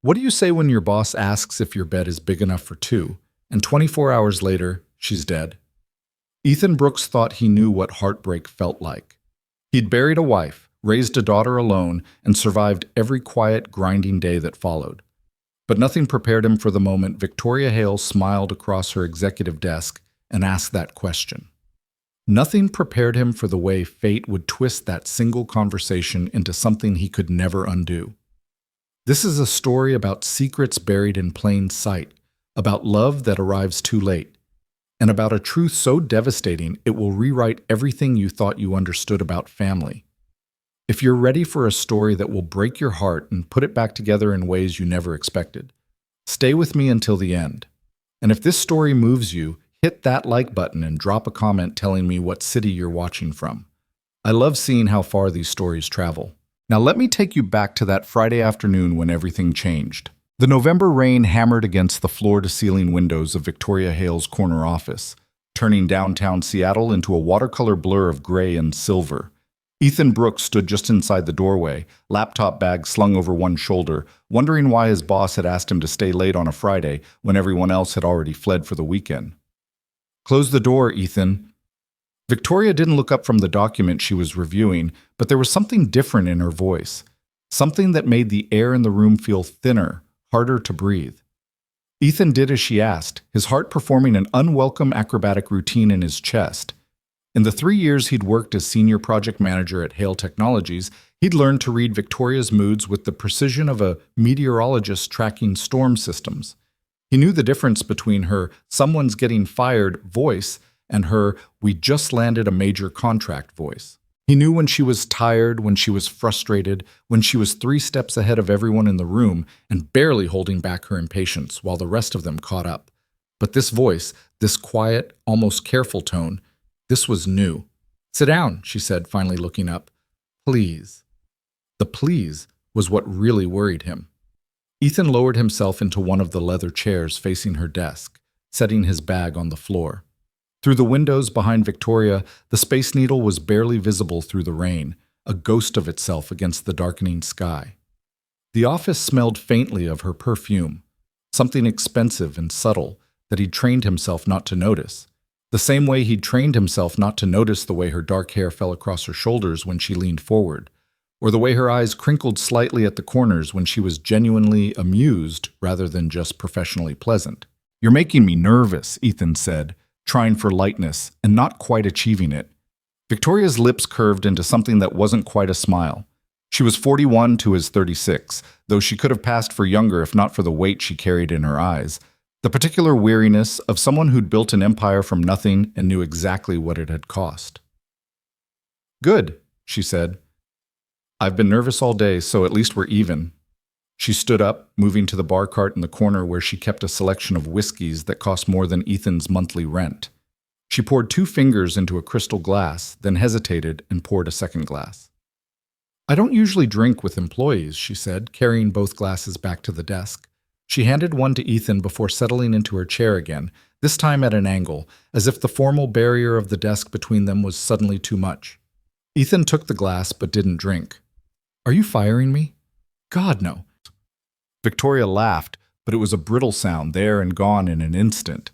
What do you say when your boss asks if your bed is big enough for two, and 24 hours later, she's dead? Ethan Brooks thought he knew what heartbreak felt like. He'd buried a wife, raised a daughter alone, and survived every quiet, grinding day that followed. But nothing prepared him for the moment Victoria Hale smiled across her executive desk and asked that question. Nothing prepared him for the way fate would twist that single conversation into something he could never undo. This is a story about secrets buried in plain sight, about love that arrives too late, and about a truth so devastating it will rewrite everything you thought you understood about family. If you're ready for a story that will break your heart and put it back together in ways you never expected, stay with me until the end. And if this story moves you, hit that like button and drop a comment telling me what city you're watching from. I love seeing how far these stories travel. Now let me take you back to that Friday afternoon when everything changed. The November rain hammered against the floor-to-ceiling windows of Victoria Hale's corner office, turning downtown Seattle into a watercolor blur of gray and silver. Ethan Brooks stood just inside the doorway, laptop bag slung over one shoulder, wondering why his boss had asked him to stay late on a Friday when everyone else had already fled for the weekend. "Close the door, Ethan." Victoria didn't look up from the document she was reviewing, but there was something different in her voice, something that made the air in the room feel thinner, harder to breathe. Ethan did as she asked, his heart performing an unwelcome acrobatic routine in his chest. In the 3 years he'd worked as senior project manager at Hale Technologies, he'd learned to read Victoria's moods with the precision of a meteorologist tracking storm systems. He knew the difference between her "someone's getting fired" voice and her "we just landed a major contract" voice. He knew when she was tired, when she was frustrated, when she was 3 steps ahead of everyone in the room and barely holding back her impatience while the rest of them caught up. But this voice, this quiet, almost careful tone, this was new. "Sit down," she said, finally looking up. "Please." The "please" was what really worried him. Ethan lowered himself into one of the leather chairs facing her desk, setting his bag on the floor. Through the windows behind Victoria, the Space Needle was barely visible through the rain, a ghost of itself against the darkening sky. The office smelled faintly of her perfume, something expensive and subtle that he'd trained himself not to notice, the same way he'd trained himself not to notice the way her dark hair fell across her shoulders when she leaned forward, or the way her eyes crinkled slightly at the corners when she was genuinely amused rather than just professionally pleasant. "You're making me nervous," Ethan said, trying for lightness and not quite achieving it. Victoria's lips curved into something that wasn't quite a smile. She was 41 to his 36, though she could have passed for younger if not for the weight she carried in her eyes, the particular weariness of someone who'd built an empire from nothing and knew exactly what it had cost. "Good," she said. "I've been nervous all day, so at least we're even." She stood up, moving to the bar cart in the corner where she kept a selection of whiskeys that cost more than Ethan's monthly rent. She poured 2 fingers into a crystal glass, then hesitated and poured a second glass. "I don't usually drink with employees," she said, carrying both glasses back to the desk. She handed one to Ethan before settling into her chair again, this time at an angle, as if the formal barrier of the desk between them was suddenly too much. Ethan took the glass but didn't drink. "Are you firing me?" "God, no." Victoria laughed, but it was a brittle sound, there and gone in an instant.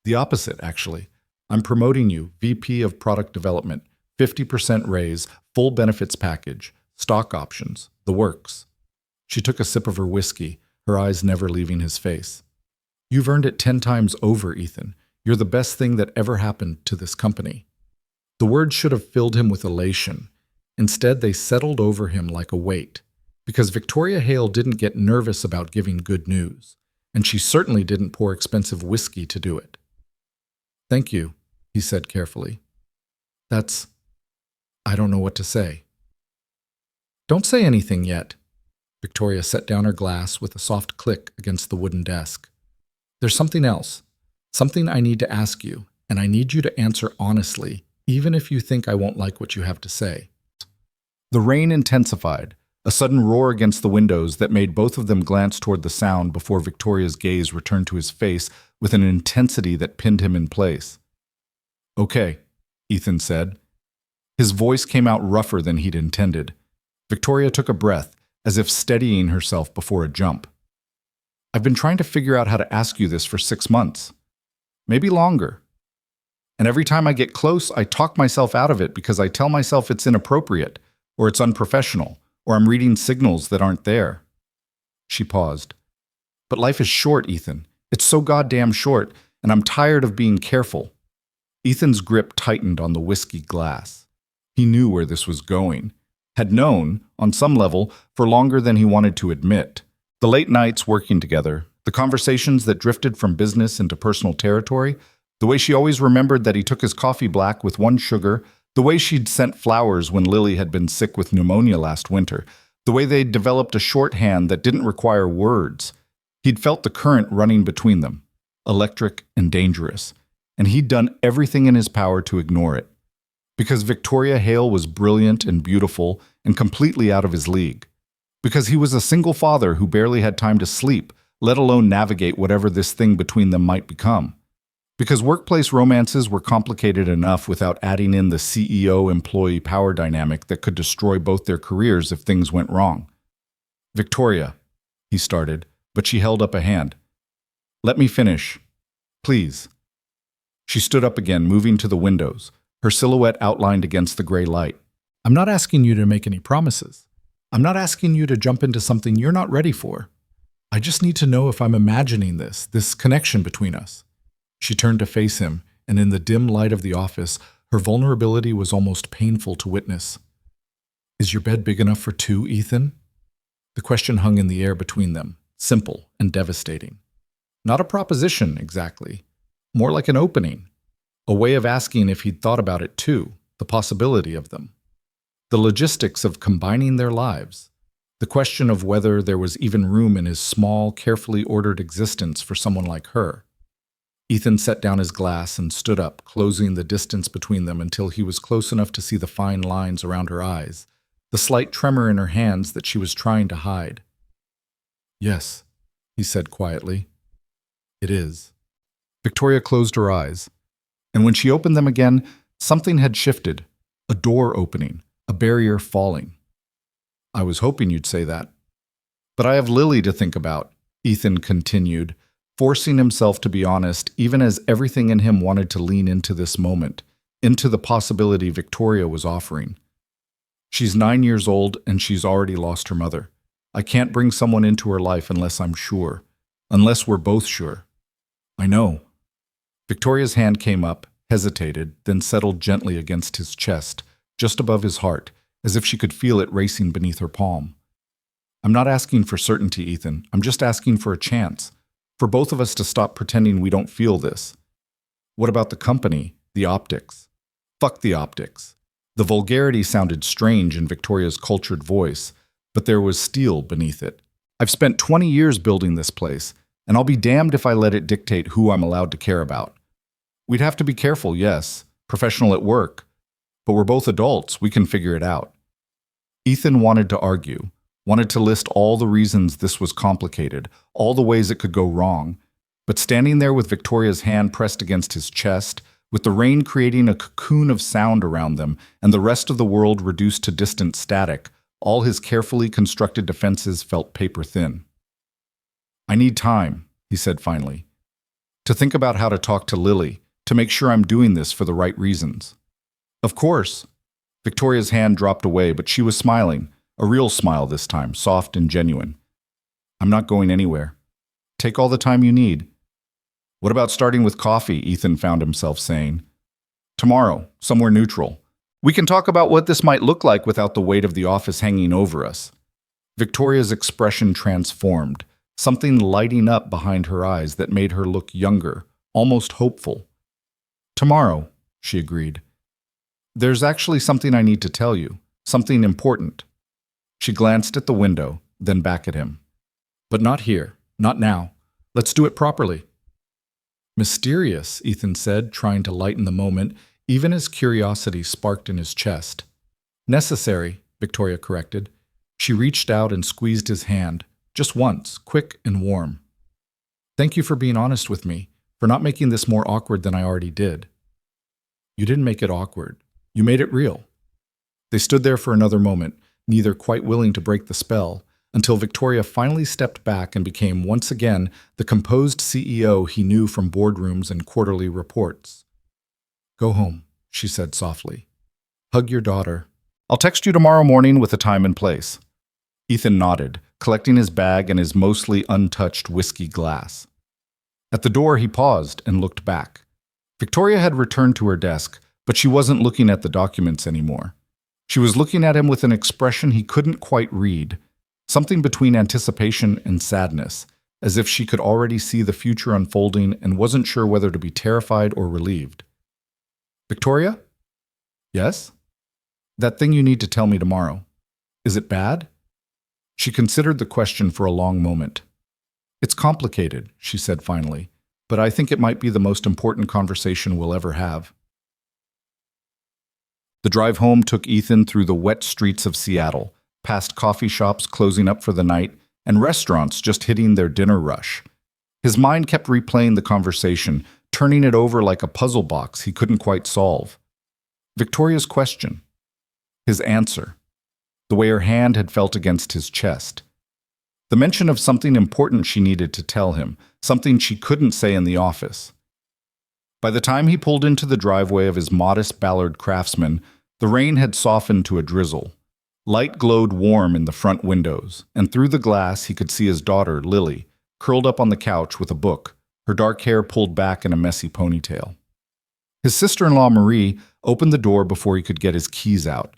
"The opposite, actually. I'm promoting you, VP of Product Development, 50% raise, full benefits package, stock options, the works." She took a sip of her whiskey, her eyes never leaving his face. "You've earned it 10 times over, Ethan. You're the best thing that ever happened to this company." The words should have filled him with elation. Instead, they settled over him like a weight. Because Victoria Hale didn't get nervous about giving good news, and she certainly didn't pour expensive whiskey to do it. "Thank you," he said carefully. I don't know what to say." "Don't say anything yet." Victoria set down her glass with a soft click against the wooden desk. "There's something else, something I need to ask you, and I need you to answer honestly, even if you think I won't like what you have to say." The rain intensified, a sudden roar against the windows that made both of them glance toward the sound before Victoria's gaze returned to his face with an intensity that pinned him in place. "Okay," Ethan said. His voice came out rougher than he'd intended. Victoria took a breath, as if steadying herself before a jump. I've been trying to figure out how to ask you this for 6 months. Maybe longer. And every time I get close, I talk myself out of it because I tell myself it's inappropriate, or it's unprofessional, or I'm reading signals that aren't there. She paused. But life is short, Ethan. It's so goddamn short, and I'm tired of being careful. Ethan's grip tightened on the whiskey glass. He knew where this was going. Had known, on some level, for longer than he wanted to admit. The late nights working together, the conversations that drifted from business into personal territory, the way she always remembered that he took his coffee black with 1 sugar, the way she'd sent flowers when Lily had been sick with pneumonia last winter, the way they'd developed a shorthand that didn't require words. He'd felt the current running between them, electric and dangerous, and he'd done everything in his power to ignore it. Because Victoria Hale was brilliant and beautiful and completely out of his league. Because he was a single father who barely had time to sleep, let alone navigate whatever this thing between them might become. Because workplace romances were complicated enough without adding in the CEO-employee power dynamic that could destroy both their careers if things went wrong. Victoria, he started, but she held up a hand. Let me finish. Please. She stood up again, moving to the windows, her silhouette outlined against the gray light. I'm not asking you to make any promises. I'm not asking you to jump into something you're not ready for. I just need to know if I'm imagining this connection between us. She turned to face him, and in the dim light of the office, her vulnerability was almost painful to witness. Is your bed big enough for 2, Ethan? The question hung in the air between them, simple and devastating. Not a proposition, exactly. More like an opening. A way of asking if he'd thought about it too, the possibility of them. The logistics of combining their lives. The question of whether there was even room in his small, carefully ordered existence for someone like her. Ethan set down his glass and stood up, closing the distance between them until he was close enough to see the fine lines around her eyes, the slight tremor in her hands that she was trying to hide. Yes, he said quietly. It is. Victoria closed her eyes, and when she opened them again, something had shifted, a door opening, a barrier falling. I was hoping you'd say that. But I have Lily to think about, Ethan continued, forcing himself to be honest even as everything in him wanted to lean into this moment, into the possibility Victoria was offering. She's 9 years old and she's already lost her mother. I can't bring someone into her life unless I'm sure, unless we're both sure. I know. Victoria's hand came up, hesitated, then settled gently against his chest, just above his heart, as if she could feel it racing beneath her palm. I'm not asking for certainty, Ethan. I'm just asking for a chance. For both of us to stop pretending we don't feel this. What about the company, the optics? Fuck the optics. The vulgarity sounded strange in Victoria's cultured voice, but there was steel beneath it. I've spent 20 years building this place, and I'll be damned if I let it dictate who I'm allowed to care about. We'd have to be careful, yes, professional at work, but we're both adults, we can figure it out. Ethan wanted to argue, wanted to list all the reasons this was complicated, all the ways it could go wrong, but standing there with Victoria's hand pressed against his chest, with the rain creating a cocoon of sound around them and the rest of the world reduced to distant static, all his carefully constructed defenses felt paper thin. I need time, he said finally, to think about how to talk to Lily, to make sure I'm doing this for the right reasons. Of course. Victoria's hand dropped away, but she was smiling, a real smile this time, soft and genuine. I'm not going anywhere. Take all the time you need. What about starting with coffee, Ethan found himself saying. Tomorrow, somewhere neutral. We can talk about what this might look like without the weight of the office hanging over us. Victoria's expression transformed, something lighting up behind her eyes that made her look younger, almost hopeful. Tomorrow, she agreed. There's actually something I need to tell you, something important. She glanced at the window, then back at him. But not here, not now. Let's do it properly. Mysterious, Ethan said, trying to lighten the moment, even as curiosity sparked in his chest. Necessary, Victoria corrected. She reached out and squeezed his hand, just once, quick and warm. Thank you for being honest with me, for not making this more awkward than I already did. You didn't make it awkward. You made it real. They stood there for another moment, neither quite willing to break the spell, until Victoria finally stepped back and became once again the composed CEO he knew from boardrooms and quarterly reports. "Go home," she said softly. "Hug your daughter. I'll text you tomorrow morning with a time and place." Ethan nodded, collecting his bag and his mostly untouched whiskey glass. At the door, he paused and looked back. Victoria had returned to her desk, but she wasn't looking at the documents anymore. She was looking at him with an expression he couldn't quite read, something between anticipation and sadness, as if she could already see the future unfolding and wasn't sure whether to be terrified or relieved. "Victoria?" "Yes?" "That thing you need to tell me tomorrow. Is it bad?" She considered the question for a long moment. "It's complicated," she said finally, "but I think it might be the most important conversation we'll ever have." The drive home took Ethan through the wet streets of Seattle, past coffee shops closing up for the night and restaurants just hitting their dinner rush. His mind kept replaying the conversation, turning it over like a puzzle box he couldn't quite solve. Victoria's question. His answer. The way her hand had felt against his chest. The mention of something important she needed to tell him, something she couldn't say in the office. By the time he pulled into the driveway of his modest Ballard Craftsman, the rain had softened to a drizzle. Light glowed warm in the front windows, and through the glass he could see his daughter, Lily, curled up on the couch with a book, her dark hair pulled back in a messy ponytail. His sister-in-law, Marie, opened the door before he could get his keys out.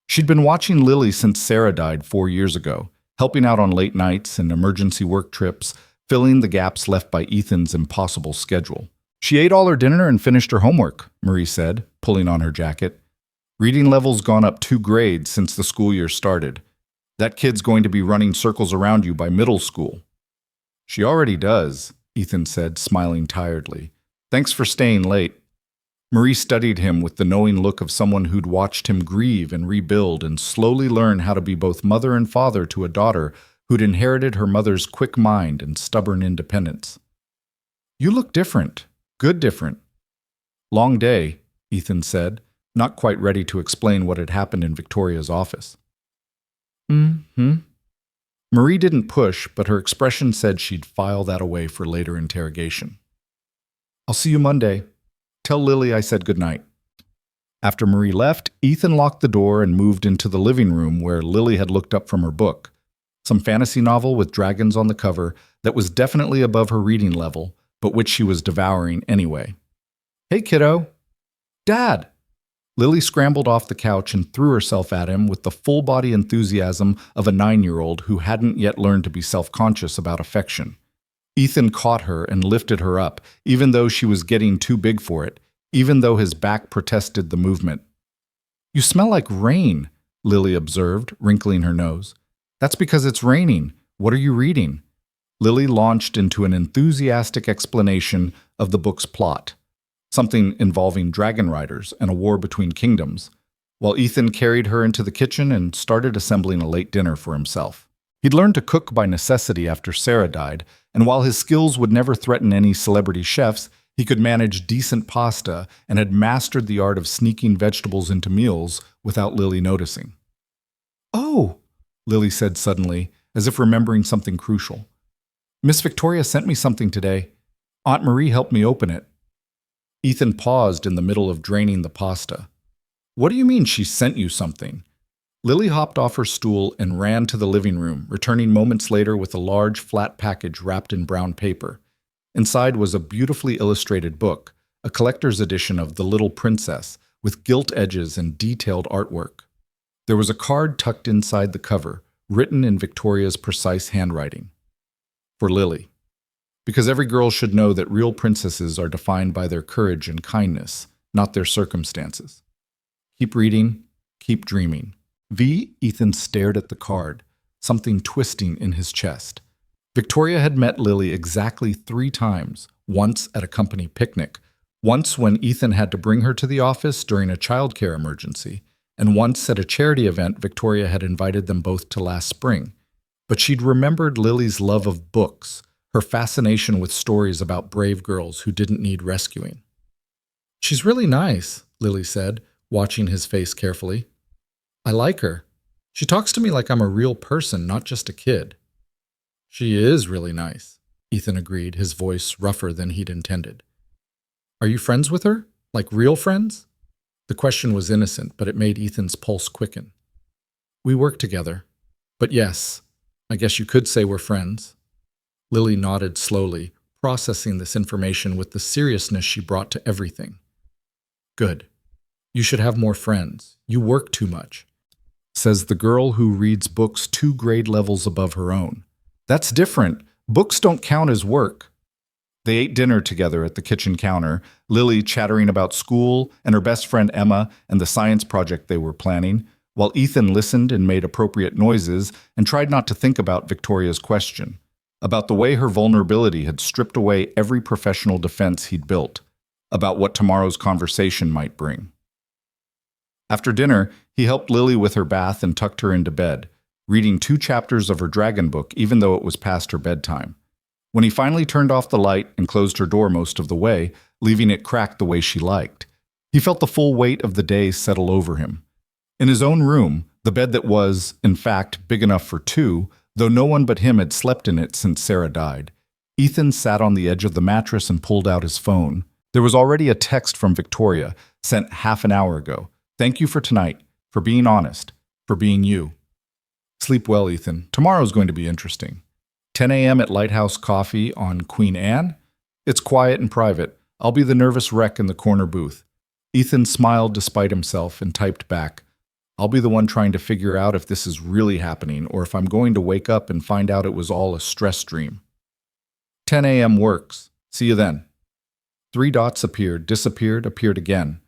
She'd been watching Lily since Sarah died 4 years ago, helping out on late nights and emergency work trips, filling the gaps left by Ethan's impossible schedule. "She ate all her dinner and finished her homework," Marie said, pulling on her jacket. "Reading level's gone up 2 grades since the school year started. That kid's going to be running circles around you by middle school." "She already does," Ethan said, smiling tiredly. "Thanks for staying late." Marie studied him with the knowing look of someone who'd watched him grieve and rebuild and slowly learn how to be both mother and father to a daughter who'd inherited her mother's quick mind and stubborn independence. "You look different. Good different." "Long day," Ethan said, not quite ready to explain what had happened in Victoria's office. Marie didn't push, but her expression said she'd file that away for later interrogation. "I'll see you Monday. Tell Lily I said goodnight." After Marie left, Ethan locked the door and moved into the living room where Lily had looked up from her book, some fantasy novel with dragons on the cover that was definitely above her reading level, but which she was devouring anyway. "Hey, kiddo." "Dad!" Lily scrambled off the couch and threw herself at him with the full-body enthusiasm of a 9-year-old who hadn't yet learned to be self-conscious about affection. Ethan caught her and lifted her up, even though she was getting too big for it, even though his back protested the movement. "You smell like rain," Lily observed, wrinkling her nose. "That's because it's raining. What are you reading?" Lily launched into an enthusiastic explanation of the book's plot, something involving dragon riders and a war between kingdoms, while Ethan carried her into the kitchen and started assembling a late dinner for himself. He'd learned to cook by necessity after Sarah died, and while his skills would never threaten any celebrity chefs, he could manage decent pasta and had mastered the art of sneaking vegetables into meals without Lily noticing. "Oh," Lily said suddenly, as if remembering something crucial. "Miss Victoria sent me something today. Aunt Marie helped me open it." Ethan paused in the middle of draining the pasta. "What do you mean she sent you something?" Lily hopped off her stool and ran to the living room, returning moments later with a large, flat package wrapped in brown paper. Inside was a beautifully illustrated book, a collector's edition of The Little Princess, with gilt edges and detailed artwork. There was a card tucked inside the cover, written in Victoria's precise handwriting. For Lily. Because every girl should know that real princesses are defined by their courage and kindness, not their circumstances. Keep reading, keep dreaming. Ethan stared at the card, something twisting in his chest. Victoria had met Lily exactly 3 times, once at a company picnic, once when Ethan had to bring her to the office during a childcare emergency, and once at a charity event Victoria had invited them both to last spring. But she'd remembered Lily's love of books, her fascination with stories about brave girls who didn't need rescuing. "She's really nice," Lily said, watching his face carefully. "I like her. She talks to me like I'm a real person, not just a kid. She is really nice, Ethan agreed, his voice rougher than he'd intended. Are you friends with her? Like real friends? The question was innocent, but it made Ethan's pulse quicken. We work together. But yes, I guess you could say we're friends. Lily nodded slowly, processing this information with the seriousness she brought to everything. Good. You should have more friends. You work too much, says the girl who reads books 2 grade levels above her own. That's different. Books don't count as work. They ate dinner together at the kitchen counter, Lily chattering about school and her best friend Emma and the science project they were planning, while Ethan listened and made appropriate noises and tried not to think about Victoria's question, about the way her vulnerability had stripped away every professional defense he'd built, about what tomorrow's conversation might bring. After dinner, he helped Lily with her bath and tucked her into bed, reading 2 chapters of her dragon book even though it was past her bedtime. When he finally turned off the light and closed her door most of the way, leaving it cracked the way she liked, he felt the full weight of the day settle over him. In his own room, the bed that was, in fact, big enough for 2, though no one but him had slept in it since Sarah died, Ethan sat on the edge of the mattress and pulled out his phone. There was already a text from Victoria, sent half an hour ago. Thank you for tonight, for being honest, for being you. Sleep well, Ethan. Tomorrow's going to be interesting. 10 a.m. at Lighthouse Coffee on Queen Anne? It's quiet and private. I'll be the nervous wreck in the corner booth. Ethan smiled despite himself and typed back, I'll be the one trying to figure out if this is really happening or if I'm going to wake up and find out it was all a stress dream. 10 a.m. works. See you then. 3 dots appeared, disappeared, appeared again.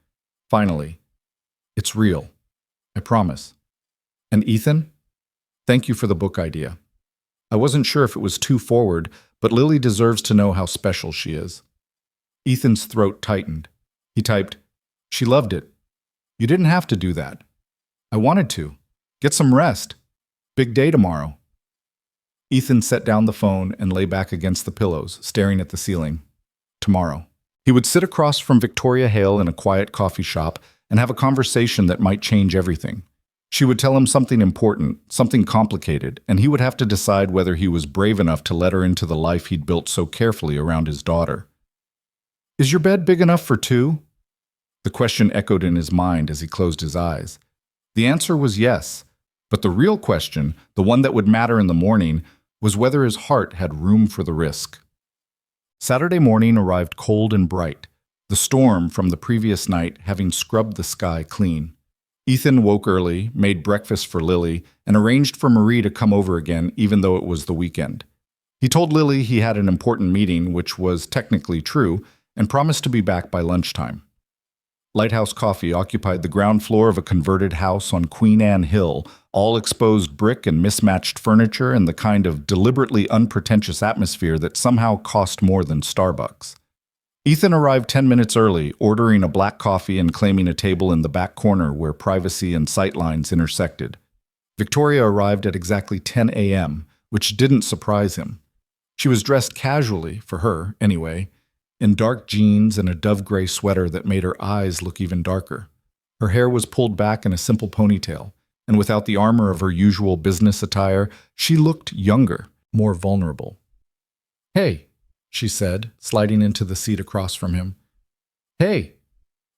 Finally, it's real. I promise. And Ethan, thank you for the book idea. I wasn't sure if it was too forward, but Lily deserves to know how special she is. Ethan's throat tightened. He typed, She loved it. You didn't have to do that. I wanted to. Get some rest. Big day tomorrow. Ethan set down the phone and lay back against the pillows, staring at the ceiling. Tomorrow. He would sit across from Victoria Hale in a quiet coffee shop and have a conversation that might change everything. She would tell him something important, something complicated, and he would have to decide whether he was brave enough to let her into the life he'd built so carefully around his daughter. Is your bed big enough for 2? The question echoed in his mind as he closed his eyes. The answer was yes, but the real question, the one that would matter in the morning, was whether his heart had room for the risk. Saturday morning arrived cold and bright, the storm from the previous night having scrubbed the sky clean. Ethan woke early, made breakfast for Lily, and arranged for Marie to come over again even though it was the weekend. He told Lily he had an important meeting, which was technically true, and promised to be back by lunchtime. Lighthouse Coffee occupied the ground floor of a converted house on Queen Anne Hill, all exposed brick and mismatched furniture and the kind of deliberately unpretentious atmosphere that somehow cost more than Starbucks. Ethan arrived 10 minutes early, ordering a black coffee and claiming a table in the back corner where privacy and sightlines intersected. Victoria arrived at exactly 10 a.m., which didn't surprise him. She was dressed casually, for her, anyway, in dark jeans and a dove-gray sweater that made her eyes look even darker. Her hair was pulled back in a simple ponytail, and without the armor of her usual business attire, she looked younger, more vulnerable. Hey, she said, sliding into the seat across from him. Hey!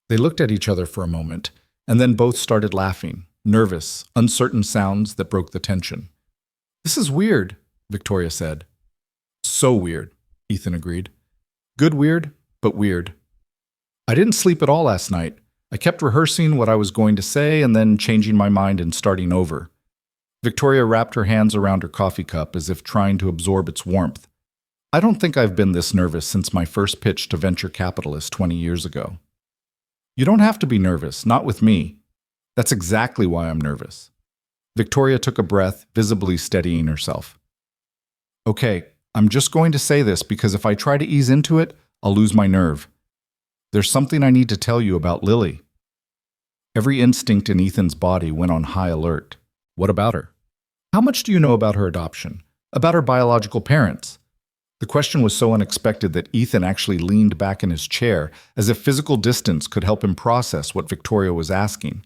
They looked at each other for a moment, and then both started laughing, nervous, uncertain sounds that broke the tension. This is weird, Victoria said. So weird, Ethan agreed. Good weird, but weird. I didn't sleep at all last night. I kept rehearsing what I was going to say and then changing my mind and starting over. Victoria wrapped her hands around her coffee cup as if trying to absorb its warmth. I don't think I've been this nervous since my first pitch to venture capitalists 20 years ago. You don't have to be nervous, not with me. That's exactly why I'm nervous. Victoria took a breath, visibly steadying herself. Okay, I'm just going to say this because if I try to ease into it, I'll lose my nerve. There's something I need to tell you about Lily. Every instinct in Ethan's body went on high alert. What about her? How much do you know about her adoption? About her biological parents? The question was so unexpected that Ethan actually leaned back in his chair, as if physical distance could help him process what Victoria was asking.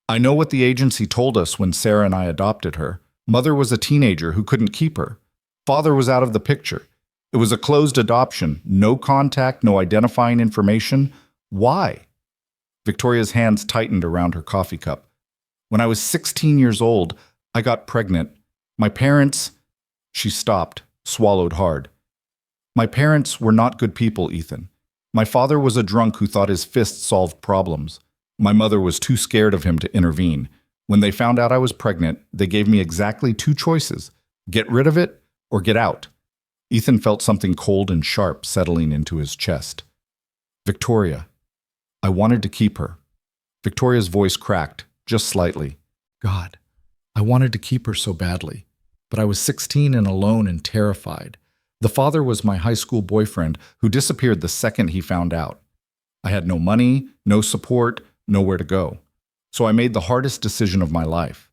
I know what the agency told us when Sarah and I adopted her. Mother was a teenager who couldn't keep her. Father was out of the picture. It was a closed adoption, no contact, no identifying information. Why? Victoria's hands tightened around her coffee cup. When I was 16 years old, I got pregnant. My parents... She stopped, swallowed hard. My parents were not good people, Ethan. My father was a drunk who thought his fists solved problems. My mother was too scared of him to intervene. When they found out I was pregnant, they gave me exactly two choices: get rid of it or get out. Ethan felt something cold and sharp settling into his chest. Victoria. I wanted to keep her. Victoria's voice cracked, just slightly. God, I wanted to keep her so badly. But I was 16 and alone and terrified. The father was my high school boyfriend who disappeared the second he found out. I had no money, no support, nowhere to go. So I made the hardest decision of my life.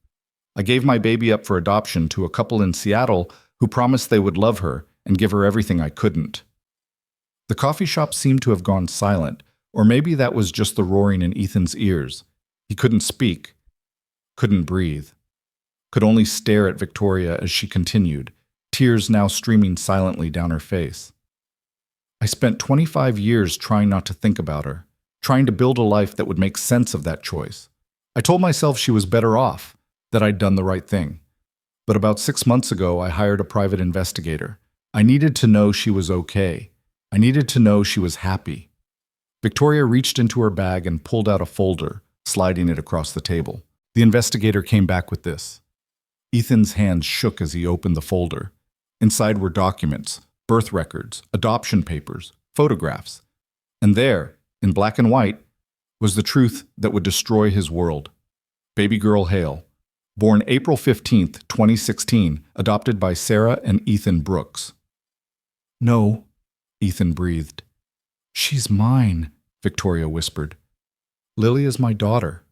I gave my baby up for adoption to a couple in Seattle who promised they would love her and give her everything I couldn't. The coffee shop seemed to have gone silent, or maybe that was just the roaring in Ethan's ears. He couldn't speak, couldn't breathe, could only stare at Victoria as she continued, tears now streaming silently down her face. I spent 25 years trying not to think about her, trying to build a life that would make sense of that choice. I told myself she was better off, that I'd done the right thing. But about 6 months ago, I hired a private investigator. I needed to know she was okay. I needed to know she was happy. Victoria reached into her bag and pulled out a folder, sliding it across the table. The investigator came back with this. Ethan's hands shook as he opened the folder. Inside were documents, birth records, adoption papers, photographs. And there, in black and white, was the truth that would destroy his world. Baby girl Hale, born April 15th, 2016, adopted by Sarah and Ethan Brooks. No, Ethan breathed. She's mine, Victoria whispered. Lily is my daughter.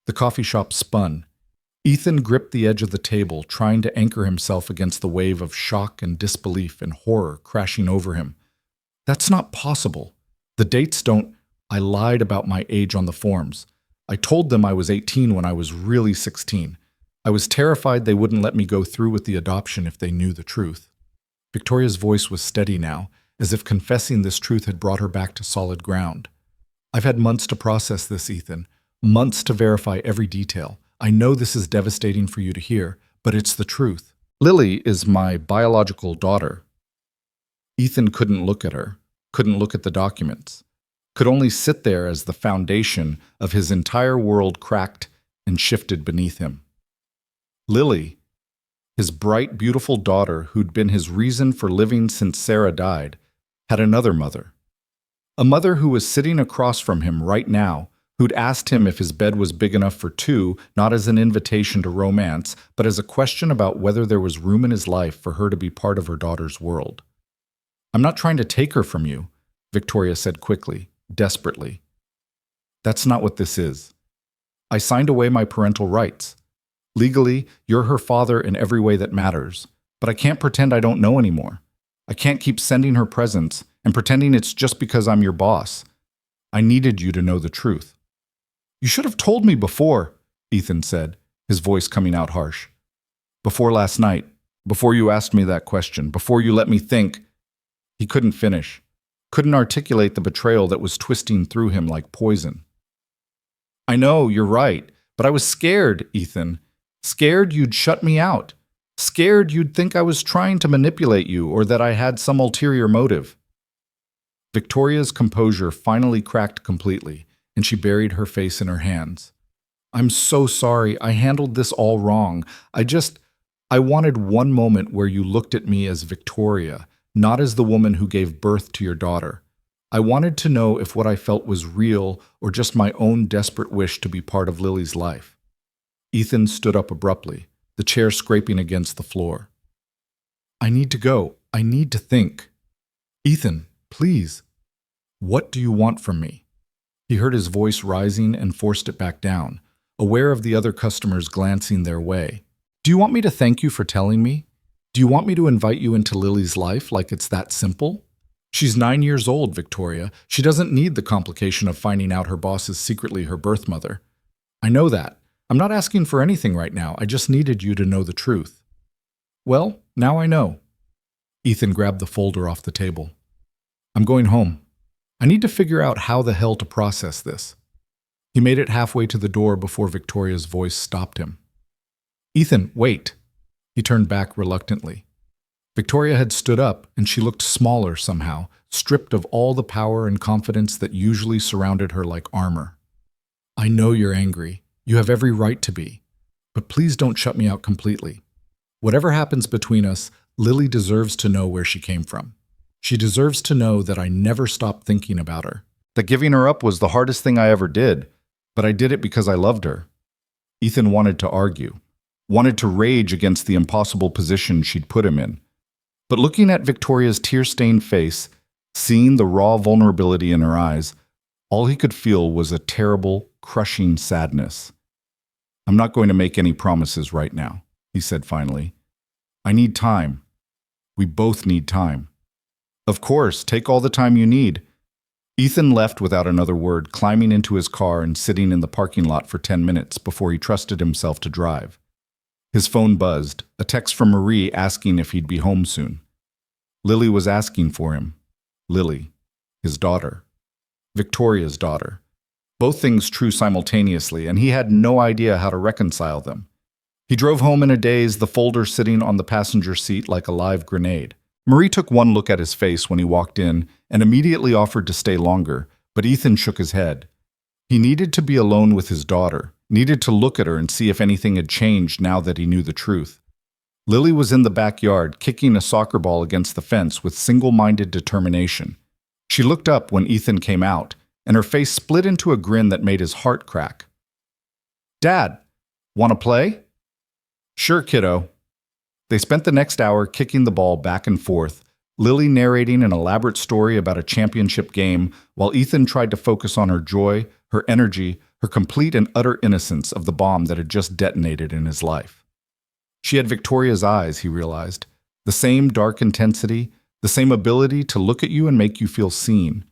The coffee shop spun. Ethan gripped the edge of the table, trying to anchor himself against the wave of shock and disbelief and horror crashing over him. That's not possible. The dates don't... I lied about my age on the forms. I told them I was 18 when I was really 16. I was terrified they wouldn't let me go through with the adoption if they knew the truth. Victoria's voice was steady now, as if confessing this truth had brought her back to solid ground. I've had months to process this, Ethan. Months to verify every detail. I know this is devastating for you to hear, but it's the truth. Lily is my biological daughter. Ethan couldn't look at her, couldn't look at the documents, could only sit there as the foundation of his entire world cracked and shifted beneath him. Lily, his bright, beautiful daughter who'd been his reason for living since Sarah died, had another mother. A mother who was sitting across from him right now, who'd asked him if his bed was big enough for two, not as an invitation to romance, but as a question about whether there was room in his life for her to be part of her daughter's world. I'm not trying to take her from you, Victoria said quickly, desperately. That's not what this is. I signed away my parental rights. Legally, you're her father in every way that matters, but I can't pretend I don't know anymore. I can't keep sending her presents and pretending it's just because I'm your boss. I needed you to know the truth. You should have told me before, Ethan said, his voice coming out harsh. Before last night, before you asked me that question, before you let me think. He couldn't finish, couldn't articulate the betrayal that was twisting through him like poison. I know, you're right, but I was scared, Ethan. Scared you'd shut me out. Scared you'd think I was trying to manipulate you or that I had some ulterior motive. Victoria's composure finally cracked completely, and she buried her face in her hands. I'm so sorry. I handled this all wrong. I wanted one moment where you looked at me as Victoria, not as the woman who gave birth to your daughter. I wanted to know if what I felt was real or just my own desperate wish to be part of Lily's life. Ethan stood up abruptly, the chair scraping against the floor. I need to go. I need to think. Ethan, please. What do you want from me? He heard his voice rising and forced it back down, aware of the other customers glancing their way. Do you want me to thank you for telling me? Do you want me to invite you into Lily's life like it's that simple? She's 9 years old, Victoria. She doesn't need the complication of finding out her boss is secretly her birth mother. I know that, I'm not asking for anything right now. I just needed you to know the truth. Well, now I know. Ethan grabbed the folder off the table. I'm going home. I need to figure out how the hell to process this. He made it halfway to the door before Victoria's voice stopped him. Ethan, wait. He turned back reluctantly. Victoria had stood up, and she looked smaller somehow, stripped of all the power and confidence that usually surrounded her like armor. I know you're angry. You have every right to be. But please don't shut me out completely. Whatever happens between us, Lily deserves to know where she came from. She deserves to know that I never stopped thinking about her. That giving her up was the hardest thing I ever did, but I did it because I loved her. Ethan wanted to argue, wanted to rage against the impossible position she'd put him in. But looking at Victoria's tear-stained face, seeing the raw vulnerability in her eyes, all he could feel was a terrible, crushing sadness. I'm not going to make any promises right now, he said finally. I need time. We both need time. Of course, take all the time you need. Ethan left without another word, climbing into his car and sitting in the parking lot for 10 minutes before he trusted himself to drive. His phone buzzed, a text from Marie asking if he'd be home soon. Lily was asking for him. Lily, his daughter. Victoria's daughter. Both things true simultaneously, and he had no idea how to reconcile them. He drove home in a daze, the folder sitting on the passenger seat like a live grenade. Marie took one look at his face when he walked in and immediately offered to stay longer, but Ethan shook his head. He needed to be alone with his daughter, needed to look at her and see if anything had changed now that he knew the truth. Lily was in the backyard, kicking a soccer ball against the fence with single-minded determination. She looked up when Ethan came out, and her face split into a grin that made his heart crack. Dad, want to play? Sure, kiddo. They spent the next hour kicking the ball back and forth, Lily narrating an elaborate story about a championship game, while Ethan tried to focus on her joy, her energy, her complete and utter innocence of the bomb that had just detonated in his life. She had Victoria's eyes, he realized, the same dark intensity, the same ability to look at you and make you feel seen.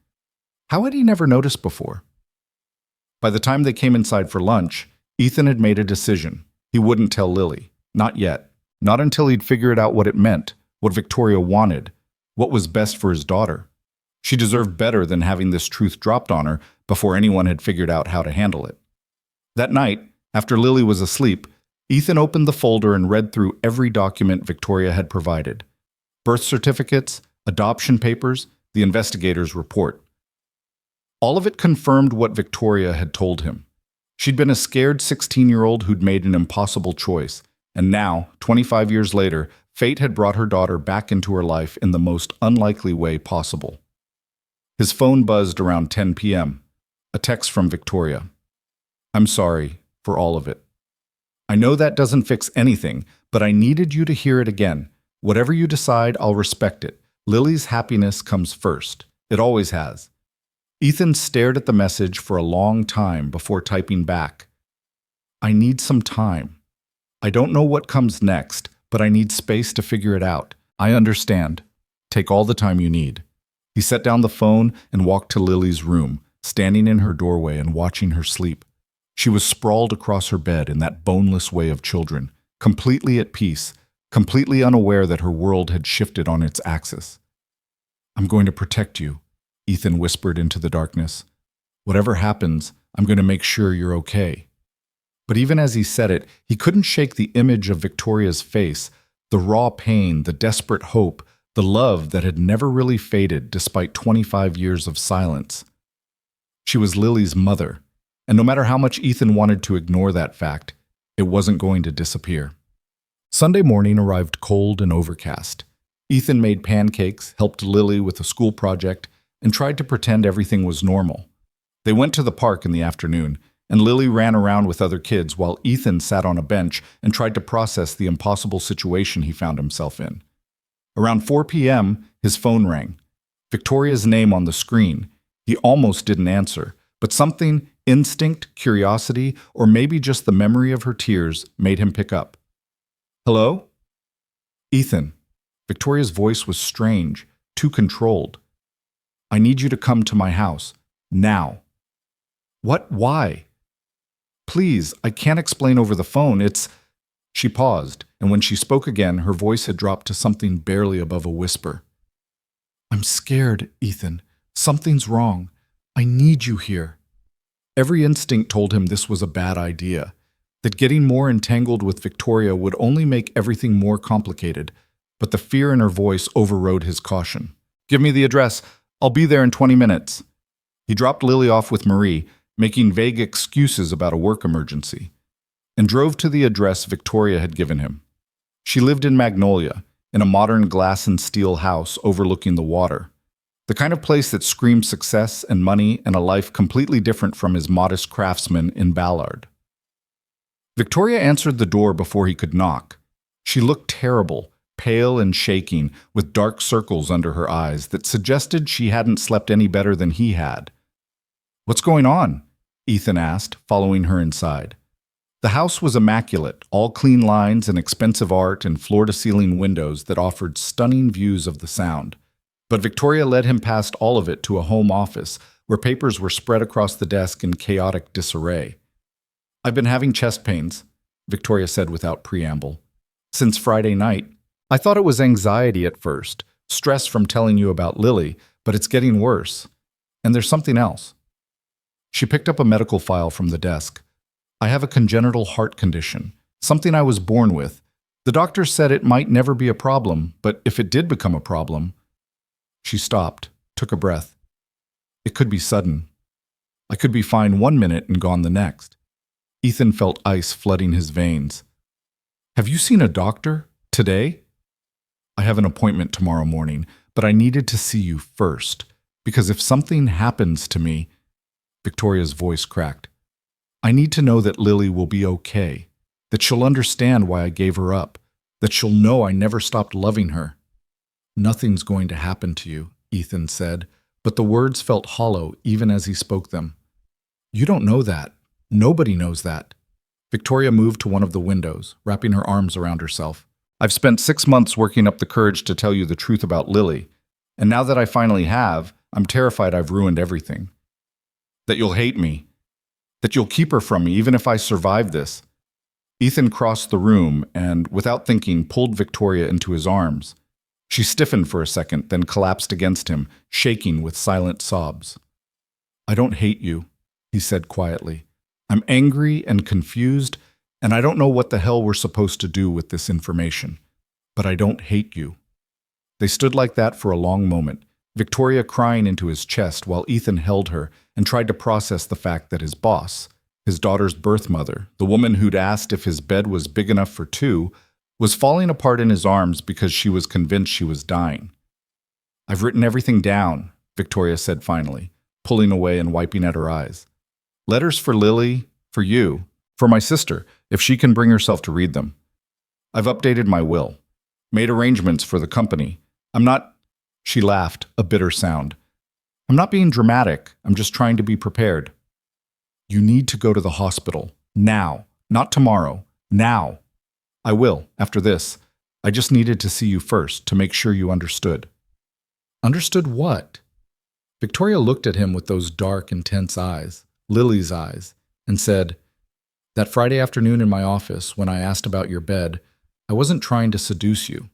How had he never noticed before? By the time they came inside for lunch, Ethan had made a decision. He wouldn't tell Lily. Not yet. Not until he'd figured out what it meant, what Victoria wanted, what was best for his daughter. She deserved better than having this truth dropped on her before anyone had figured out how to handle it. That night, after Lily was asleep, Ethan opened the folder and read through every document Victoria had provided. Birth certificates, adoption papers, the investigator's report. All of it confirmed what Victoria had told him. She'd been a scared 16-year-old who'd made an impossible choice, and now, 25 years later, fate had brought her daughter back into her life in the most unlikely way possible. His phone buzzed around 10 p.m. A text from Victoria. I'm sorry for all of it. I know that doesn't fix anything, but I needed you to hear it again. Whatever you decide, I'll respect it. Lily's happiness comes first. It always has. Ethan stared at the message for a long time before typing back. I need some time. I don't know what comes next, but I need space to figure it out. I understand. Take all the time you need. He set down the phone and walked to Lily's room, standing in her doorway and watching her sleep. She was sprawled across her bed in that boneless way of children, completely at peace, completely unaware that her world had shifted on its axis. I'm going to protect you, Ethan whispered into the darkness. Whatever happens, I'm going to make sure you're okay. But even as he said it, he couldn't shake the image of Victoria's face, the raw pain, the desperate hope, the love that had never really faded despite 25 years of silence. She was Lily's mother, and no matter how much Ethan wanted to ignore that fact, it wasn't going to disappear. Sunday morning arrived cold and overcast. Ethan made pancakes, helped Lily with a school project, and tried to pretend everything was normal. They went to the park in the afternoon, and Lily ran around with other kids while Ethan sat on a bench and tried to process the impossible situation he found himself in. Around 4 p.m., his phone rang. Victoria's name on the screen. He almost didn't answer, but something, instinct, curiosity, or maybe just the memory of her tears, made him pick up. Hello? Ethan. Victoria's voice was strange, too controlled. I need you to come to my house. Now. What? Why? Please, I can't explain over the phone. It's... She paused, and when she spoke again, her voice had dropped to something barely above a whisper. I'm scared, Ethan. Something's wrong. I need you here. Every instinct told him this was a bad idea, that getting more entangled with Victoria would only make everything more complicated, but the fear in her voice overrode his caution. Give me the address. I'll be there in 20 minutes. He dropped Lily off with Marie, making vague excuses about a work emergency, and drove to the address Victoria had given him. She lived in Magnolia, in a modern glass and steel house overlooking the water, the kind of place that screamed success and money and a life completely different from his modest craftsman in Ballard. Victoria answered the door before he could knock. She looked terrible, pale and shaking, with dark circles under her eyes that suggested she hadn't slept any better than he had. What's going on? Ethan asked, following her inside. The house was immaculate, all clean lines and expensive art and floor-to-ceiling windows that offered stunning views of the Sound. But Victoria led him past all of it to a home office, where papers were spread across the desk in chaotic disarray. I've been having chest pains, Victoria said without preamble. Since Friday night. I thought it was anxiety at first, stress from telling you about Lily, but it's getting worse. And there's something else. She picked up a medical file from the desk. I have a congenital heart condition, something I was born with. The doctor said it might never be a problem, but if it did become a problem... She stopped, took a breath. It could be sudden. I could be fine 1 minute and gone the next. Ethan felt ice flooding his veins. Have you seen a doctor? Today? I have an appointment tomorrow morning, but I needed to see you first, because if something happens to me... Victoria's voice cracked. I need to know that Lily will be okay, that she'll understand why I gave her up, that she'll know I never stopped loving her. Nothing's going to happen to you, Ethan said, but the words felt hollow even as he spoke them. You don't know that. Nobody knows that. Victoria moved to one of the windows, wrapping her arms around herself. I've spent 6 months working up the courage to tell you the truth about Lily, and now that I finally have, I'm terrified I've ruined everything. That you'll hate me. That you'll keep her from me even if I survive this. Ethan crossed the room and, without thinking, pulled Victoria into his arms. She stiffened for a second, then collapsed against him, shaking with silent sobs. I don't hate you, he said quietly. I'm angry and confused, and I don't know what the hell we're supposed to do with this information. But I don't hate you. They stood like that for a long moment, Victoria crying into his chest while Ethan held her and tried to process the fact that his boss, his daughter's birth mother, the woman who'd asked if his bed was big enough for two, was falling apart in his arms because she was convinced she was dying. I've written everything down, Victoria said finally, pulling away and wiping at her eyes. Letters for Lily, for you, for my sister, if she can bring herself to read them. I've updated my will, made arrangements for the company. I'm not... She laughed, a bitter sound. I'm not being dramatic. I'm just trying to be prepared. You need to go to the hospital. Now. Not tomorrow. Now. I will, after this. I just needed to see you first, to make sure you understood. Understood what? Victoria looked at him with those dark, intense eyes, Lily's eyes, and said, That Friday afternoon in my office, when I asked about your bed, I wasn't trying to seduce you.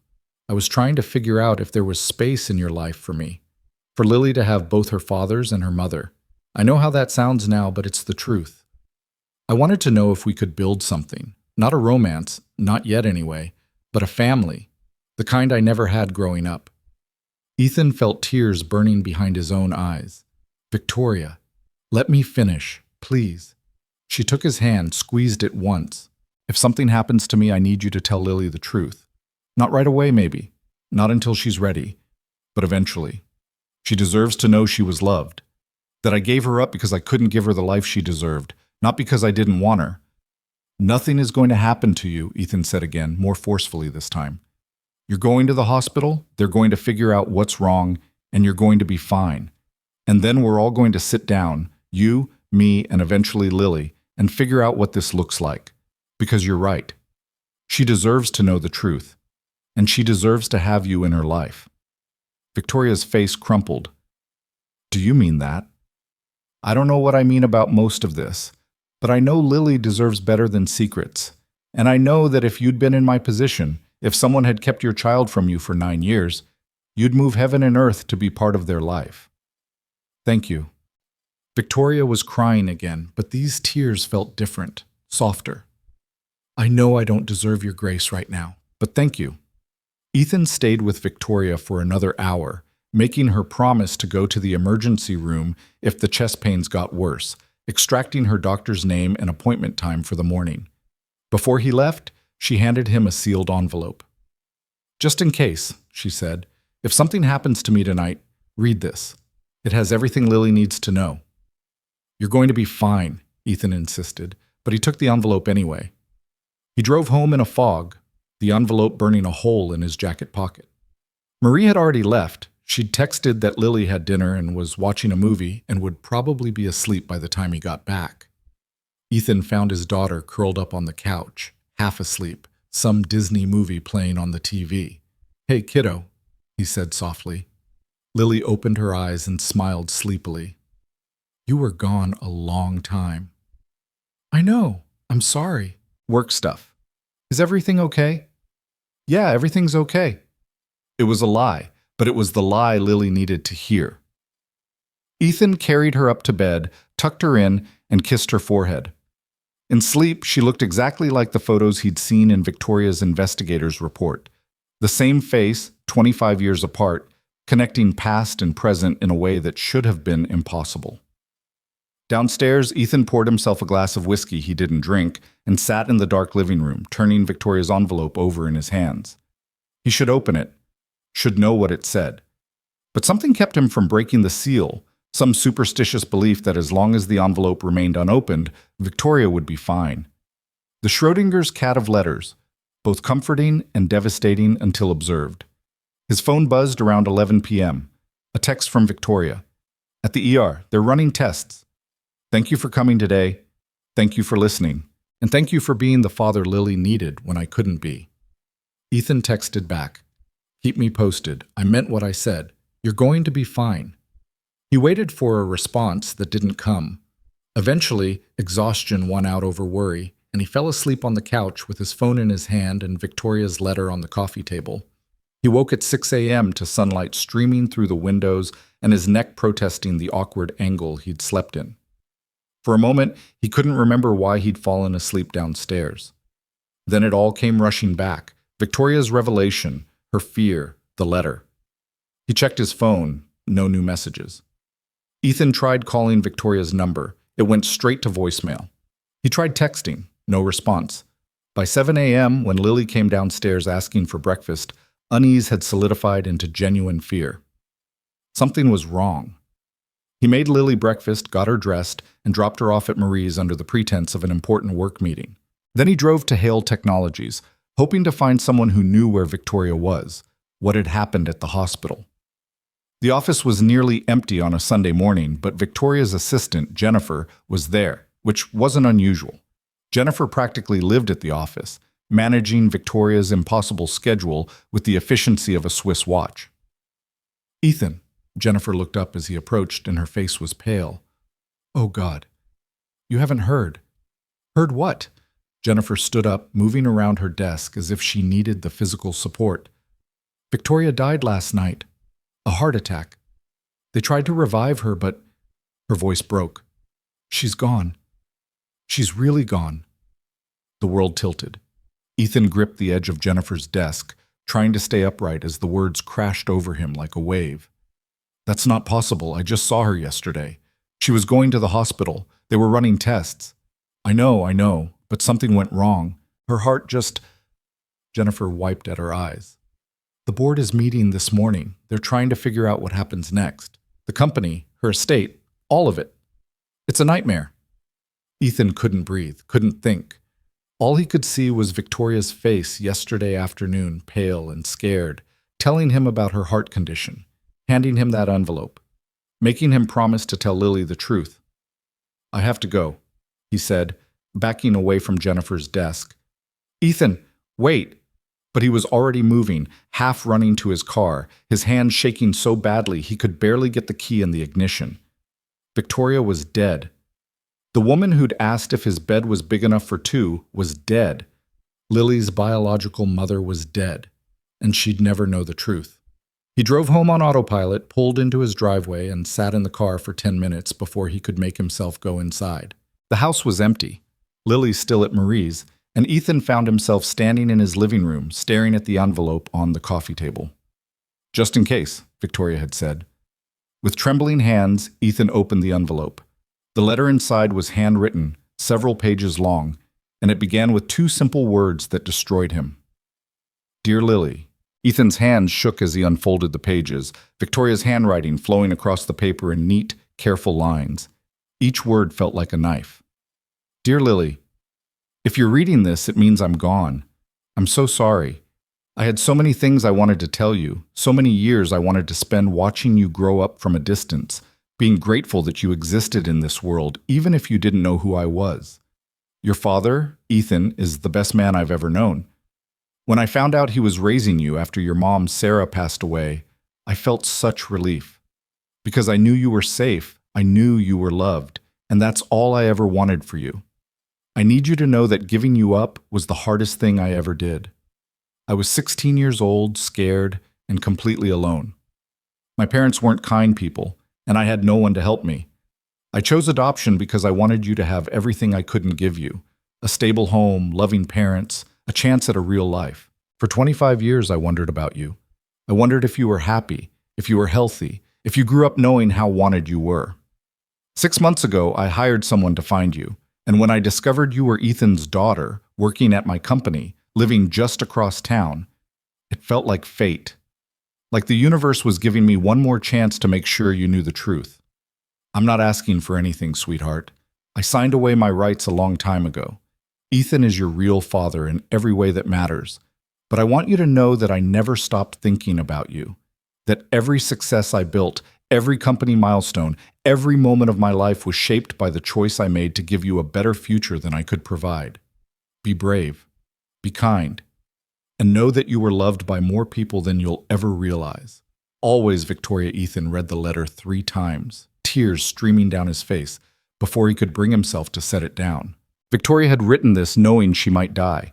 I was trying to figure out if there was space in your life for me, for Lily to have both her father's and her mother. I know how that sounds now, but it's the truth. I wanted to know if we could build something. Not a romance, not yet anyway, but a family, the kind I never had growing up. Ethan felt tears burning behind his own eyes. Victoria, let me finish, please. She took his hand, squeezed it once. If something happens to me, I need you to tell Lily the truth. Not right away, maybe. Not until she's ready. But eventually. She deserves to know she was loved. That I gave her up because I couldn't give her the life she deserved, not because I didn't want her. Nothing is going to happen to you, Ethan said again, more forcefully this time. You're going to the hospital, they're going to figure out what's wrong, and you're going to be fine. And then we're all going to sit down, you, me, and eventually Lily, and figure out what this looks like. Because you're right. She deserves to know the truth. And she deserves to have you in her life. Victoria's face crumpled. Do you mean that? I don't know what I mean about most of this. But I know Lily deserves better than secrets. And I know that if you'd been in my position, if someone had kept your child from you for 9 years, you'd move heaven and earth to be part of their life. Thank you." Victoria was crying again, but these tears felt different, softer. "I know I don't deserve your grace right now, but thank you." Ethan stayed with Victoria for another hour, making her promise to go to the emergency room if the chest pains got worse, extracting her doctor's name and appointment time for the morning. Before he left, she handed him a sealed envelope. "Just in case," she said, "if something happens to me tonight, read this. It has everything Lily needs to know." "You're going to be fine," Ethan insisted, but he took the envelope anyway. He drove home in a fog, the envelope burning a hole in his jacket pocket. Marie had already left. She'd texted that Lily had dinner and was watching a movie and would probably be asleep by the time he got back. Ethan found his daughter curled up on the couch, half asleep, some Disney movie playing on the TV. "Hey, kiddo," he said softly. Lily opened her eyes and smiled sleepily. "You were gone a long time." "I know. I'm sorry." "Work stuff. Is everything okay?" "Yeah, everything's okay." It was a lie, but it was the lie Lily needed to hear. Ethan carried her up to bed, tucked her in, and kissed her forehead. In sleep, she looked exactly like the photos he'd seen in Victoria's investigator's report. The same face, 25 years apart, connecting past and present in a way that should have been impossible. Downstairs, Ethan poured himself a glass of whiskey he didn't drink and sat in the dark living room, turning Victoria's envelope over in his hands. He should open it, should know what it said. But something kept him from breaking the seal, some superstitious belief that as long as the envelope remained unopened, Victoria would be fine. The Schrodinger's cat of letters, both comforting and devastating until observed. His phone buzzed around 11 p.m. A text from Victoria. "At the ER, they're running tests. Thank you for coming today. Thank you for listening. And thank you for being the father Lily needed when I couldn't be." Ethan texted back. "Keep me posted. I meant what I said. You're going to be fine." He waited for a response that didn't come. Eventually, exhaustion won out over worry, and he fell asleep on the couch with his phone in his hand and Victoria's letter on the coffee table. He woke at 6 a.m. to sunlight streaming through the windows and his neck protesting the awkward angle he'd slept in. For a moment, he couldn't remember why he'd fallen asleep downstairs. Then it all came rushing back. Victoria's revelation, her fear, the letter. He checked his phone, no new messages. Ethan tried calling Victoria's number. It went straight to voicemail. He tried texting, no response. By 7 a.m., when Lily came downstairs asking for breakfast, unease had solidified into genuine fear. Something was wrong. He made Lily breakfast, got her dressed, and dropped her off at Marie's under the pretense of an important work meeting. Then he drove to Hale Technologies, hoping to find someone who knew where Victoria was, what had happened at the hospital. The office was nearly empty on a Sunday morning, but Victoria's assistant, Jennifer, was there, which wasn't unusual. Jennifer practically lived at the office, managing Victoria's impossible schedule with the efficiency of a Swiss watch. "Ethan," Jennifer looked up as he approached, and her face was pale. "Oh, God. You haven't heard." "Heard what?" Jennifer stood up, moving around her desk as if she needed the physical support. "Victoria died last night. A heart attack. They tried to revive her, but..." Her voice broke. "She's gone. She's really gone." The world tilted. Ethan gripped the edge of Jennifer's desk, trying to stay upright as the words crashed over him like a wave. "That's not possible. I just saw her yesterday. She was going to the hospital. They were running tests. I know, but something went wrong. Her heart just..." Jennifer wiped at her eyes. "The board is meeting this morning. They're trying to figure out what happens next. The company, her estate, all of it. It's a nightmare." Ethan couldn't breathe, couldn't think. All he could see was Victoria's face yesterday afternoon, pale and scared, telling him about her heart condition, handing him that envelope, making him promise to tell Lily the truth. "I have to go," he said, backing away from Jennifer's desk. "Ethan, wait!" But he was already moving, half running to his car, his hand shaking so badly he could barely get the key in the ignition. Victoria was dead. The woman who'd asked if his bed was big enough for two was dead. Lily's biological mother was dead, and she'd never know the truth. He drove home on autopilot, pulled into his driveway, and sat in the car for 10 minutes before he could make himself go inside. The house was empty. Lily still at Marie's, and Ethan found himself standing in his living room, staring at the envelope on the coffee table. "Just in case," Victoria had said. With trembling hands, Ethan opened the envelope. The letter inside was handwritten, several pages long, and it began with two simple words that destroyed him. "Dear Lily." Ethan's hands shook as he unfolded the pages, Victoria's handwriting flowing across the paper in neat, careful lines. Each word felt like a knife. "Dear Lily, if you're reading this, it means I'm gone. I'm so sorry. I had so many things I wanted to tell you, so many years I wanted to spend watching you grow up from a distance, being grateful that you existed in this world, even if you didn't know who I was. Your father, Ethan, is the best man I've ever known. When I found out he was raising you after your mom, Sarah, passed away, I felt such relief. Because I knew you were safe, I knew you were loved, and that's all I ever wanted for you. I need you to know that giving you up was the hardest thing I ever did. I was 16 years old, scared, and completely alone. My parents weren't kind people, and I had no one to help me. I chose adoption because I wanted you to have everything I couldn't give you: a stable home, loving parents, a chance at a real life. For 25 years I wondered about you. I wondered if you were happy, if you were healthy, if you grew up knowing how wanted you were. 6 months ago, I hired someone to find you, and when I discovered you were Ethan's daughter, working at my company, living just across town, it felt like fate. Like the universe was giving me one more chance to make sure you knew the truth. I'm not asking for anything, sweetheart. I signed away my rights a long time ago. Ethan is your real father in every way that matters. But I want you to know that I never stopped thinking about you. That every success I built, every company milestone, every moment of my life was shaped by the choice I made to give you a better future than I could provide. Be brave. Be kind. And know that you were loved by more people than you'll ever realize." Always, Victoria Ethan read the letter 3 times, tears streaming down his face, before he could bring himself to set it down. Victoria had written this knowing she might die,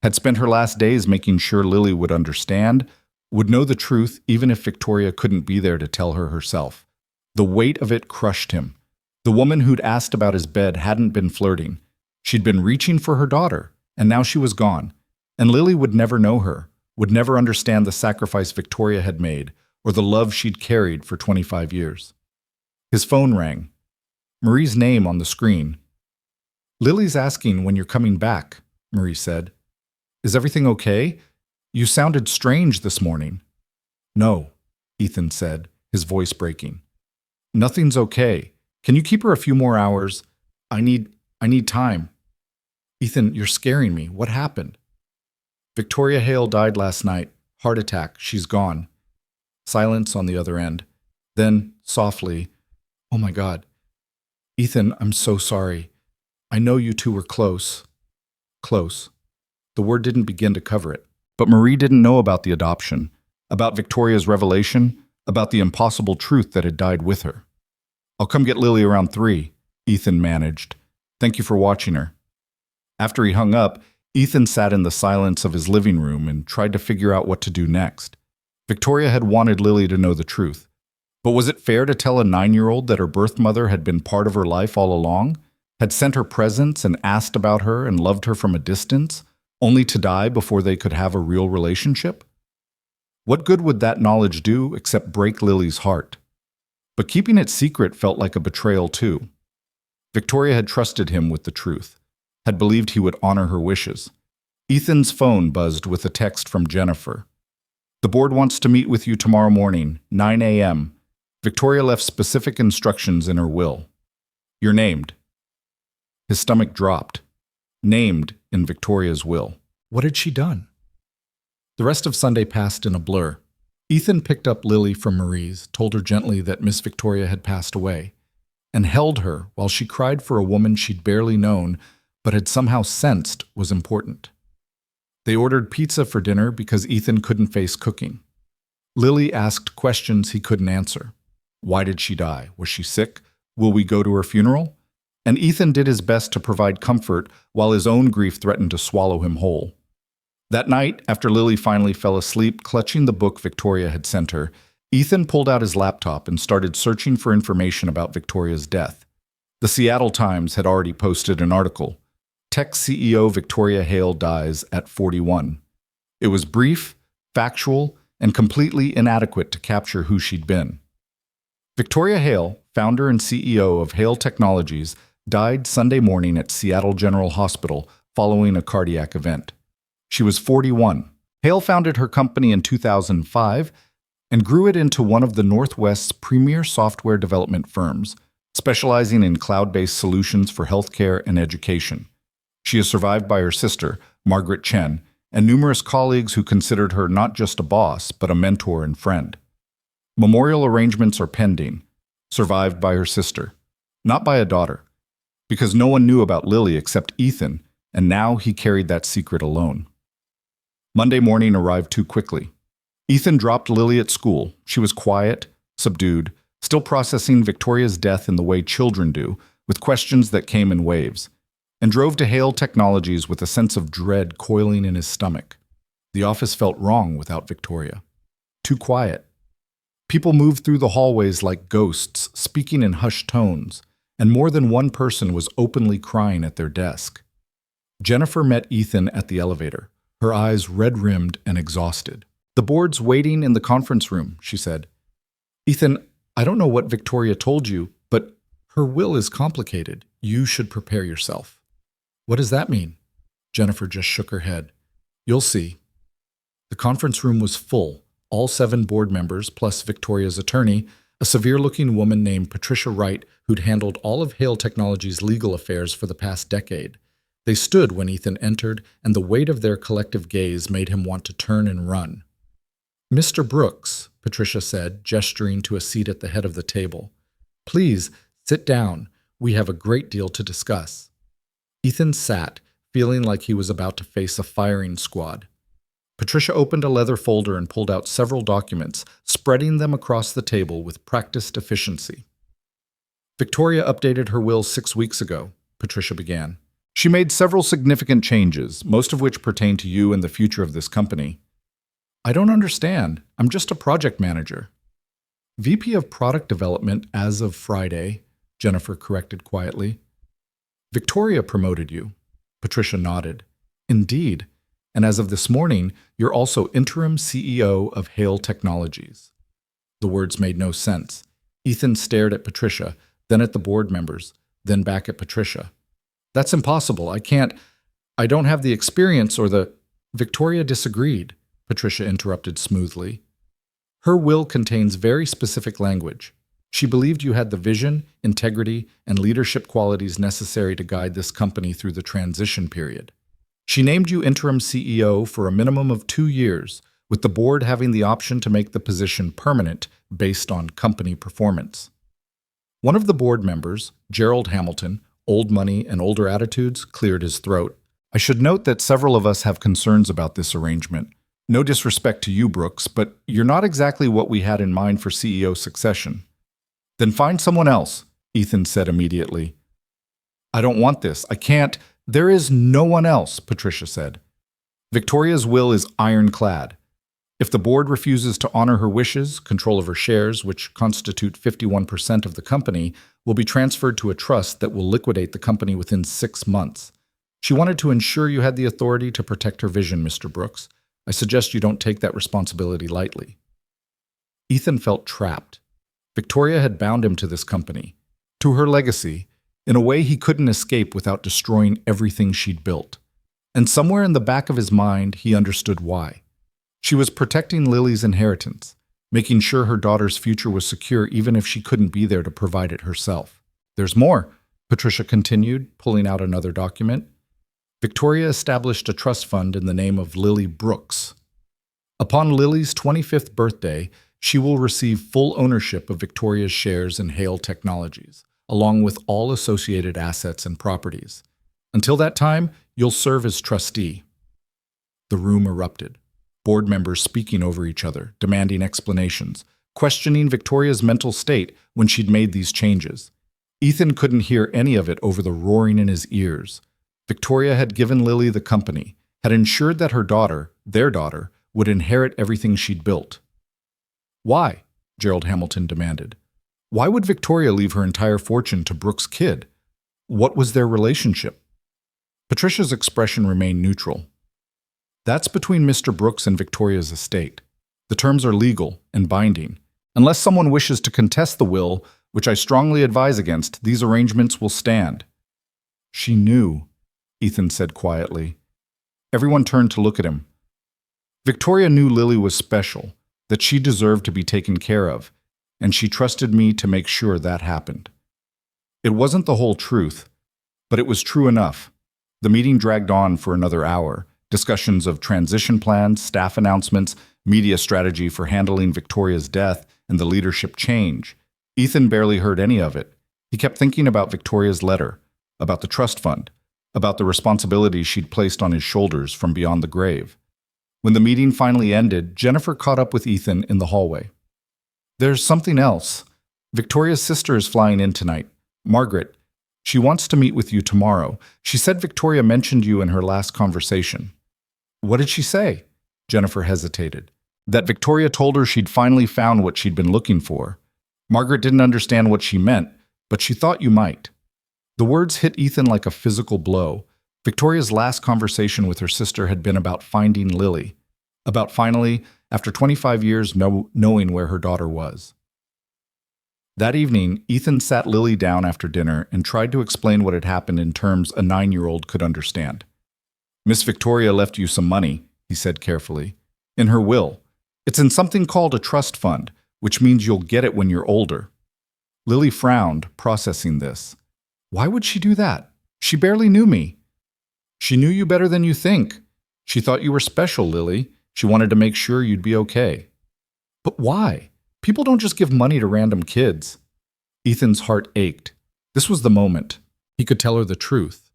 had spent her last days making sure Lily would understand, would know the truth even if Victoria couldn't be there to tell her herself. The weight of it crushed him. The woman who'd asked about his bed hadn't been flirting. She'd been reaching for her daughter, and now she was gone. And Lily would never know her, would never understand the sacrifice Victoria had made, or the love she'd carried for 25 years. His phone rang. Marie's name on the screen. "Lily's asking when you're coming back," Marie said. "Is everything okay? You sounded strange this morning." "No," Ethan said, his voice breaking. "Nothing's okay. Can you keep her a few more hours? I need time." "Ethan, you're scaring me. What happened?" "Victoria Hale died last night. Heart attack. She's gone." Silence on the other end. Then, softly, "Oh my God. Ethan, I'm so sorry. I know you two were close." Close. The word didn't begin to cover it. But Marie didn't know about the adoption, about Victoria's revelation, about the impossible truth that had died with her. "I'll come get Lily around 3, Ethan managed. "Thank you for watching her." After he hung up, Ethan sat in the silence of his living room and tried to figure out what to do next. Victoria had wanted Lily to know the truth. But was it fair to tell a 9-year-old that her birth mother had been part of her life all along, had sent her presents and asked about her and loved her from a distance, only to die before they could have a real relationship? What good would that knowledge do except break Lily's heart? But keeping it secret felt like a betrayal too. Victoria had trusted him with the truth, had believed he would honor her wishes. Ethan's phone buzzed with a text from Jennifer. "The board wants to meet with you tomorrow morning, 9 a.m. Victoria left specific instructions in her will. You're named." His stomach dropped. Named in Victoria's will. What had she done? The rest of Sunday passed in a blur. Ethan picked up Lily from Marie's, told her gently that Miss Victoria had passed away, and held her while she cried for a woman she'd barely known but had somehow sensed was important. They ordered pizza for dinner because Ethan couldn't face cooking. Lily asked questions he couldn't answer. Why did she die? Was she sick? Will we go to her funeral? and Ethan did his best to provide comfort while his own grief threatened to swallow him whole. That night, after Lily finally fell asleep clutching the book Victoria had sent her, Ethan pulled out his laptop and started searching for information about Victoria's death. The Seattle Times had already posted an article, Tech CEO Victoria Hale dies at 41. It was brief, factual, and completely inadequate to capture who she'd been. Victoria Hale, founder and CEO of Hale Technologies, died Sunday morning at Seattle General Hospital following a cardiac event. She was 41. Hale founded her company in 2005 and grew it into one of the Northwest's premier software development firms, specializing in cloud-based solutions for healthcare and education. She is survived by her sister, Margaret Chen, and numerous colleagues who considered her not just a boss, but a mentor and friend. Memorial arrangements are pending, survived by her sister, not by a daughter, because no one knew about Lily except Ethan, and now he carried that secret alone. Monday morning arrived too quickly. Ethan dropped Lily at school. She was quiet, subdued, still processing Victoria's death in the way children do, with questions that came in waves, and drove to Hale Technologies with a sense of dread coiling in his stomach. The office felt wrong without Victoria. Too quiet. People moved through the hallways like ghosts, speaking in hushed tones, and more than one person was openly crying at their desk. Jennifer met Ethan at the elevator, her eyes red-rimmed and exhausted. "The board's waiting in the conference room," she said. "Ethan, I don't know what Victoria told you, but her will is complicated. You should prepare yourself." "What does that mean?" Jennifer just shook her head. "You'll see." The conference room was full, all 7 board members plus Victoria's attorney, a severe-looking woman named Patricia Wright, who'd handled all of Hale Technologies' legal affairs for the past decade. They stood when Ethan entered, and the weight of their collective gaze made him want to turn and run. "Mr. Brooks," Patricia said, gesturing to a seat at the head of the table. "Please, sit down. We have a great deal to discuss." Ethan sat, feeling like he was about to face a firing squad. Patricia opened a leather folder and pulled out several documents, spreading them across the table with practiced efficiency. "Victoria updated her will 6 weeks ago," Patricia began. "She made several significant changes, most of which pertain to you and the future of this company." "I don't understand. I'm just a project manager." "VP of Product Development as of Friday," Jennifer corrected quietly. "Victoria promoted you." Patricia nodded. "Indeed. And as of this morning, you're also interim CEO of Hale Technologies." The words made no sense. Ethan stared at Patricia, then at the board members, then back at Patricia. "That's impossible. I don't have the experience or the—" Victoria disagreed, Patricia interrupted smoothly. "Her will contains very specific language. She believed you had the vision, integrity, and leadership qualities necessary to guide this company through the transition period. She named you interim CEO for a minimum of 2 years, with the board having the option to make the position permanent based on company performance." One of the board members, Gerald Hamilton, old money and older attitudes, cleared his throat. "I should note that several of us have concerns about this arrangement. No disrespect to you, Brooks, but you're not exactly what we had in mind for CEO succession." "Then find someone else," Ethan said immediately. "I don't want this. I can't." "There is no one else," Patricia said. "Victoria's will is ironclad. If the board refuses to honor her wishes, control of her shares, which constitute 51% of the company, will be transferred to a trust that will liquidate the company within 6 months. She wanted to ensure you had the authority to protect her vision, Mr. Brooks. I suggest you don't take that responsibility lightly." Ethan felt trapped. Victoria had bound him to this company, to her legacy, in a way he couldn't escape without destroying everything she'd built. And somewhere in the back of his mind, he understood why. She was protecting Lily's inheritance, making sure her daughter's future was secure even if she couldn't be there to provide it herself. "There's more," Patricia continued, pulling out another document. "Victoria established a trust fund in the name of Lily Brooks. Upon Lily's 25th birthday, she will receive full ownership of Victoria's shares in Hale Technologies, along with all associated assets and properties. Until that time, you'll serve as trustee." The room erupted, board members speaking over each other, demanding explanations, questioning Victoria's mental state when she'd made these changes. Ethan couldn't hear any of it over the roaring in his ears. Victoria had given Lily the company, had ensured that her daughter, their daughter, would inherit everything she'd built. Why? Gerald Hamilton demanded. Why would Victoria leave her entire fortune to Brooke's kid? What was their relationship? Patricia's expression remained neutral. That's between Mr. Brooks and Victoria's estate. The terms are legal and binding. Unless someone wishes to contest the will, which I strongly advise against, these arrangements will stand. She knew, Ethan said quietly. Everyone turned to look at him. Victoria knew Lily was special, that she deserved to be taken care of, and she trusted me to make sure that happened. It wasn't the whole truth, but it was true enough. The meeting dragged on for another hour. Discussions of transition plans, staff announcements, media strategy for handling Victoria's death, and the leadership change. Ethan barely heard any of it. He kept thinking about Victoria's letter, about the trust fund, about the responsibilities she'd placed on his shoulders from beyond the grave. When the meeting finally ended, Jennifer caught up with Ethan in the hallway. There's something else. Victoria's sister is flying in tonight. Margaret. She wants to meet with you tomorrow. She said Victoria mentioned you in her last conversation. What did she say? Jennifer hesitated. That Victoria told her she'd finally found what she'd been looking for. Margaret didn't understand what she meant, but she thought you might. The words hit Ethan like a physical blow. Victoria's last conversation with her sister had been about finding Lily, about finally, after 25 years, knowing where her daughter was. That evening, Ethan sat Lily down after dinner and tried to explain what had happened in terms a 9-year-old could understand. Miss Victoria left you some money, he said carefully, in her will. It's in something called a trust fund, which means you'll get it when you're older. Lily frowned, processing this. Why would she do that? She barely knew me. She knew you better than you think. She thought you were special, Lily. She wanted to make sure you'd be okay. But why? People don't just give money to random kids. Ethan's heart ached. This was the moment. He could tell her the truth,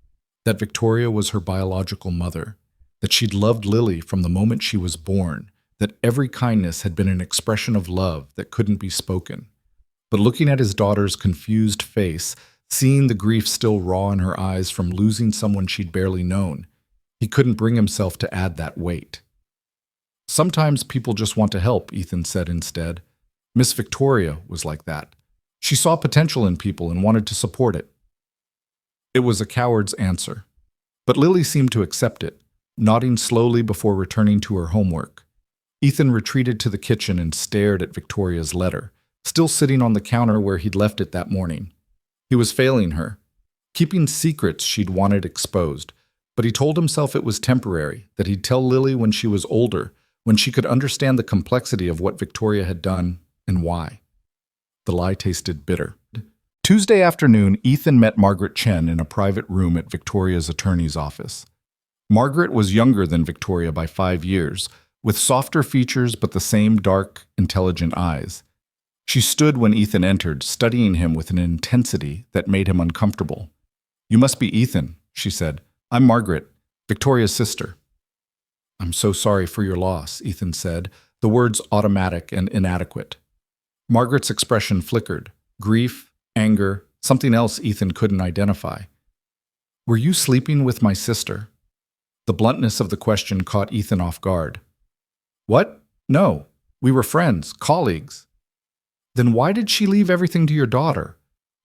that Victoria was her biological mother, that she'd loved Lily from the moment she was born, that every kindness had been an expression of love that couldn't be spoken. But looking at his daughter's confused face, seeing the grief still raw in her eyes from losing someone she'd barely known, he couldn't bring himself to add that weight. Sometimes people just want to help, Ethan said instead. Miss Victoria was like that. She saw potential in people and wanted to support it. It was a coward's answer. But Lily seemed to accept it, nodding slowly before returning to her homework. Ethan retreated to the kitchen and stared at Victoria's letter, still sitting on the counter where he'd left it that morning. He was failing her, keeping secrets she'd wanted exposed, but he told himself it was temporary, that he'd tell Lily when she was older, when she could understand the complexity of what Victoria had done and why. The lie tasted bitter. Tuesday afternoon, Ethan met Margaret Chen in a private room at Victoria's attorney's office. Margaret was younger than Victoria by 5 years, with softer features but the same dark, intelligent eyes. She stood when Ethan entered, studying him with an intensity that made him uncomfortable. You must be Ethan, she said. I'm Margaret, Victoria's sister. I'm so sorry for your loss, Ethan said, the words automatic and inadequate. Margaret's expression flickered. Grief, anger, something else Ethan couldn't identify. Were you sleeping with my sister? The bluntness of the question caught Ethan off guard. What? No. We were friends, colleagues. Then why did she leave everything to your daughter?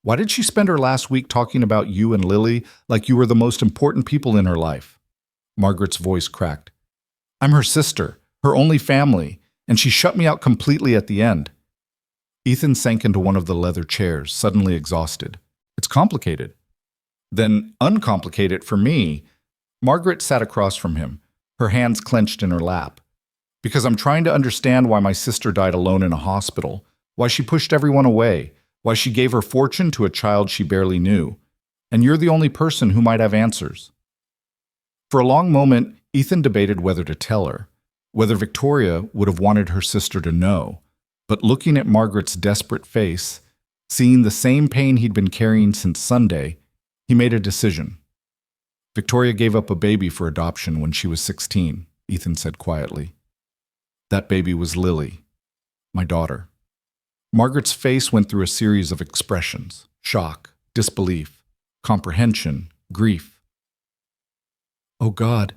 Why did she spend her last week talking about you and Lily like you were the most important people in her life? Margaret's voice cracked. I'm her sister, her only family, and she shut me out completely at the end. Ethan sank into one of the leather chairs, suddenly exhausted. It's complicated. Then uncomplicate it for me. Margaret sat across from him, her hands clenched in her lap. Because I'm trying to understand why my sister died alone in a hospital, why she pushed everyone away, why she gave her fortune to a child she barely knew. And you're the only person who might have answers. For a long moment, Ethan debated whether to tell her, whether Victoria would have wanted her sister to know. But looking at Margaret's desperate face, seeing the same pain he'd been carrying since Sunday, he made a decision. Victoria gave up a baby for adoption when she was 16, Ethan said quietly. That baby was Lily, my daughter. Margaret's face went through a series of expressions: shock, disbelief, comprehension, grief. Oh God,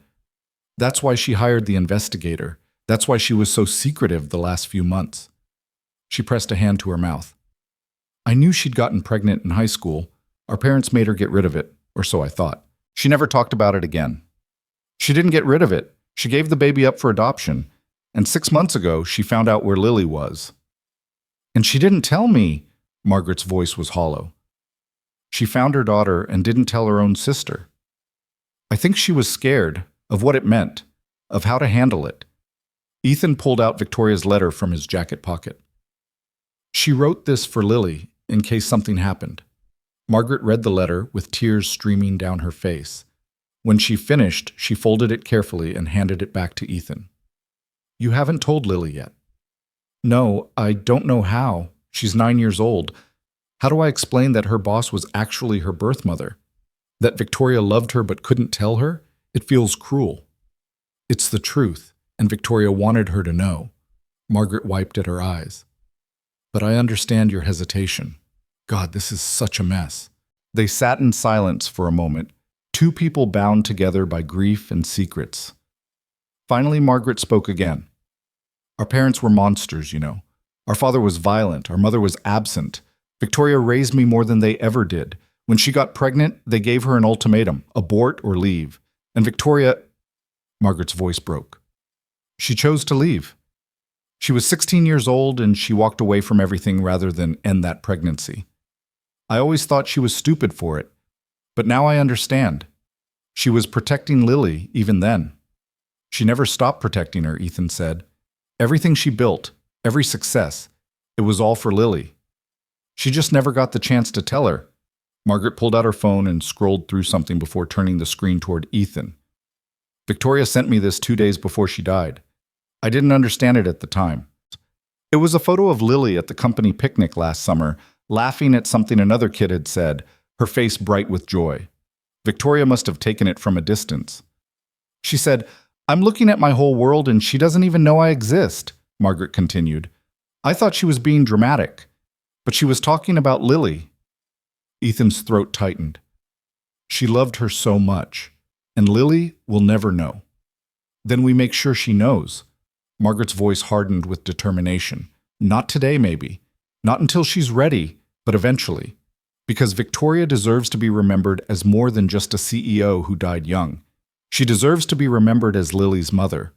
that's why she hired the investigator. That's why she was so secretive the last few months. She pressed a hand to her mouth. I knew she'd gotten pregnant in high school. Our parents made her get rid of it, or so I thought. She never talked about it again. She didn't get rid of it. She gave the baby up for adoption. And 6 months ago, she found out where Lily was. And she didn't tell me. Margaret's voice was hollow. She found her daughter and didn't tell her own sister. I think she was scared of what it meant, of how to handle it. Ethan pulled out Victoria's letter from his jacket pocket. She wrote this for Lily in case something happened. Margaret read the letter with tears streaming down her face. When she finished, she folded it carefully and handed it back to Ethan. You haven't told Lily yet. No, I don't know how. She's 9 years old. How do I explain that her boss was actually her birth mother? That Victoria loved her but couldn't tell her? It feels cruel. It's the truth, and Victoria wanted her to know. Margaret wiped at her eyes. But I understand your hesitation. God, this is such a mess. They sat in silence for a moment, two people bound together by grief and secrets. Finally, Margaret spoke again. Our parents were monsters, you know. Our father was violent. Our mother was absent. Victoria raised me more than they ever did. When she got pregnant, they gave her an ultimatum, abort or leave. And Victoria... Margaret's voice broke. She chose to leave. She was 16 years old and she walked away from everything rather than end that pregnancy. I always thought she was stupid for it, but now I understand. She was protecting Lily even then. She never stopped protecting her, Ethan said. Everything she built, every success, it was all for Lily. She just never got the chance to tell her. Margaret pulled out her phone and scrolled through something before turning the screen toward Ethan. Victoria sent me this 2 days before she died. I didn't understand it at the time. It was a photo of Lily at the company picnic last summer, laughing at something another kid had said, her face bright with joy. Victoria must have taken it from a distance. She said, I'm looking at my whole world and she doesn't even know I exist, Margaret continued. I thought she was being dramatic, but she was talking about Lily. Ethan's throat tightened. She loved her so much, and Lily will never know. Then we make sure she knows. Margaret's voice hardened with determination. Not today, maybe. Not until she's ready, but eventually. Because Victoria deserves to be remembered as more than just a CEO who died young. She deserves to be remembered as Lily's mother.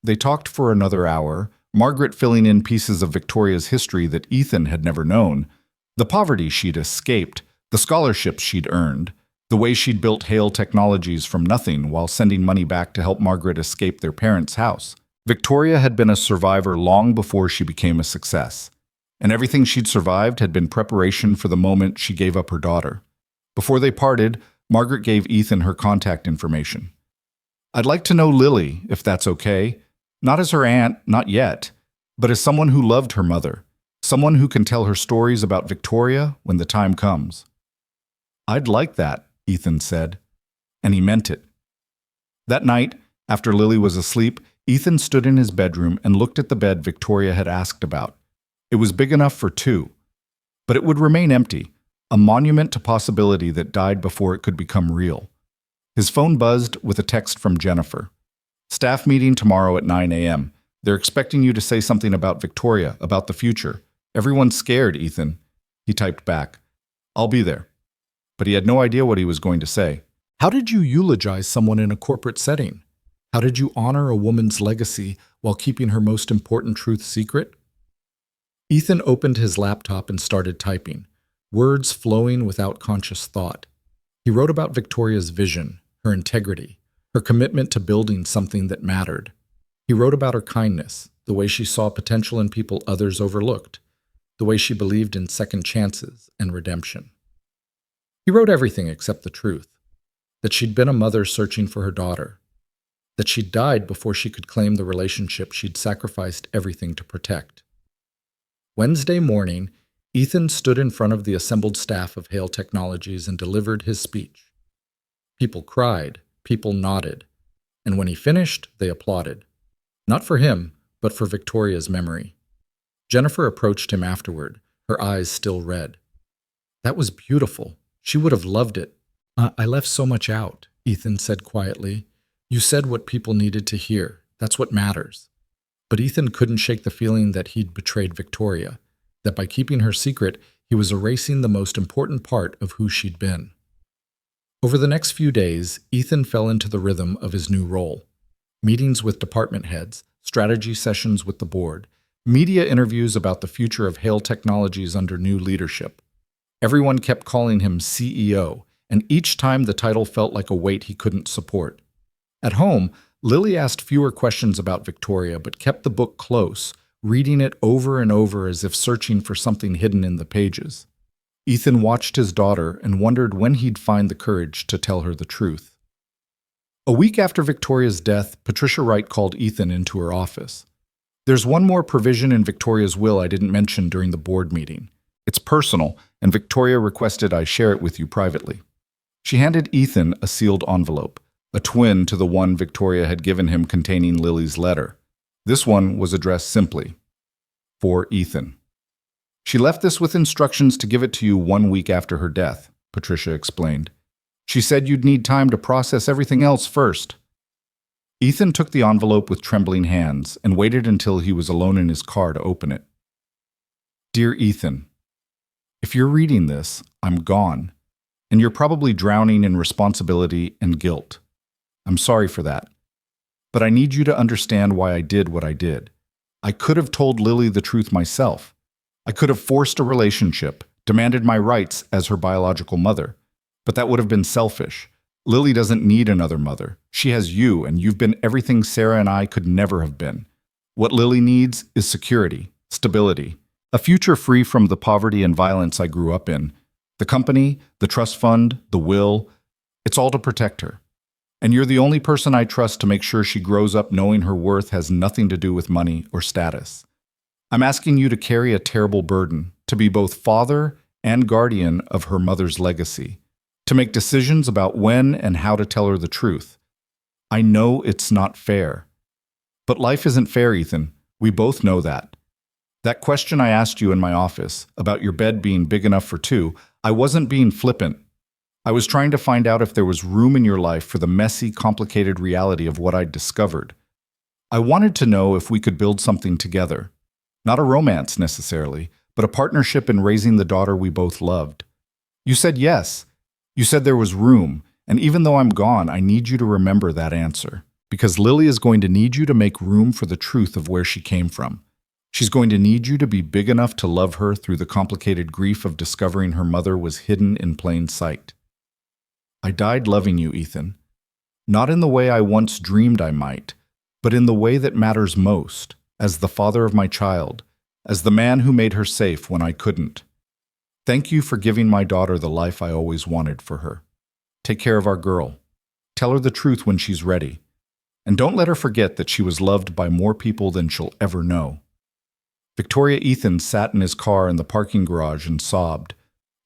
They talked for another hour, Margaret filling in pieces of Victoria's history that Ethan had never known. The poverty she'd escaped, the scholarships she'd earned, the way she'd built Hale Technologies from nothing while sending money back to help Margaret escape their parents' house. Victoria had been a survivor long before she became a success, and everything she'd survived had been preparation for the moment she gave up her daughter. Before they parted, Margaret gave Ethan her contact information. I'd like to know Lily, if that's okay. Not as her aunt, not yet, but as someone who loved her mother, someone who can tell her stories about Victoria when the time comes. I'd like that, Ethan said, and he meant it. That night, after Lily was asleep, Ethan stood in his bedroom and looked at the bed Victoria had asked about. It was big enough for two, but it would remain empty, a monument to possibility that died before it could become real. His phone buzzed with a text from Jennifer. Staff meeting tomorrow at 9 a.m. They're expecting you to say something about Victoria, about the future. Everyone's scared, Ethan. He typed back. I'll be there. But he had no idea what he was going to say. How did you eulogize someone in a corporate setting? How did you honor a woman's legacy while keeping her most important truth secret? Ethan opened his laptop and started typing, words flowing without conscious thought. He wrote about Victoria's vision, her integrity, her commitment to building something that mattered. He wrote about her kindness, the way she saw potential in people others overlooked, the way she believed in second chances and redemption. He wrote everything except the truth, that she'd been a mother searching for her daughter, that she'd died before she could claim the relationship she'd sacrificed everything to protect. Wednesday morning, Ethan stood in front of the assembled staff of Hale Technologies and delivered his speech. People cried, people nodded, and when he finished, they applauded. Not for him, but for Victoria's memory. Jennifer approached him afterward, her eyes still red. That was beautiful, She would have loved it. I left so much out, Ethan said quietly. You said what people needed to hear. That's what matters. But Ethan couldn't shake the feeling that he'd betrayed Victoria, that by keeping her secret, he was erasing the most important part of who she'd been. Over the next few days, Ethan fell into the rhythm of his new role. Meetings with department heads, strategy sessions with the board, media interviews about the future of Hale Technologies under new leadership. Everyone kept calling him CEO, and each time the title felt like a weight he couldn't support. At home, Lily asked fewer questions about Victoria, but kept the book close, reading it over and over as if searching for something hidden in the pages. Ethan watched his daughter and wondered when he'd find the courage to tell her the truth. A week after Victoria's death, Patricia Wright called Ethan into her office. There's one more provision in Victoria's will I didn't mention during the board meeting. It's personal, and Victoria requested I share it with you privately. She handed Ethan a sealed envelope, a twin to the one Victoria had given him containing Lily's letter. This one was addressed simply, "For Ethan." She left this with instructions to give it to you 1 week after her death, Patricia explained. She said you'd need time to process everything else first. Ethan took the envelope with trembling hands and waited until he was alone in his car to open it. Dear Ethan, if you're reading this, I'm gone, and you're probably drowning in responsibility and guilt. I'm sorry for that. But I need you to understand why I did what I did. I could have told Lily the truth myself. I could have forced a relationship, demanded my rights as her biological mother. But that would have been selfish. Lily doesn't need another mother. She has you, and you've been everything Sarah and I could never have been. What Lily needs is security, stability, a future free from the poverty and violence I grew up in. The company, the trust fund, the will, it's all to protect her. And you're the only person I trust to make sure she grows up knowing her worth has nothing to do with money or status. I'm asking you to carry a terrible burden, to be both father and guardian of her mother's legacy, to make decisions about when and how to tell her the truth. I know it's not fair. But life isn't fair, Ethan. We both know that. That question I asked you in my office, about your bed being big enough for two, I wasn't being flippant. I was trying to find out if there was room in your life for the messy, complicated reality of what I'd discovered. I wanted to know if we could build something together. Not a romance, necessarily, but a partnership in raising the daughter we both loved. You said yes. You said there was room, and even though I'm gone, I need you to remember that answer, because Lily is going to need you to make room for the truth of where she came from. She's going to need you to be big enough to love her through the complicated grief of discovering her mother was hidden in plain sight. I died loving you, Ethan. Not in the way I once dreamed I might, but in the way that matters most, as the father of my child, as the man who made her safe when I couldn't. Thank you for giving my daughter the life I always wanted for her. Take care of our girl. Tell her the truth when she's ready. And don't let her forget that she was loved by more people than she'll ever know. Victoria Ethan sat in his car in the parking garage and sobbed.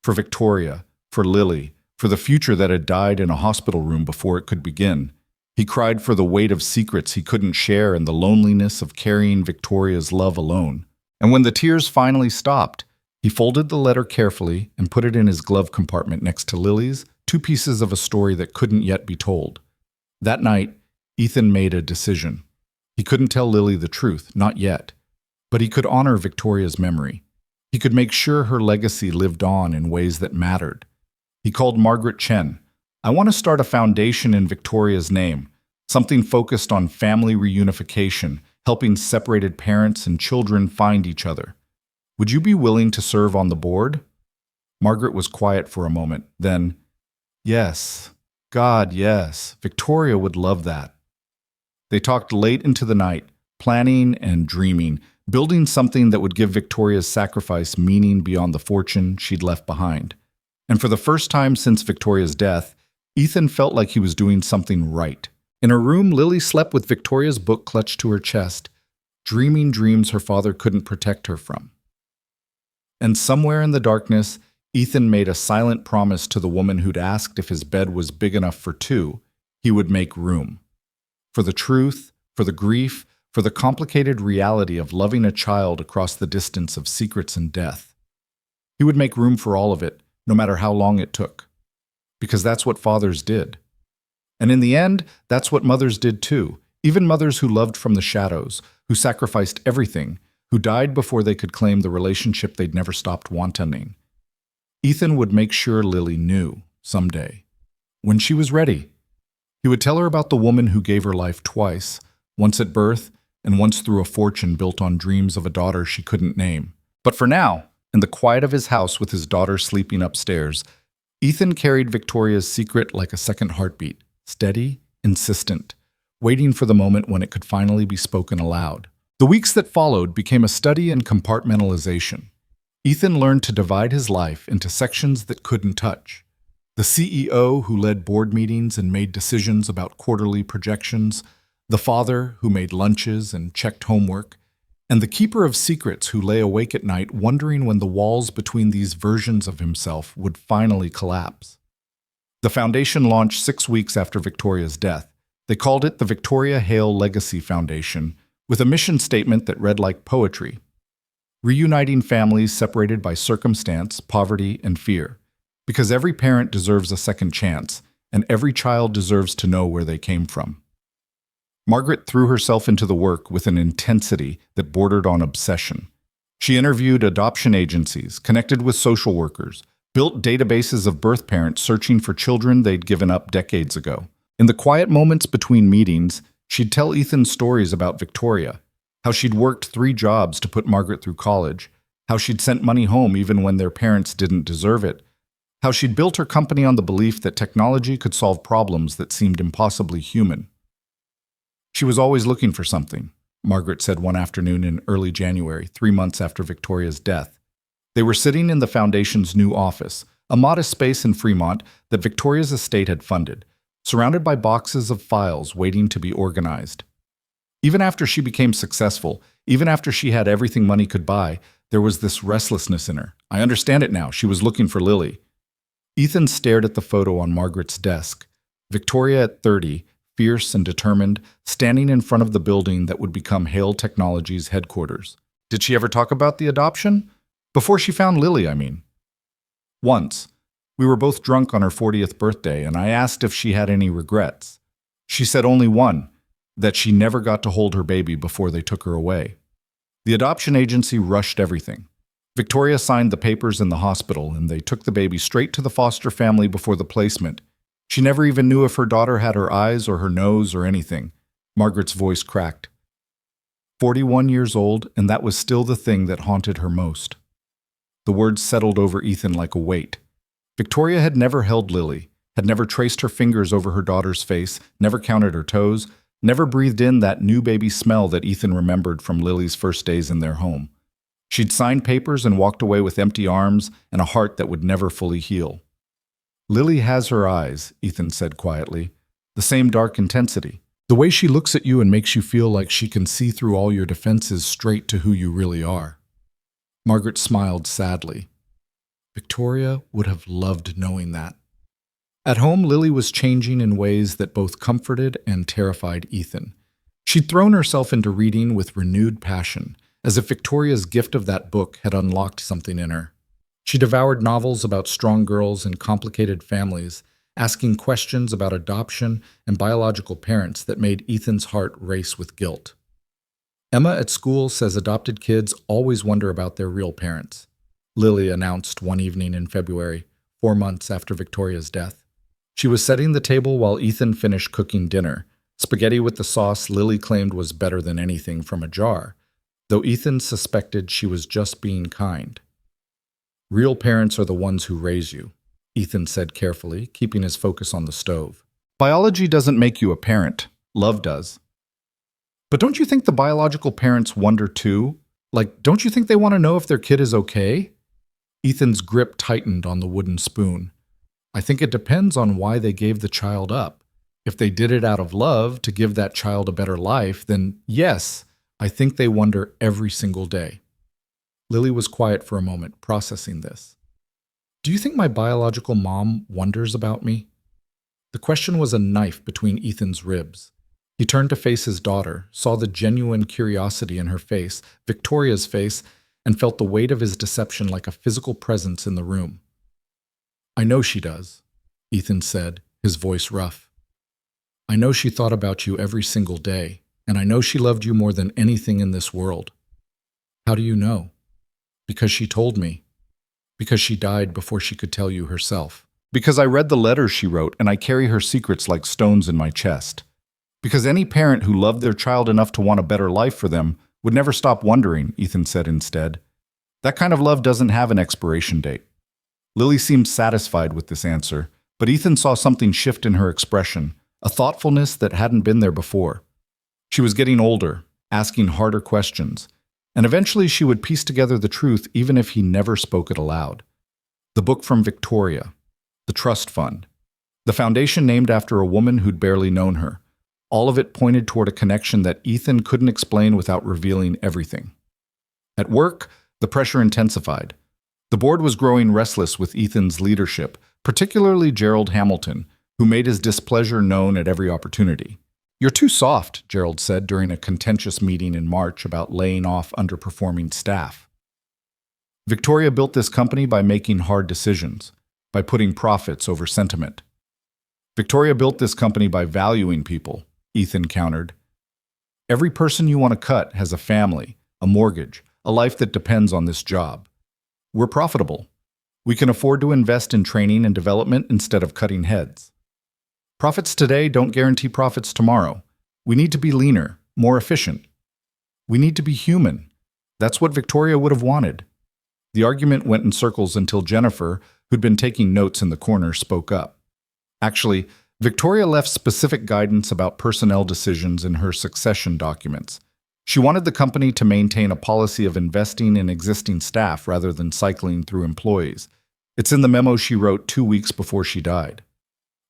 For Victoria, for Lily, for the future that had died in a hospital room before it could begin. He cried for the weight of secrets he couldn't share and the loneliness of carrying Victoria's love alone. And when the tears finally stopped, he folded the letter carefully and put it in his glove compartment next to Lily's, 2 pieces of a story that couldn't yet be told. That night, Ethan made a decision. He couldn't tell Lily the truth, not yet. But he could honor Victoria's memory. He could make sure her legacy lived on in ways that mattered. He called Margaret Chen. I want to start a foundation in Victoria's name, something focused on family reunification, helping separated parents and children find each other. Would you be willing to serve on the board? Margaret was quiet for a moment, then, yes, God, yes, Victoria would love that. They talked late into the night, planning and dreaming, building something that would give Victoria's sacrifice meaning beyond the fortune she'd left behind. And for the first time since Victoria's death, Ethan felt like he was doing something right. In her room, Lily slept with Victoria's book clutched to her chest, dreaming dreams her father couldn't protect her from. And somewhere in the darkness, Ethan made a silent promise to the woman who'd asked if his bed was big enough for 2, he would make room. For the truth, for the grief, for the complicated reality of loving a child across the distance of secrets and death. He would make room for all of it, no matter how long it took. because that's what fathers did. And in the end, that's what mothers did too, even mothers who loved from the shadows, who sacrificed everything, who died before they could claim the relationship they'd never stopped wanting. Ethan would make sure Lily knew, someday. When she was ready, he would tell her about the woman who gave her life twice, once at birth and once through a fortune built on dreams of a daughter she couldn't name. But for now, in the quiet of his house with his daughter sleeping upstairs, Ethan carried Victoria's secret like a second heartbeat, steady, insistent, waiting for the moment when it could finally be spoken aloud. The weeks that followed became a study in compartmentalization. Ethan learned to divide his life into sections that couldn't touch. The CEO who led board meetings and made decisions about quarterly projections, the father who made lunches and checked homework, and the keeper of secrets who lay awake at night wondering when the walls between these versions of himself would finally collapse. The foundation launched 6 weeks after Victoria's death. They called it the Victoria Hale Legacy Foundation, with a mission statement that read like poetry: reuniting families separated by circumstance, poverty, and fear. Because every parent deserves a second chance, and every child deserves to know where they came from. Margaret threw herself into the work with an intensity that bordered on obsession. She interviewed adoption agencies, connected with social workers, built databases of birth parents searching for children they'd given up decades ago. In the quiet moments between meetings, she'd tell Ethan stories about Victoria, how she'd worked 3 jobs to put Margaret through college, how she'd sent money home even when their parents didn't deserve it, how she'd built her company on the belief that technology could solve problems that seemed impossibly human. She was always looking for something, Margaret said one afternoon in early January, 3 months after Victoria's death. They were sitting in the foundation's new office, a modest space in Fremont that Victoria's estate had funded, surrounded by boxes of files waiting to be organized. Even after she became successful, even after she had everything money could buy, there was this restlessness in her. I understand it now. She was looking for Lily. Ethan stared at the photo on Margaret's desk. Victoria at 30, fierce and determined, standing in front of the building that would become Hale Technologies' headquarters. Did she ever talk about the adoption? Before she found Lily, I mean. Once. We were both drunk on her 40th birthday, and I asked if she had any regrets. She said only one, that she never got to hold her baby before they took her away. The adoption agency rushed everything. Victoria signed the papers in the hospital, and they took the baby straight to the foster family before the placement. She never even knew if her daughter had her eyes or her nose or anything. Margaret's voice cracked. 41 years old, and that was still the thing that haunted her most. The words settled over Ethan like a weight. Victoria had never held Lily, had never traced her fingers over her daughter's face, never counted her toes, never breathed in that new baby smell that Ethan remembered from Lily's first days in their home. She'd signed papers and walked away with empty arms and a heart that would never fully heal. Lily has her eyes, Ethan said quietly, the same dark intensity. The way she looks at you and makes you feel like she can see through all your defenses straight to who you really are. Margaret smiled sadly. Victoria would have loved knowing that. At home, Lily was changing in ways that both comforted and terrified Ethan. She'd thrown herself into reading with renewed passion, as if Victoria's gift of that book had unlocked something in her. She devoured novels about strong girls and complicated families, asking questions about adoption and biological parents that made Ethan's heart race with guilt. Emma at school says adopted kids always wonder about their real parents, Lily announced one evening in February, 4 months after Victoria's death. She was setting the table while Ethan finished cooking dinner, spaghetti with the sauce Lily claimed was better than anything from a jar, though Ethan suspected she was just being kind. Real parents are the ones who raise you, Ethan said carefully, keeping his focus on the stove. Biology doesn't make you a parent. Love does. But don't you think the biological parents wonder too? Don't you think they want to know if their kid is okay? Ethan's grip tightened on the wooden spoon. I think it depends on why they gave the child up. If they did it out of love to give that child a better life, then yes, I think they wonder every single day. Lily was quiet for a moment, processing this. Do you think my biological mom wonders about me? The question was a knife between Ethan's ribs. He turned to face his daughter, saw the genuine curiosity in her face, Victoria's face, and felt the weight of his deception like a physical presence in the room. I know she does, Ethan said, his voice rough. I know she thought about you every single day, and I know she loved you more than anything in this world. How do you know? Because she told me. Because she died before she could tell you herself. Because I read the letters she wrote, and I carry her secrets like stones in my chest. Because any parent who loved their child enough to want a better life for them would never stop wondering, Ethan said instead. That kind of love doesn't have an expiration date. Lily seemed satisfied with this answer, but Ethan saw something shift in her expression, a thoughtfulness that hadn't been there before. She was getting older, asking harder questions, and eventually she would piece together the truth even if he never spoke it aloud. The book from Victoria, the trust fund, the foundation named after a woman who'd barely known her. All of it pointed toward a connection that Ethan couldn't explain without revealing everything. At work, the pressure intensified. The board was growing restless with Ethan's leadership, particularly Gerald Hamilton, who made his displeasure known at every opportunity. You're too soft, Gerald said during a contentious meeting in March about laying off underperforming staff. Victoria built this company by making hard decisions, by putting profits over sentiment. Victoria built this company by valuing people, Ethan countered. Every person you want to cut has a family, a mortgage, a life that depends on this job. We're profitable. We can afford to invest in training and development instead of cutting heads. Profits today don't guarantee profits tomorrow. We need to be leaner, more efficient. We need to be human. That's what Victoria would have wanted. The argument went in circles until Jennifer, who'd been taking notes in the corner, spoke up. Actually, Victoria left specific guidance about personnel decisions in her succession documents. She wanted the company to maintain a policy of investing in existing staff rather than cycling through employees. It's in the memo she wrote 2 weeks before she died.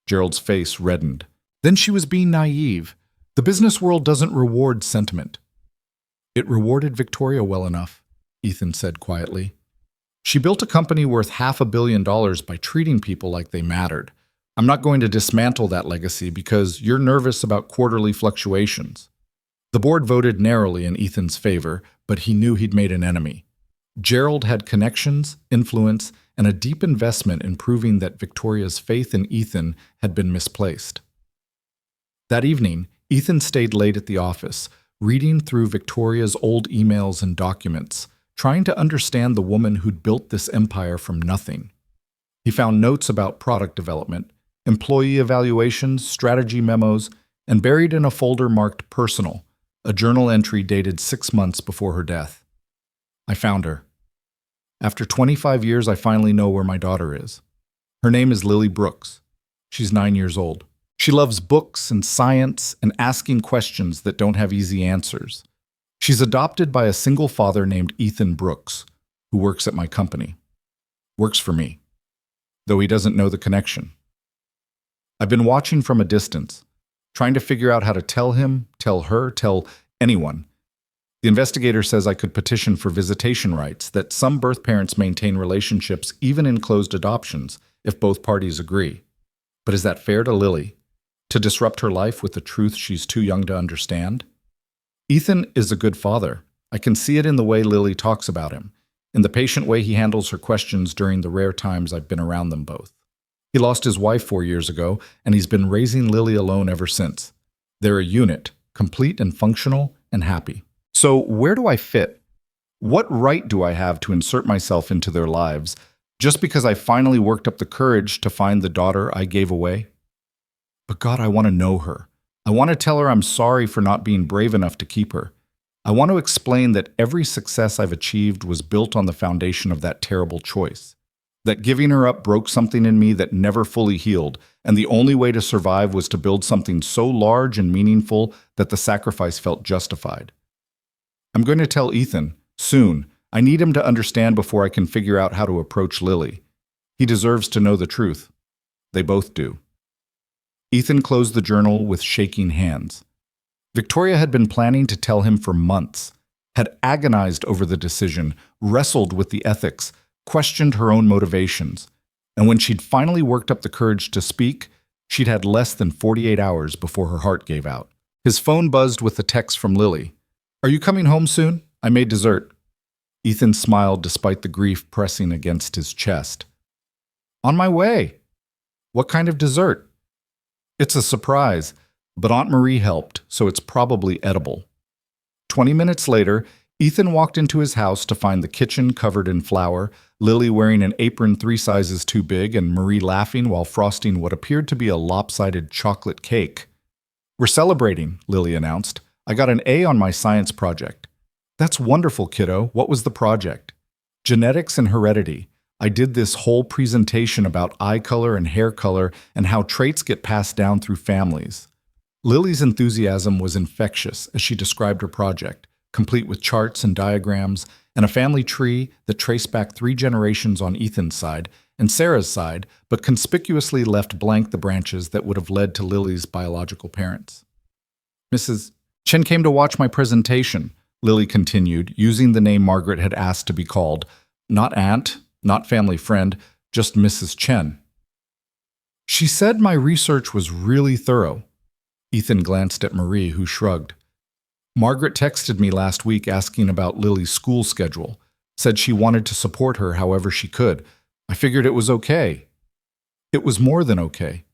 Gerald's face reddened. Then she was being naive. The business world doesn't reward sentiment. It rewarded Victoria well enough, Ethan said quietly. She built a company worth $500 million by treating people like they mattered. I'm not going to dismantle that legacy because you're nervous about quarterly fluctuations. The board voted narrowly in Ethan's favor, but he knew he'd made an enemy. Gerald had connections, influence, and a deep investment in proving that Victoria's faith in Ethan had been misplaced. That evening, Ethan stayed late at the office, reading through Victoria's old emails and documents, trying to understand the woman who'd built this empire from nothing. He found notes about product development, employee evaluations, strategy memos, and buried in a folder marked personal, a journal entry dated 6 months before her death. I found her. After 25 years, I finally know where my daughter is. Her name is Lily Brooks. She's 9 years old. She loves books and science and asking questions that don't have easy answers. She's adopted by a single father named Ethan Brooks, who works at my company. Works for me, though he doesn't know the connection. I've been watching from a distance, trying to figure out how to tell him, tell her, tell anyone. The investigator says I could petition for visitation rights, that some birth parents maintain relationships even in closed adoptions if both parties agree. But is that fair to Lily? To disrupt her life with a truth she's too young to understand? Ethan is a good father. I can see it in the way Lily talks about him, in the patient way he handles her questions during the rare times I've been around them both. He lost his wife 4 years ago, and he's been raising Lily alone ever since. They're a unit, complete and functional and happy. So where do I fit? What right do I have to insert myself into their lives just because I finally worked up the courage to find the daughter I gave away? But God, I want to know her. I want to tell her I'm sorry for not being brave enough to keep her. I want to explain that every success I've achieved was built on the foundation of that terrible choice. That giving her up broke something in me that never fully healed, and the only way to survive was to build something so large and meaningful that the sacrifice felt justified. I'm going to tell Ethan, soon. I need him to understand before I can figure out how to approach Lily. He deserves to know the truth. They both do. Ethan closed the journal with shaking hands. Victoria had been planning to tell him for months, had agonized over the decision, wrestled with the ethics, questioned her own motivations, and when she'd finally worked up the courage to speak, she'd had less than 48 hours before her heart gave out. His phone buzzed with a text from Lily. Are you coming home soon? I made dessert. Ethan smiled despite the grief pressing against his chest. On my way. What kind of dessert? It's a surprise, but Aunt Marie helped, so it's probably edible. 20 minutes later, Ethan walked into his house to find the kitchen covered in flour, Lily wearing an apron 3 sizes too big, and Marie laughing while frosting what appeared to be a lopsided chocolate cake. "We're celebrating," Lily announced. "I got an A on my science project." "That's wonderful, kiddo. What was the project?" "Genetics and heredity. I did this whole presentation about eye color and hair color and how traits get passed down through families." Lily's enthusiasm was infectious as she described her project, complete with charts and diagrams, and a family tree that traced back 3 generations on Ethan's side and Sarah's side, but conspicuously left blank the branches that would have led to Lily's biological parents. "Mrs. Chen came to watch my presentation," Lily continued, using the name Margaret had asked to be called. Not aunt, not family friend, just Mrs. Chen. "She said my research was really thorough." Ethan glanced at Marie, who shrugged. "Margaret texted me last week asking about Lily's school schedule, said she wanted to support her however she could. I figured it was okay." It was more than okay.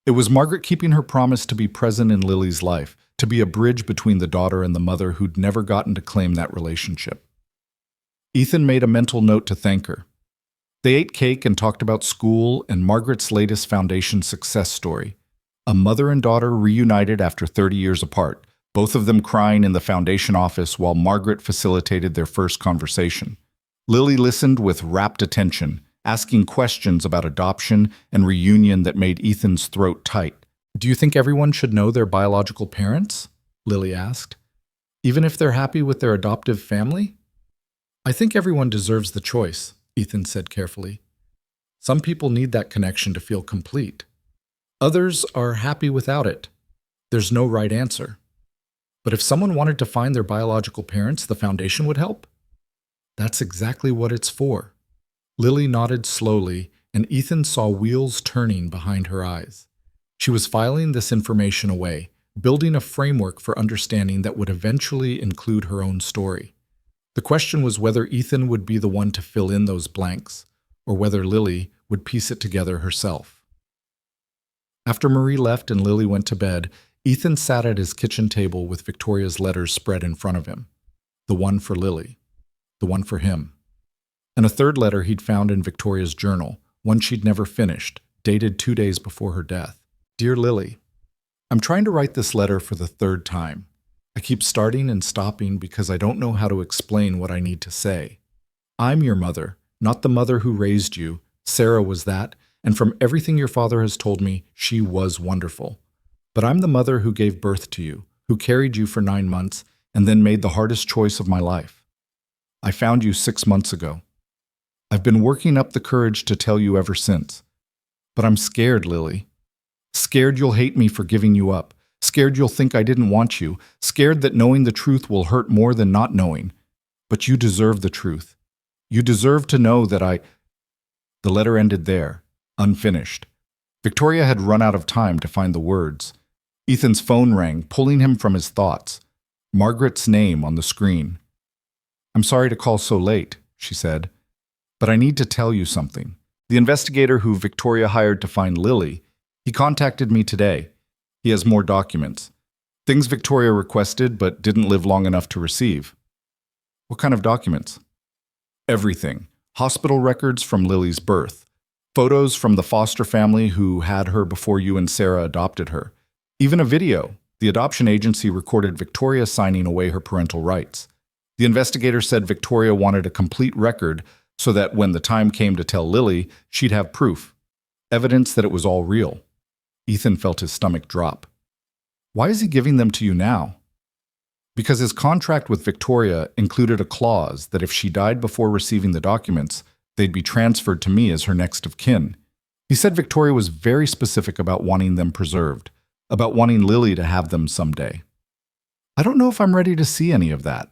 It was Margaret keeping her promise to be present in Lily's life, to be a bridge between the daughter and the mother who'd never gotten to claim that relationship. Ethan made a mental note to thank her. They ate cake and talked about school and Margaret's latest foundation success story. A mother and daughter reunited after 30 years apart, both of them crying in the foundation office while Margaret facilitated their first conversation. Lily listened with rapt attention, asking questions about adoption and reunion that made Ethan's throat tight. "Do you think everyone should know their biological parents?" Lily asked. "Even if they're happy with their adoptive family?" "I think everyone deserves the choice," Ethan said carefully. "Some people need that connection to feel complete. Others are happy without it. There's no right answer. But if someone wanted to find their biological parents, the foundation would help. That's exactly what it's for." Lily nodded slowly, and Ethan saw wheels turning behind her eyes. She was filing this information away, building a framework for understanding that would eventually include her own story. The question was whether Ethan would be the one to fill in those blanks, or whether Lily would piece it together herself. After Marie left and Lily went to bed, Ethan sat at his kitchen table with Victoria's letters spread in front of him. The one for Lily. The one for him. And a third letter he'd found in Victoria's journal, one she'd never finished, dated 2 days before her death. "Dear Lily, I'm trying to write this letter for the 3rd time. I keep starting and stopping because I don't know how to explain what I need to say. I'm your mother, not the mother who raised you. Sarah was that, and from everything your father has told me, she was wonderful. But I'm the mother who gave birth to you, who carried you for 9 months, and then made the hardest choice of my life. I found you 6 months ago. I've been working up the courage to tell you ever since. But I'm scared, Lily. Scared you'll hate me for giving you up. Scared you'll think I didn't want you. Scared that knowing the truth will hurt more than not knowing. But you deserve the truth. You deserve to know that I—" The letter ended there, unfinished. Victoria had run out of time to find the words. Ethan's phone rang, pulling him from his thoughts. Margaret's name on the screen. "I'm sorry to call so late," she said, "but I need to tell you something. The investigator who Victoria hired to find Lily, he contacted me today. He has more documents. Things Victoria requested but didn't live long enough to receive." "What kind of documents?" "Everything. Hospital records from Lily's birth. Photos from the foster family who had her before you and Sarah adopted her. Even a video. The adoption agency recorded Victoria signing away her parental rights. The investigator said Victoria wanted a complete record so that when the time came to tell Lily, she'd have proof. Evidence that it was all real." Ethan felt his stomach drop. "Why is he giving them to you now?" "Because his contract with Victoria included a clause that if she died before receiving the documents, they'd be transferred to me as her next of kin. He said Victoria was very specific about wanting them preserved, about wanting Lily to have them someday. I don't know if I'm ready to see any of that.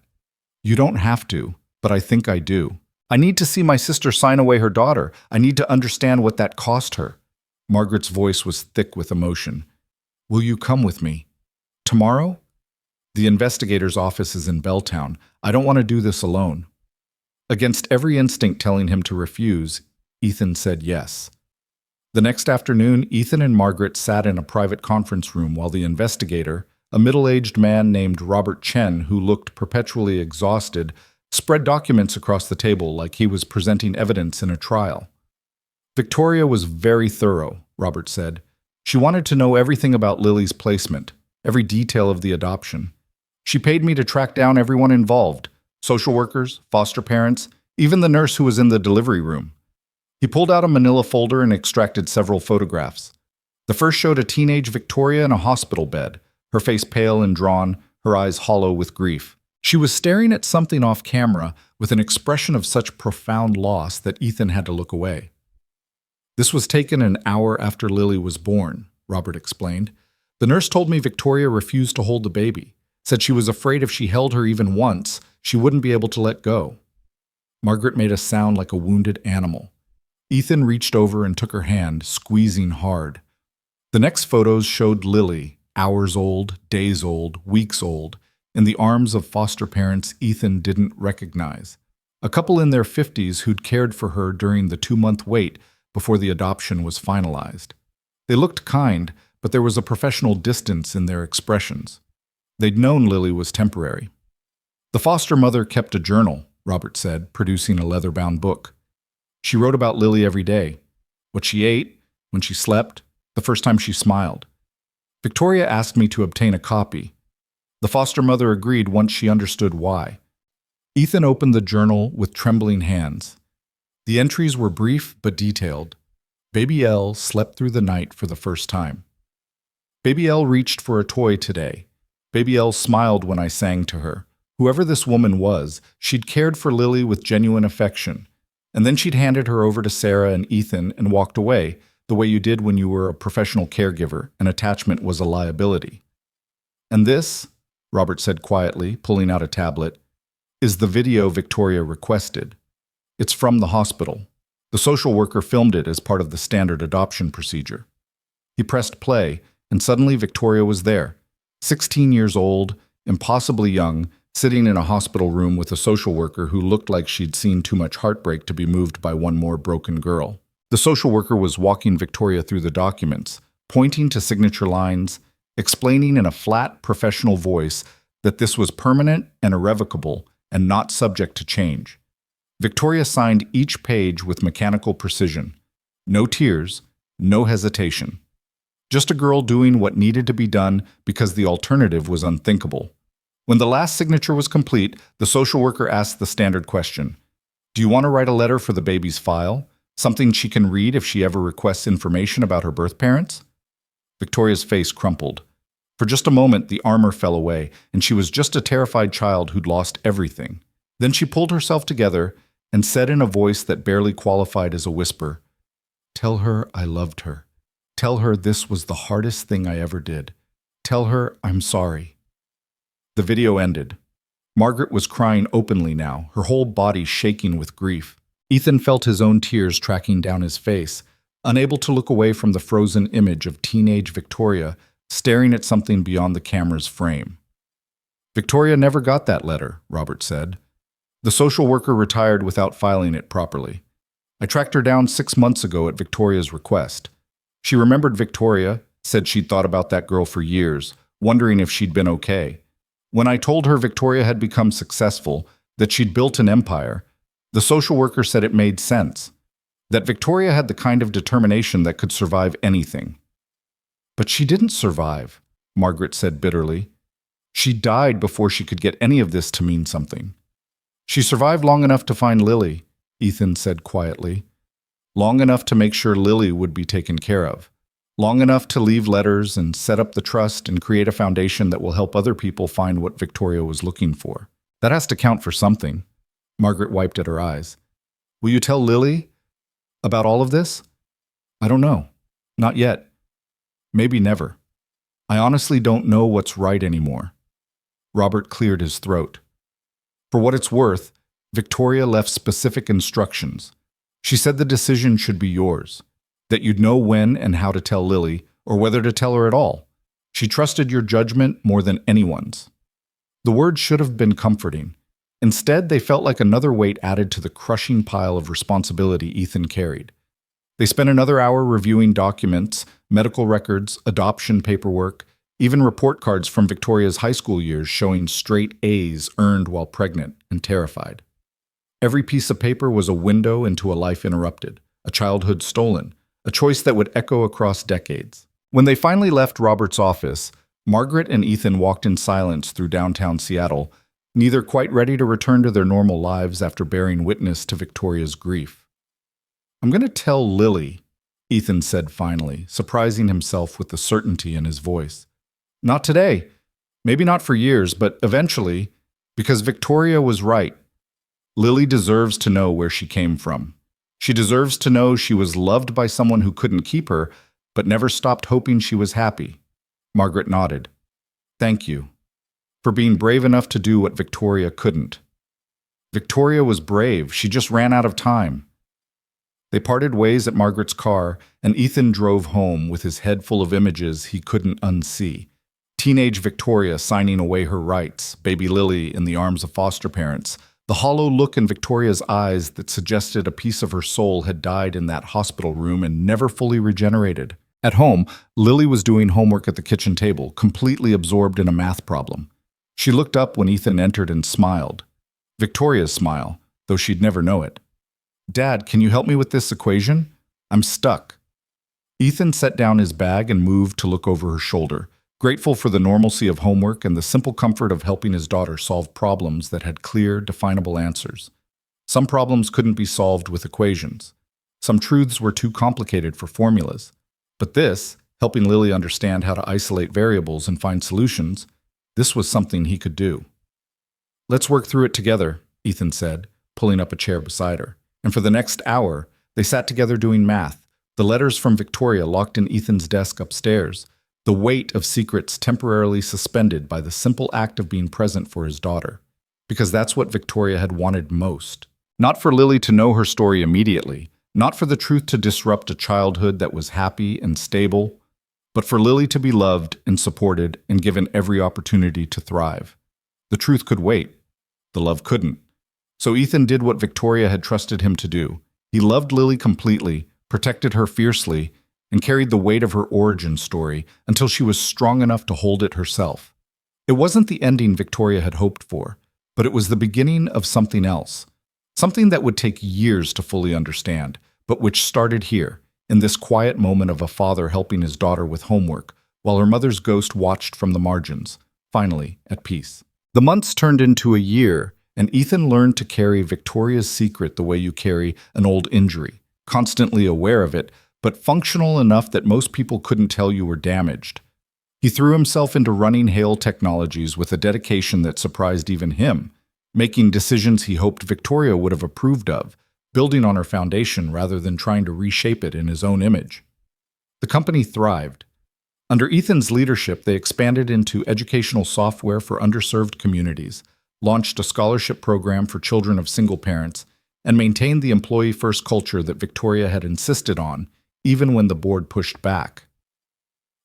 You don't have to, but I think I do. I need to see my sister sign away her daughter. I need to understand what that cost her." Margaret's voice was thick with emotion. "Will you come with me? Tomorrow? The investigator's office is in Belltown. I don't want to do this alone." Against every instinct telling him to refuse, Ethan said yes. The next afternoon, Ethan and Margaret sat in a private conference room while the investigator, a middle-aged man named Robert Chen who looked perpetually exhausted, spread documents across the table like he was presenting evidence in a trial. Victoria was very thorough, Robert said. She wanted to know everything about Lily's placement, every detail of the adoption. She paid me to track down everyone involved, social workers, foster parents, even the nurse who was in the delivery room. He pulled out a manila folder and extracted several photographs. The first showed a teenage Victoria in a hospital bed, her face pale and drawn, her eyes hollow with grief. She was staring at something off camera with an expression of such profound loss that Ethan had to look away. This was taken an hour after Lily was born, Robert explained. The nurse told me Victoria refused to hold the baby, said she was afraid if she held her even once, she wouldn't be able to let go. Margaret made a sound like a wounded animal. Ethan reached over and took her hand, squeezing hard. The next photos showed Lily, hours old, days old, weeks old, in the arms of foster parents Ethan didn't recognize. A couple in their 50s who'd cared for her during the 2-month wait before the adoption was finalized. They looked kind, but there was a professional distance in their expressions. They'd known Lily was temporary. The foster mother kept a journal, Robert said, producing a leather-bound book. She wrote about Lily every day, what she ate, when she slept, the first time she smiled. Victoria asked me to obtain a copy. The foster mother agreed once she understood why. Ethan opened the journal with trembling hands. The entries were brief but detailed. Baby Elle slept through the night for the first time. Baby Elle reached for a toy today. Baby Elle smiled when I sang to her. Whoever this woman was, she'd cared for Lily with genuine affection. And then she'd handed her over to Sarah and Ethan and walked away, the way you did when you were a professional caregiver and attachment was a liability. And this, Robert said quietly, pulling out a tablet, is the video Victoria requested. It's from the hospital. The social worker filmed it as part of the standard adoption procedure. He pressed play, and suddenly Victoria was there, 16 years old, impossibly young, sitting in a hospital room with a social worker who looked like she'd seen too much heartbreak to be moved by one more broken girl. The social worker was walking Victoria through the documents, pointing to signature lines, explaining in a flat, professional voice that this was permanent and irrevocable and not subject to change. Victoria signed each page with mechanical precision. No tears, no hesitation. Just a girl doing what needed to be done because the alternative was unthinkable. When the last signature was complete, the social worker asked the standard question. Do you want to write a letter for the baby's file? Something she can read if she ever requests information about her birth parents? Victoria's face crumpled. For just a moment, the armor fell away, and she was just a terrified child who'd lost everything. Then she pulled herself together and said in a voice that barely qualified as a whisper, "Tell her I loved her. Tell her this was the hardest thing I ever did. Tell her I'm sorry." The video ended. Margaret was crying openly now, her whole body shaking with grief. Ethan felt his own tears tracking down his face, unable to look away from the frozen image of teenage Victoria staring at something beyond the camera's frame. Victoria never got that letter, Robert said. The social worker retired without filing it properly. I tracked her down 6 months ago at Victoria's request. She remembered Victoria, said she'd thought about that girl for years, wondering if she'd been okay. When I told her Victoria had become successful, that she'd built an empire, the social worker said it made sense, that Victoria had the kind of determination that could survive anything. But she didn't survive, Margaret said bitterly. She died before she could get any of this to mean something. She survived long enough to find Lily, Ethan said quietly. Long enough to make sure Lily would be taken care of. Long enough to leave letters and set up the trust and create a foundation that will help other people find what Victoria was looking for. That has to count for something. Margaret wiped at her eyes. Will you tell Lily about all of this? I don't know. Not yet. Maybe never. I honestly don't know what's right anymore. Robert cleared his throat. For what it's worth, Victoria left specific instructions. She said the decision should be yours, that you'd know when and how to tell Lily, or whether to tell her at all. She trusted your judgment more than anyone's. The words should have been comforting. Instead, they felt like another weight added to the crushing pile of responsibility Ethan carried. They spent another hour reviewing documents, medical records, adoption paperwork, even report cards from Victoria's high school years showing straight A's earned while pregnant and terrified. Every piece of paper was a window into a life interrupted, a childhood stolen, a choice that would echo across decades. When they finally left Robert's office, Margaret and Ethan walked in silence through downtown Seattle, neither quite ready to return to their normal lives after bearing witness to Victoria's grief. "I'm going to tell Lily," Ethan said finally, surprising himself with the certainty in his voice. "Not today, maybe not for years, but eventually, because Victoria was right. Lily deserves to know where she came from. She deserves to know she was loved by someone who couldn't keep her, but never stopped hoping she was happy." Margaret nodded. "Thank you for being brave enough to do what Victoria couldn't." Victoria was brave, she just ran out of time. They parted ways at Margaret's car, and Ethan drove home with his head full of images he couldn't unsee. Teenage Victoria signing away her rights, baby Lily in the arms of foster parents, the hollow look in Victoria's eyes that suggested a piece of her soul had died in that hospital room and never fully regenerated. At home, Lily was doing homework at the kitchen table, completely absorbed in a math problem. She looked up when Ethan entered and smiled. Victoria's smile, though she'd never know it. "Dad, can you help me with this equation? I'm stuck." Ethan set down his bag and moved to look over her shoulder, grateful for the normalcy of homework and the simple comfort of helping his daughter solve problems that had clear, definable answers. Some problems couldn't be solved with equations. Some truths were too complicated for formulas. But this, helping Lily understand how to isolate variables and find solutions, this was something he could do. "Let's work through it together," Ethan said, pulling up a chair beside her. And for the next hour, they sat together doing math, the letters from Victoria locked in Ethan's desk upstairs, the weight of secrets temporarily suspended by the simple act of being present for his daughter. Because that's what Victoria had wanted most. Not for Lily to know her story immediately, not for the truth to disrupt a childhood that was happy and stable, but for Lily to be loved and supported and given every opportunity to thrive. The truth could wait. The love couldn't. So Ethan did what Victoria had trusted him to do. He loved Lily completely, protected her fiercely, and carried the weight of her origin story until she was strong enough to hold it herself. It wasn't the ending Victoria had hoped for, but it was the beginning of something else. Something that would take years to fully understand, but which started here, in this quiet moment of a father helping his daughter with homework, while her mother's ghost watched from the margins, finally at peace. The months turned into a year, and Ethan learned to carry Victoria's secret the way you carry an old injury, constantly aware of it, but functional enough that most people couldn't tell you were damaged. He threw himself into running Hale Technologies with a dedication that surprised even him, making decisions he hoped Victoria would have approved of, building on her foundation rather than trying to reshape it in his own image. The company thrived. Under Ethan's leadership, they expanded into educational software for underserved communities, launched a scholarship program for children of single parents, and maintained the employee-first culture that Victoria had insisted on, even when the board pushed back.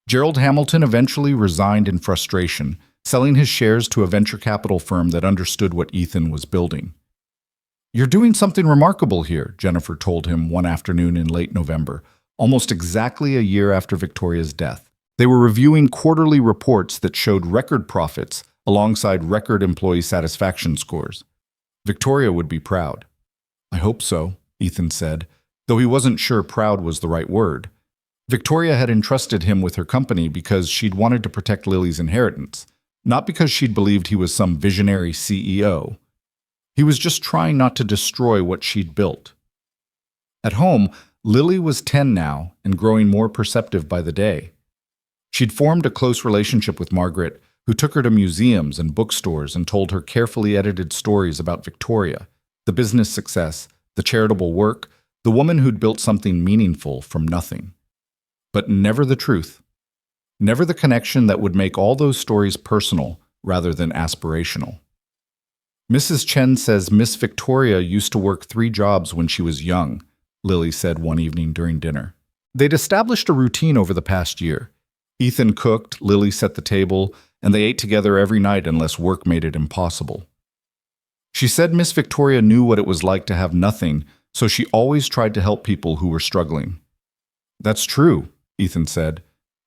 Gerald Hamilton eventually resigned in frustration, selling his shares to a venture capital firm that understood what Ethan was building. "You're doing something remarkable here," Jennifer told him one afternoon in late November, almost exactly a year after Victoria's death. They were reviewing quarterly reports that showed record profits alongside record employee satisfaction scores. Victoria would be proud. "I hope so," Ethan said, though he wasn't sure proud was the right word. Victoria had entrusted him with her company because she'd wanted to protect Lily's inheritance, not because she'd believed he was some visionary CEO. He was just trying not to destroy what she'd built. At home, Lily was 10 now and growing more perceptive by the day. She'd formed a close relationship with Margaret, who took her to museums and bookstores and told her carefully edited stories about Victoria, the business success, the charitable work, the woman who'd built something meaningful from nothing. But never the truth. Never the connection that would make all those stories personal rather than aspirational. "Mrs. Chen says Miss Victoria used to work 3 jobs when she was young," Lily said one evening during dinner. They'd established a routine over the past year. Ethan cooked, Lily set the table, and they ate together every night unless work made it impossible. She said Miss Victoria knew what it was like to have nothing, so she always tried to help people who were struggling. That's true, Ethan said.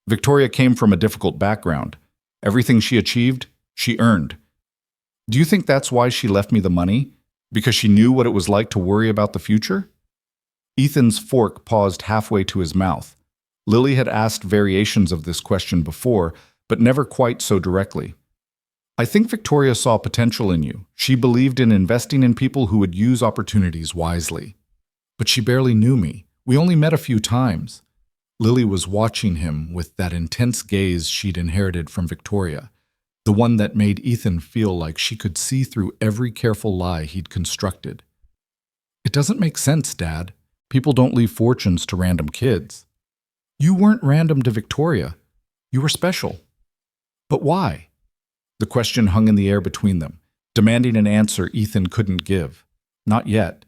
Victoria came from a difficult background. Everything she achieved, she earned. Do you think that's why she left me the money? Because she knew what it was like to worry about the future? Ethan's fork paused halfway to his mouth. Lily had asked variations of this question before, but never quite so directly. I think Victoria saw potential in you. She believed in investing in people who would use opportunities wisely. But she barely knew me. We only met a few times. Lily was watching him with that intense gaze she'd inherited from Victoria, the one that made Ethan feel like she could see through every careful lie he'd constructed. It doesn't make sense, Dad. People don't leave fortunes to random kids. You weren't random to Victoria. You were special. But why? The question hung in the air between them, demanding an answer Ethan couldn't give. Not yet.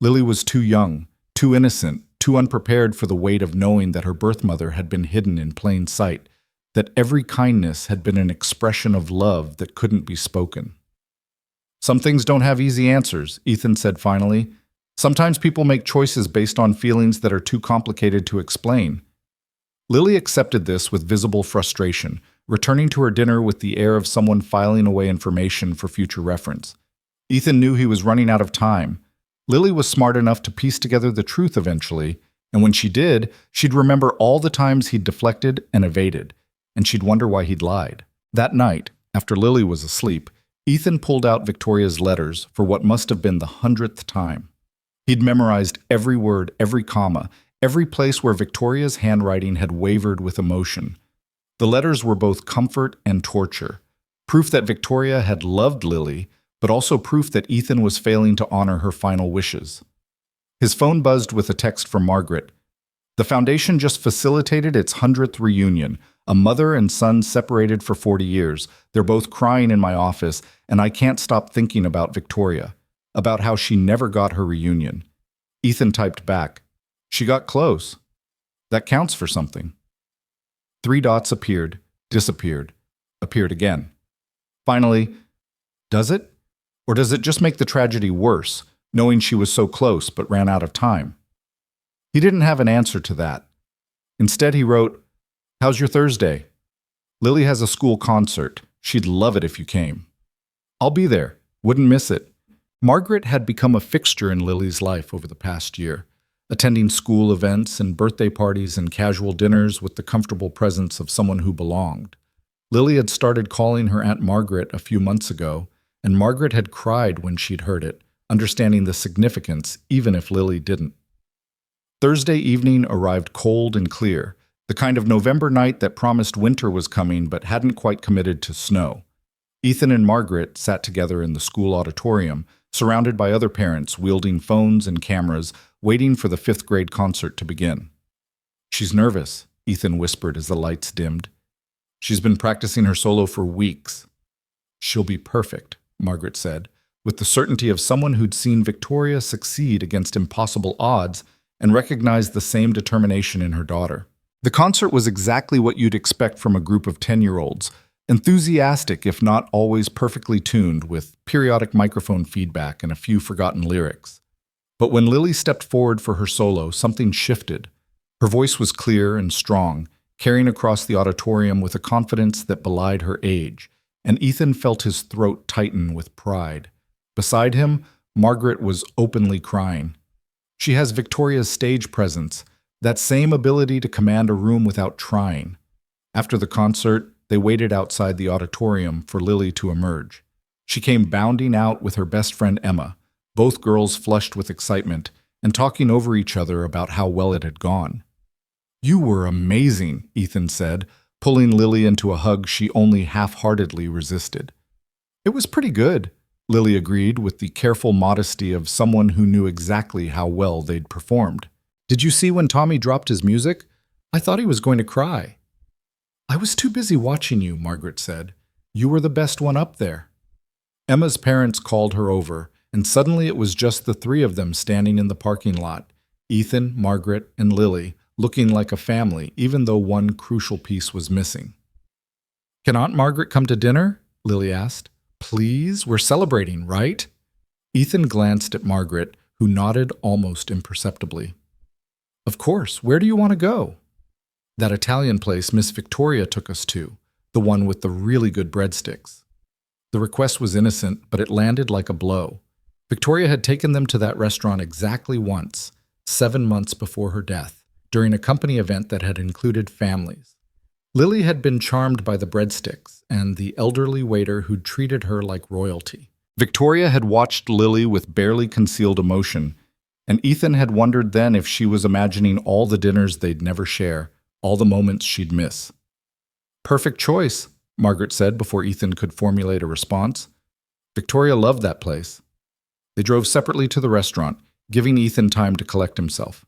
Lily was too young, too innocent, too unprepared for the weight of knowing that her birth mother had been hidden in plain sight, that every kindness had been an expression of love that couldn't be spoken. Some things don't have easy answers, Ethan said finally. Sometimes people make choices based on feelings that are too complicated to explain. Lily accepted this with visible frustration, returning to her dinner with the air of someone filing away information for future reference. Ethan knew he was running out of time. Lily was smart enough to piece together the truth eventually, and when she did, she'd remember all the times he'd deflected and evaded, and she'd wonder why he'd lied. That night, after Lily was asleep, Ethan pulled out Victoria's letters for what must have been the 100th time. He'd memorized every word, every comma, every place where Victoria's handwriting had wavered with emotion. The letters were both comfort and torture, proof that Victoria had loved Lily, but also proof that Ethan was failing to honor her final wishes. His phone buzzed with a text from Margaret. The foundation just facilitated its 100th reunion, a mother and son separated for 40 years. They're both crying in my office, and I can't stop thinking about Victoria, about how she never got her reunion. Ethan typed back, "She got close. That counts for something." 3 dots appeared, disappeared, appeared again. Finally, does it? Or does it just make the tragedy worse, knowing she was so close but ran out of time? He didn't have an answer to that. Instead, he wrote, "How's your Thursday? Lily has a school concert. She'd love it if you came." "I'll be there. Wouldn't miss it." Margaret had become a fixture in Lily's life over the past year, attending school events and birthday parties and casual dinners with the comfortable presence of someone who belonged. Lily had started calling her Aunt Margaret a few months ago, and Margaret had cried when she'd heard it, understanding the significance even if Lily didn't. Thursday evening arrived cold and clear, the kind of November night that promised winter was coming but hadn't quite committed to snow. Ethan and Margaret sat together in the school auditorium, surrounded by other parents wielding phones and cameras, waiting for the 5th grade concert to begin. "She's nervous," Ethan whispered as the lights dimmed. "She's been practicing her solo for weeks." "She'll be perfect," Margaret said, with the certainty of someone who'd seen Victoria succeed against impossible odds and recognized the same determination in her daughter. The concert was exactly what you'd expect from a group of 10-year-olds, enthusiastic if not always perfectly tuned, with periodic microphone feedback and a few forgotten lyrics. But when Lily stepped forward for her solo, something shifted. Her voice was clear and strong, carrying across the auditorium with a confidence that belied her age, and Ethan felt his throat tighten with pride. Beside him, Margaret was openly crying. She has Victoria's stage presence, that same ability to command a room without trying. After the concert, they waited outside the auditorium for Lily to emerge. She came bounding out with her best friend Emma, both girls flushed with excitement and talking over each other about how well it had gone. "You were amazing," Ethan said, pulling Lily into a hug she only half-heartedly resisted. "It was pretty good," Lily agreed with the careful modesty of someone who knew exactly how well they'd performed. "Did you see when Tommy dropped his music? I thought he was going to cry." "I was too busy watching you," Margaret said. "You were the best one up there." Emma's parents called her over, and suddenly it was just the 3 of them standing in the parking lot, Ethan, Margaret, and Lily, looking like a family, even though one crucial piece was missing. "Can Aunt Margaret come to dinner?" Lily asked. "Please, we're celebrating, right?" Ethan glanced at Margaret, who nodded almost imperceptibly. Of course, where do you want to go? That Italian place Miss Victoria took us to, the one with the really good breadsticks. The request was innocent, but it landed like a blow. Victoria had taken them to that restaurant exactly once, 7 months before her death, during a company event that had included families. Lily had been charmed by the breadsticks and the elderly waiter who'd treated her like royalty. Victoria had watched Lily with barely concealed emotion, and Ethan had wondered then if she was imagining all the dinners they'd never share, all the moments she'd miss. Perfect choice, Margaret said before Ethan could formulate a response. Victoria loved that place. They drove separately to the restaurant, giving Ethan time to collect himself.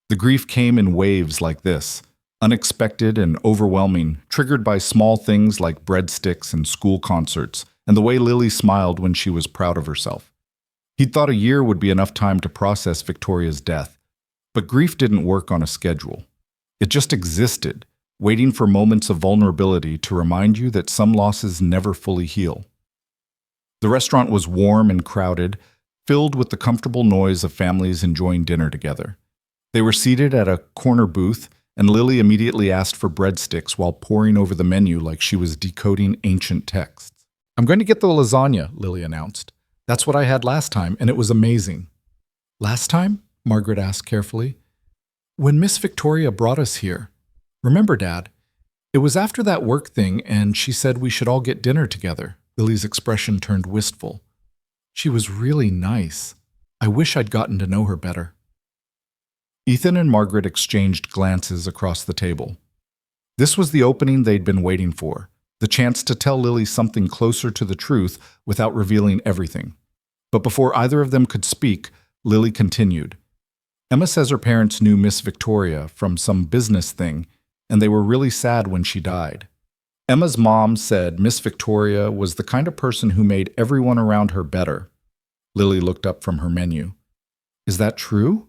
The grief came in waves like this, unexpected and overwhelming, triggered by small things like breadsticks and school concerts, and the way Lily smiled when she was proud of herself. He'd thought a year would be enough time to process Victoria's death, but grief didn't work on a schedule. It just existed, waiting for moments of vulnerability to remind you that some losses never fully heal. The restaurant was warm and crowded, filled with the comfortable noise of families enjoying dinner together. They were seated at a corner booth, and Lily immediately asked for breadsticks while poring over the menu like she was decoding ancient texts. "I'm going to get the lasagna," Lily announced. "That's what I had last time, and it was amazing." "Last time?" Margaret asked carefully. "When Miss Victoria brought us here. Remember, Dad? It was after that work thing, and she said we should all get dinner together." Lily's expression turned wistful. "She was really nice. I wish I'd gotten to know her better." Ethan and Margaret exchanged glances across the table. This was the opening they'd been waiting for, the chance to tell Lily something closer to the truth without revealing everything. But before either of them could speak, Lily continued. "Emma says her parents knew Miss Victoria from some business thing, and they were really sad when she died. Emma's mom said Miss Victoria was the kind of person who made everyone around her better." Lily looked up from her menu. "Is that true?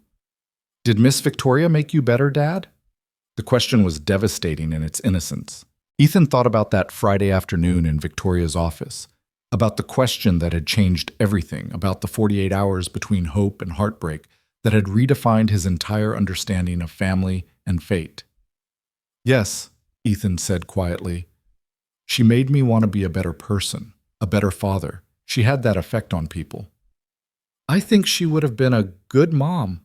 Did Miss Victoria make you better, Dad?" The question was devastating in its innocence. Ethan thought about that Friday afternoon in Victoria's office, about the question that had changed everything, about the 48 hours between hope and heartbreak that had redefined his entire understanding of family and fate. "Yes," Ethan said quietly. "She made me want to be a better person, a better father. She had that effect on people." "I think she would have been a good mom,"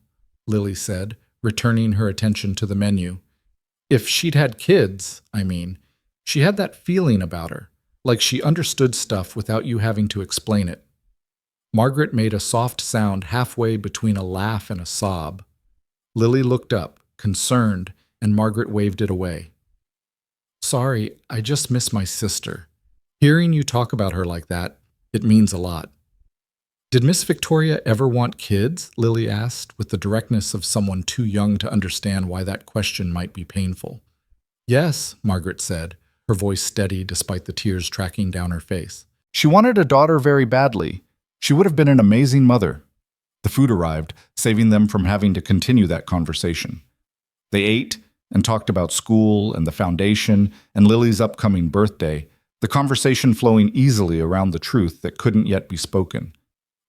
Lily said, returning her attention to the menu. "If she'd had kids, I mean. She had that feeling about her, like she understood stuff without you having to explain it." Margaret made a soft sound halfway between a laugh and a sob. Lily looked up, concerned, and Margaret waved it away. "Sorry, I just miss my sister. Hearing you talk about her like that, it means a lot." "Did Miss Victoria ever want kids?" Lily asked, with the directness of someone too young to understand why that question might be painful. "Yes," Margaret said, her voice steady despite the tears tracking down her face. "She wanted a daughter very badly. She would have been an amazing mother." The food arrived, saving them from having to continue that conversation. They ate and talked about school and the foundation and Lily's upcoming birthday, the conversation flowing easily around the truth that couldn't yet be spoken.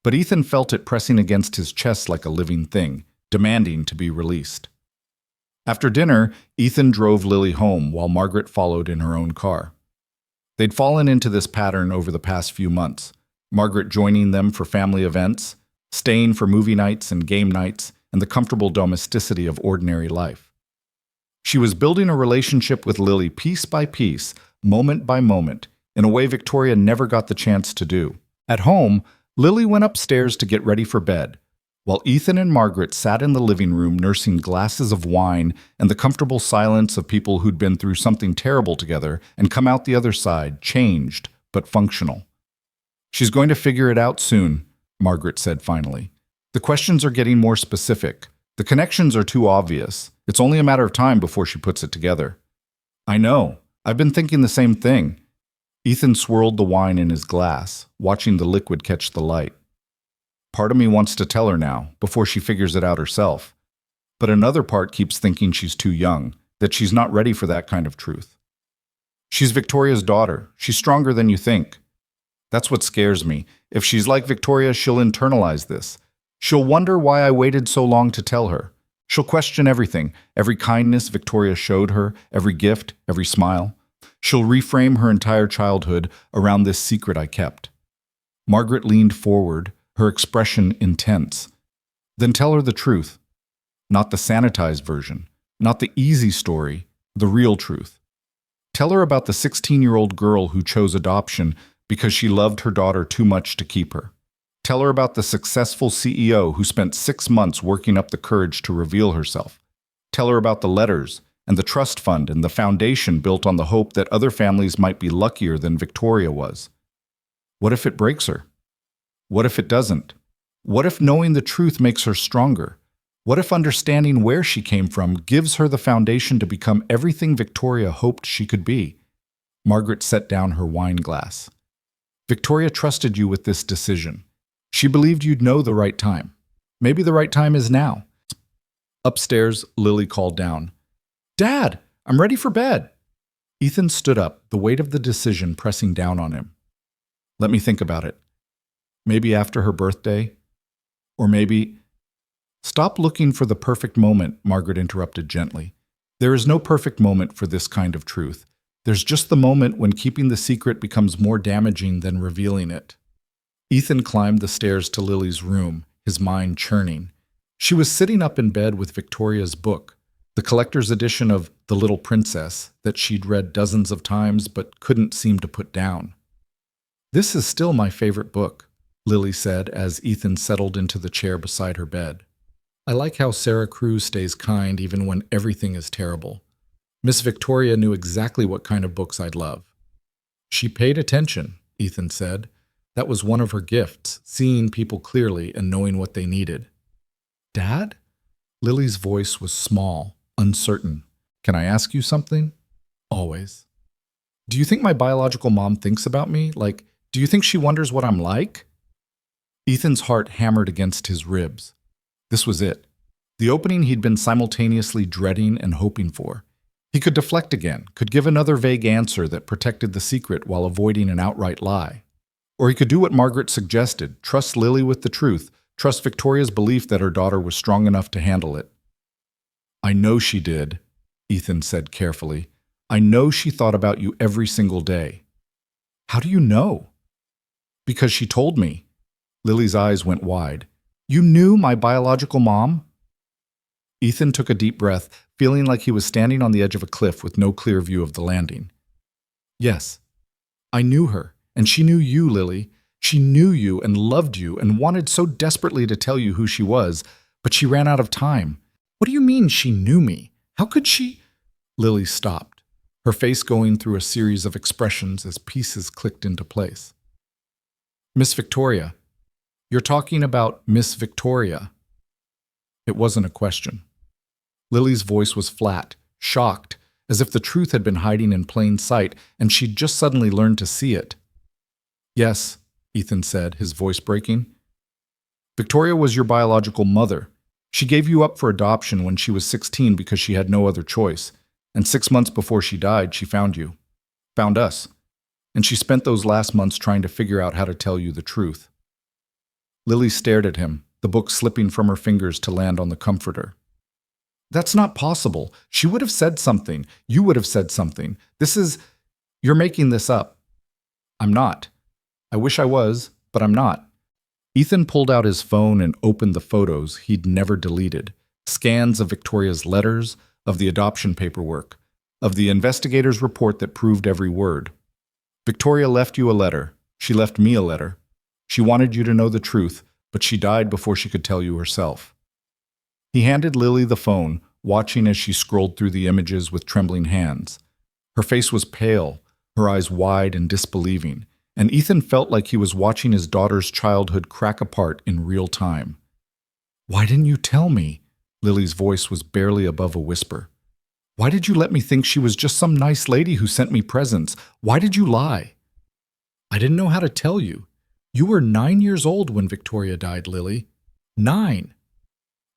But Ethan felt it pressing against his chest like a living thing, demanding to be released. After dinner, Ethan drove Lily home while Margaret followed in her own car. They'd fallen into this pattern over the past few months, Margaret joining them for family events, staying for movie nights and game nights, and the comfortable domesticity of ordinary life. She was building a relationship with Lily piece by piece, moment by moment, in a way Victoria never got the chance to do. At home, Lily went upstairs to get ready for bed, while Ethan and Margaret sat in the living room nursing glasses of wine and the comfortable silence of people who'd been through something terrible together and come out the other side, changed, but functional. "She's going to figure it out soon," Margaret said finally. "The questions are getting more specific. The connections are too obvious. It's only a matter of time before she puts it together." "I know. I've been thinking the same thing." Ethan swirled the wine in his glass, watching the liquid catch the light. "Part of me wants to tell her now, before she figures it out herself. But another part keeps thinking she's too young, that she's not ready for that kind of truth. She's Victoria's daughter. She's stronger than you think. That's what scares me. If she's like Victoria, she'll internalize this. She'll wonder why I waited so long to tell her. She'll question everything, every kindness Victoria showed her, every gift, every smile. She'll reframe her entire childhood around this secret I kept. Margaret leaned forward, her expression intense. Then tell her the truth. Not the sanitized version, not the easy story, the real truth. Tell her about the 16-year-old girl who chose adoption because she loved her daughter too much to keep her. Tell her about the successful CEO who spent 6 months working up the courage to reveal herself. Tell her about the letters and the trust fund and the foundation built on the hope that other families might be luckier than Victoria was. What if it breaks her? What if it doesn't? What if knowing the truth makes her stronger? What if understanding where she came from gives her the foundation to become everything Victoria hoped she could be? Margaret set down her wine glass. Victoria trusted you with this decision. She believed you'd know the right time. Maybe the right time is now. Upstairs, Lily called down. Dad, I'm ready for bed. Ethan stood up, the weight of the decision pressing down on him. Let me think about it. Maybe after her birthday? Or maybe... Stop looking for the perfect moment, Margaret interrupted gently. There is no perfect moment for this kind of truth. There's just the moment when keeping the secret becomes more damaging than revealing it. Ethan climbed the stairs to Lily's room, his mind churning. She was sitting up in bed with Victoria's book, the collector's edition of The Little Princess that she'd read dozens of times but couldn't seem to put down. This is still my favorite book, Lily said as Ethan settled into the chair beside her bed. I like how Sarah Cruz stays kind even when everything is terrible. Miss Victoria knew exactly what kind of books I'd love. She paid attention, Ethan said. That was one of her gifts, seeing people clearly and knowing what they needed. Dad? Lily's voice was small, uncertain. Can I ask you something? Always. Do you think my biological mom thinks about me? Like, do you think she wonders what I'm like? Ethan's heart hammered against his ribs. This was it. The opening he'd been simultaneously dreading and hoping for. He could deflect again, could give another vague answer that protected the secret while avoiding an outright lie. Or he could do what Margaret suggested, trust Lily with the truth, trust Victoria's belief that her daughter was strong enough to handle it. I know she did, Ethan said carefully. I know she thought about you every single day. How do you know? Because she told me. Lily's eyes went wide. You knew my biological mom? Ethan took a deep breath, feeling like he was standing on the edge of a cliff with no clear view of the landing. Yes, I knew her, and she knew you, Lily. She knew you and loved you and wanted so desperately to tell you who she was, but she ran out of time. What do you mean she knew me? How could she? Lily stopped, her face going through a series of expressions as pieces clicked into place. Miss Victoria. You're talking about Miss Victoria. It wasn't a question. Lily's voice was flat, shocked, as if the truth had been hiding in plain sight and she'd just suddenly learned to see it. Yes, Ethan said, his voice breaking. Victoria was your biological mother. She gave you up for adoption when she was 16 because she had no other choice, and 6 months before she died, she found you. Found us. And she spent those last months trying to figure out how to tell you the truth. Lily stared at him, the book slipping from her fingers to land on the comforter. That's not possible. She would have said something. You would have said something. You're making this up. I'm not. I wish I was, but I'm not. Ethan pulled out his phone and opened the photos he'd never deleted. Scans of Victoria's letters, of the adoption paperwork, of the investigator's report that proved every word. Victoria left you a letter. She left me a letter. She wanted you to know the truth, but she died before she could tell you herself. He handed Lily the phone, watching as she scrolled through the images with trembling hands. Her face was pale, her eyes wide and disbelieving, and Ethan felt like he was watching his daughter's childhood crack apart in real time. Why didn't you tell me? Lily's voice was barely above a whisper. Why did you let me think she was just some nice lady who sent me presents? Why did you lie? I didn't know how to tell you. You were 9 years old when Victoria died, Lily. 9.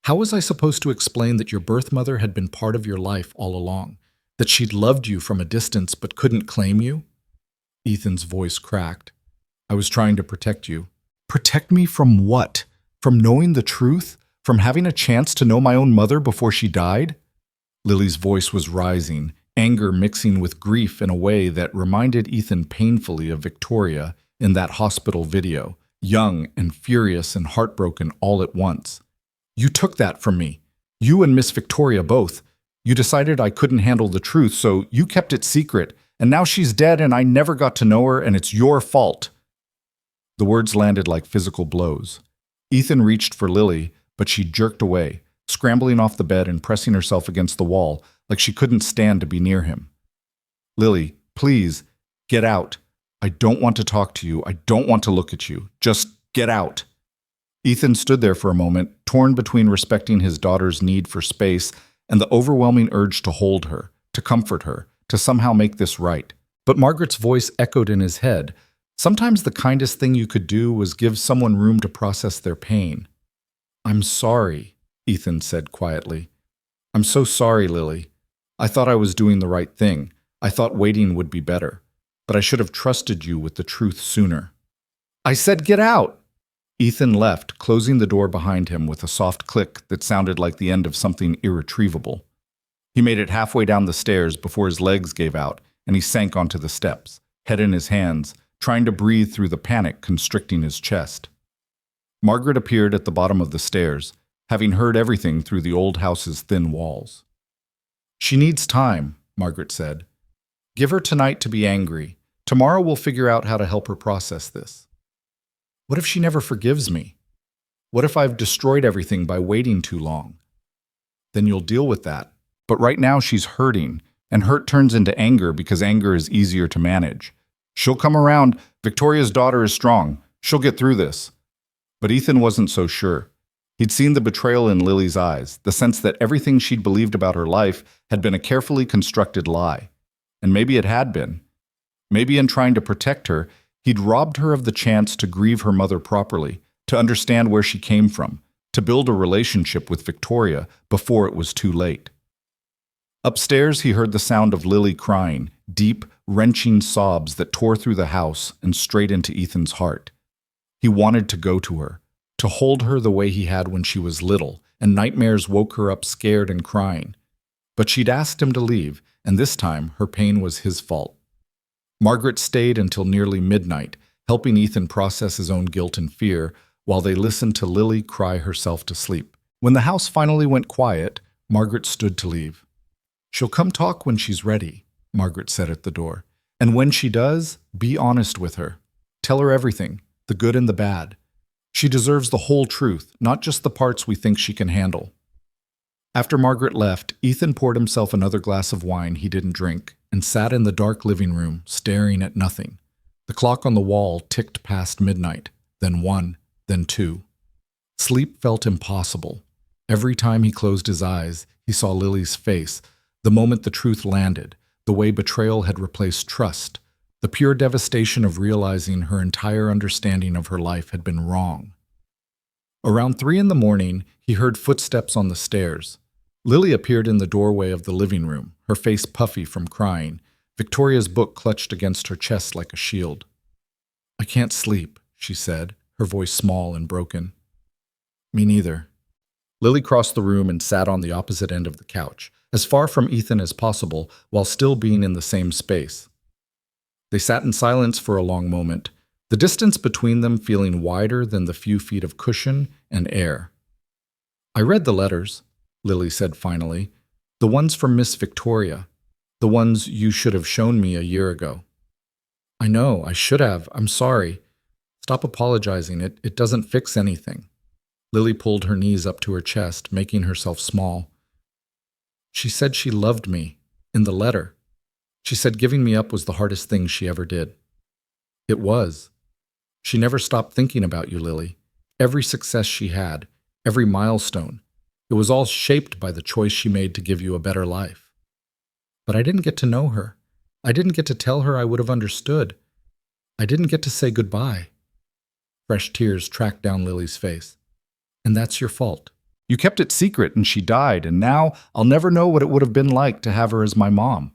How was I supposed to explain that your birth mother had been part of your life all along? That she'd loved you from a distance but couldn't claim you? Ethan's voice cracked. I was trying to protect you. Protect me from what? From knowing the truth? From having a chance to know my own mother before she died? Lily's voice was rising, anger mixing with grief in a way that reminded Ethan painfully of Victoria in that hospital video, young and furious and heartbroken all at once. You took that from me. You and Miss Victoria both. You decided I couldn't handle the truth, so you kept it secret, and now she's dead and I never got to know her, and it's your fault. The words landed like physical blows. Ethan reached for Lily, but she jerked away, scrambling off the bed and pressing herself against the wall like she couldn't stand to be near him. Lily, please, get out. I don't want to talk to you. I don't want to look at you. Just get out. Ethan stood there for a moment, torn between respecting his daughter's need for space and the overwhelming urge to hold her, to comfort her, to somehow make this right. But Margaret's voice echoed in his head. Sometimes the kindest thing you could do was give someone room to process their pain. I'm sorry, Ethan said quietly. I'm so sorry, Lily. I thought I was doing the right thing. I thought waiting would be better. But I should have trusted you with the truth sooner. I said get out! Ethan left, closing the door behind him with a soft click that sounded like the end of something irretrievable. He made it halfway down the stairs before his legs gave out, and he sank onto the steps, head in his hands, trying to breathe through the panic constricting his chest. Margaret appeared at the bottom of the stairs, having heard everything through the old house's thin walls. She needs time, Margaret said. Give her tonight to be angry. Tomorrow we'll figure out how to help her process this. What if she never forgives me? What if I've destroyed everything by waiting too long? Then you'll deal with that. But right now she's hurting, and hurt turns into anger because anger is easier to manage. She'll come around. Victoria's daughter is strong. She'll get through this. But Ethan wasn't so sure. He'd seen the betrayal in Lily's eyes, the sense that everything she'd believed about her life had been a carefully constructed lie. And maybe it had been. Maybe in trying to protect her, he'd robbed her of the chance to grieve her mother properly, to understand where she came from, to build a relationship with Victoria before it was too late. Upstairs, he heard the sound of Lily crying, deep, wrenching sobs that tore through the house and straight into Ethan's heart. He wanted to go to her, to hold her the way he had when she was little, and nightmares woke her up scared and crying. But she'd asked him to leave, and this time her pain was his fault. Margaret stayed until nearly midnight, helping Ethan process his own guilt and fear while they listened to Lily cry herself to sleep. When the house finally went quiet, Margaret stood to leave. She'll come talk when she's ready, Margaret said at the door. And when she does, be honest with her. Tell her everything, the good and the bad. She deserves the whole truth, not just the parts we think she can handle. After Margaret left, Ethan poured himself another glass of wine he didn't drink and sat in the dark living room, staring at nothing. The clock on the wall ticked past midnight, then 1, then 2. Sleep felt impossible. Every time he closed his eyes, he saw Lily's face, the moment the truth landed, the way betrayal had replaced trust, the pure devastation of realizing her entire understanding of her life had been wrong. Around 3 in the morning, he heard footsteps on the stairs. Lily appeared in the doorway of the living room, her face puffy from crying, Victoria's book clutched against her chest like a shield. I can't sleep, she said, her voice small and broken. Me neither. Lily crossed the room and sat on the opposite end of the couch, as far from Ethan as possible while still being in the same space. They sat in silence for a long moment, the distance between them feeling wider than the few feet of cushion and air. I read the letters, Lily said finally, the ones from Miss Victoria, the ones you should have shown me a year ago. I know, I should have. I'm sorry. Stop apologizing. It doesn't fix anything. Lily pulled her knees up to her chest, making herself small. She said she loved me, in the letter. She said giving me up was the hardest thing she ever did. It was. She never stopped thinking about you, Lily. Every success she had, every milestone, it was all shaped by the choice she made to give you a better life. But I didn't get to know her. I didn't get to tell her I would have understood. I didn't get to say goodbye. Fresh tears tracked down Lily's face. And that's your fault. You kept it secret and she died, and now I'll never know what it would have been like to have her as my mom.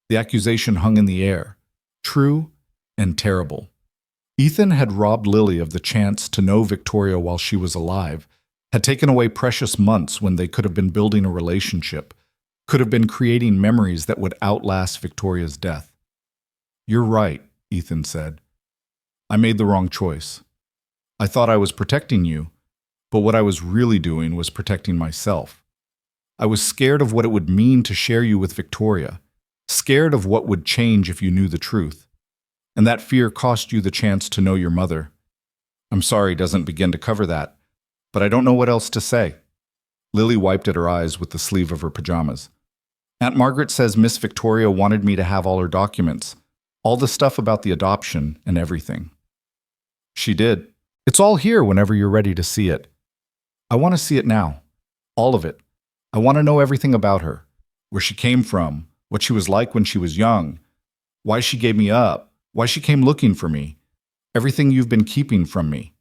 The accusation hung in the air, true and terrible. Ethan had robbed Lily of the chance to know Victoria while she was alive, had taken away precious months when they could have been building a relationship, could have been creating memories that would outlast Victoria's death. "You're right," Ethan said. "I made the wrong choice. I thought I was protecting you, but what I was really doing was protecting myself. I was scared of what it would mean to share you with Victoria, scared of what would change if you knew the truth. And that fear cost you the chance to know your mother. I'm sorry doesn't begin to cover that, but I don't know what else to say." Lily wiped at her eyes with the sleeve of her pajamas. "Aunt Margaret says Miss Victoria wanted me to have all her documents, all the stuff about the adoption and everything." "She did. It's all here whenever you're ready to see it. I want to see it now. All of it. I want to know everything about her, where she came from, what she was like when she was young, why she gave me up, why she came looking for me, everything you've been keeping from me."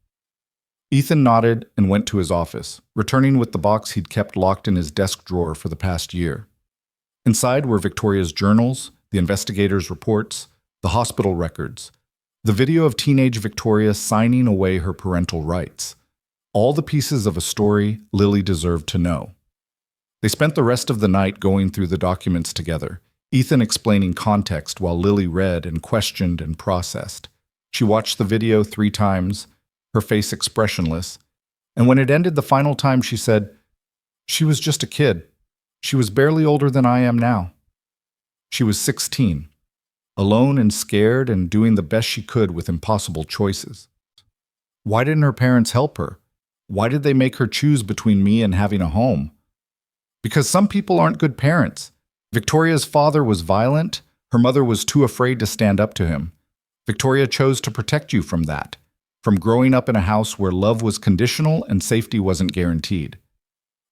Ethan nodded and went to his office, returning with the box he'd kept locked in his desk drawer for the past year. Inside were Victoria's journals, the investigators' reports, the hospital records, the video of teenage Victoria signing away her parental rights. All the pieces of a story Lily deserved to know. They spent the rest of the night going through the documents together, Ethan explaining context while Lily read and questioned and processed. She watched the video 3 times, her face expressionless, and when it ended the final time she said, "She was just a kid. She was barely older than I am now. She was 16, alone and scared and doing the best she could with impossible choices. Why didn't her parents help her? Why did they make her choose between me and having a home? Because some people aren't good parents. Victoria's father was violent. Her mother was too afraid to stand up to him. Victoria chose to protect you from that, from growing up in a house where love was conditional and safety wasn't guaranteed."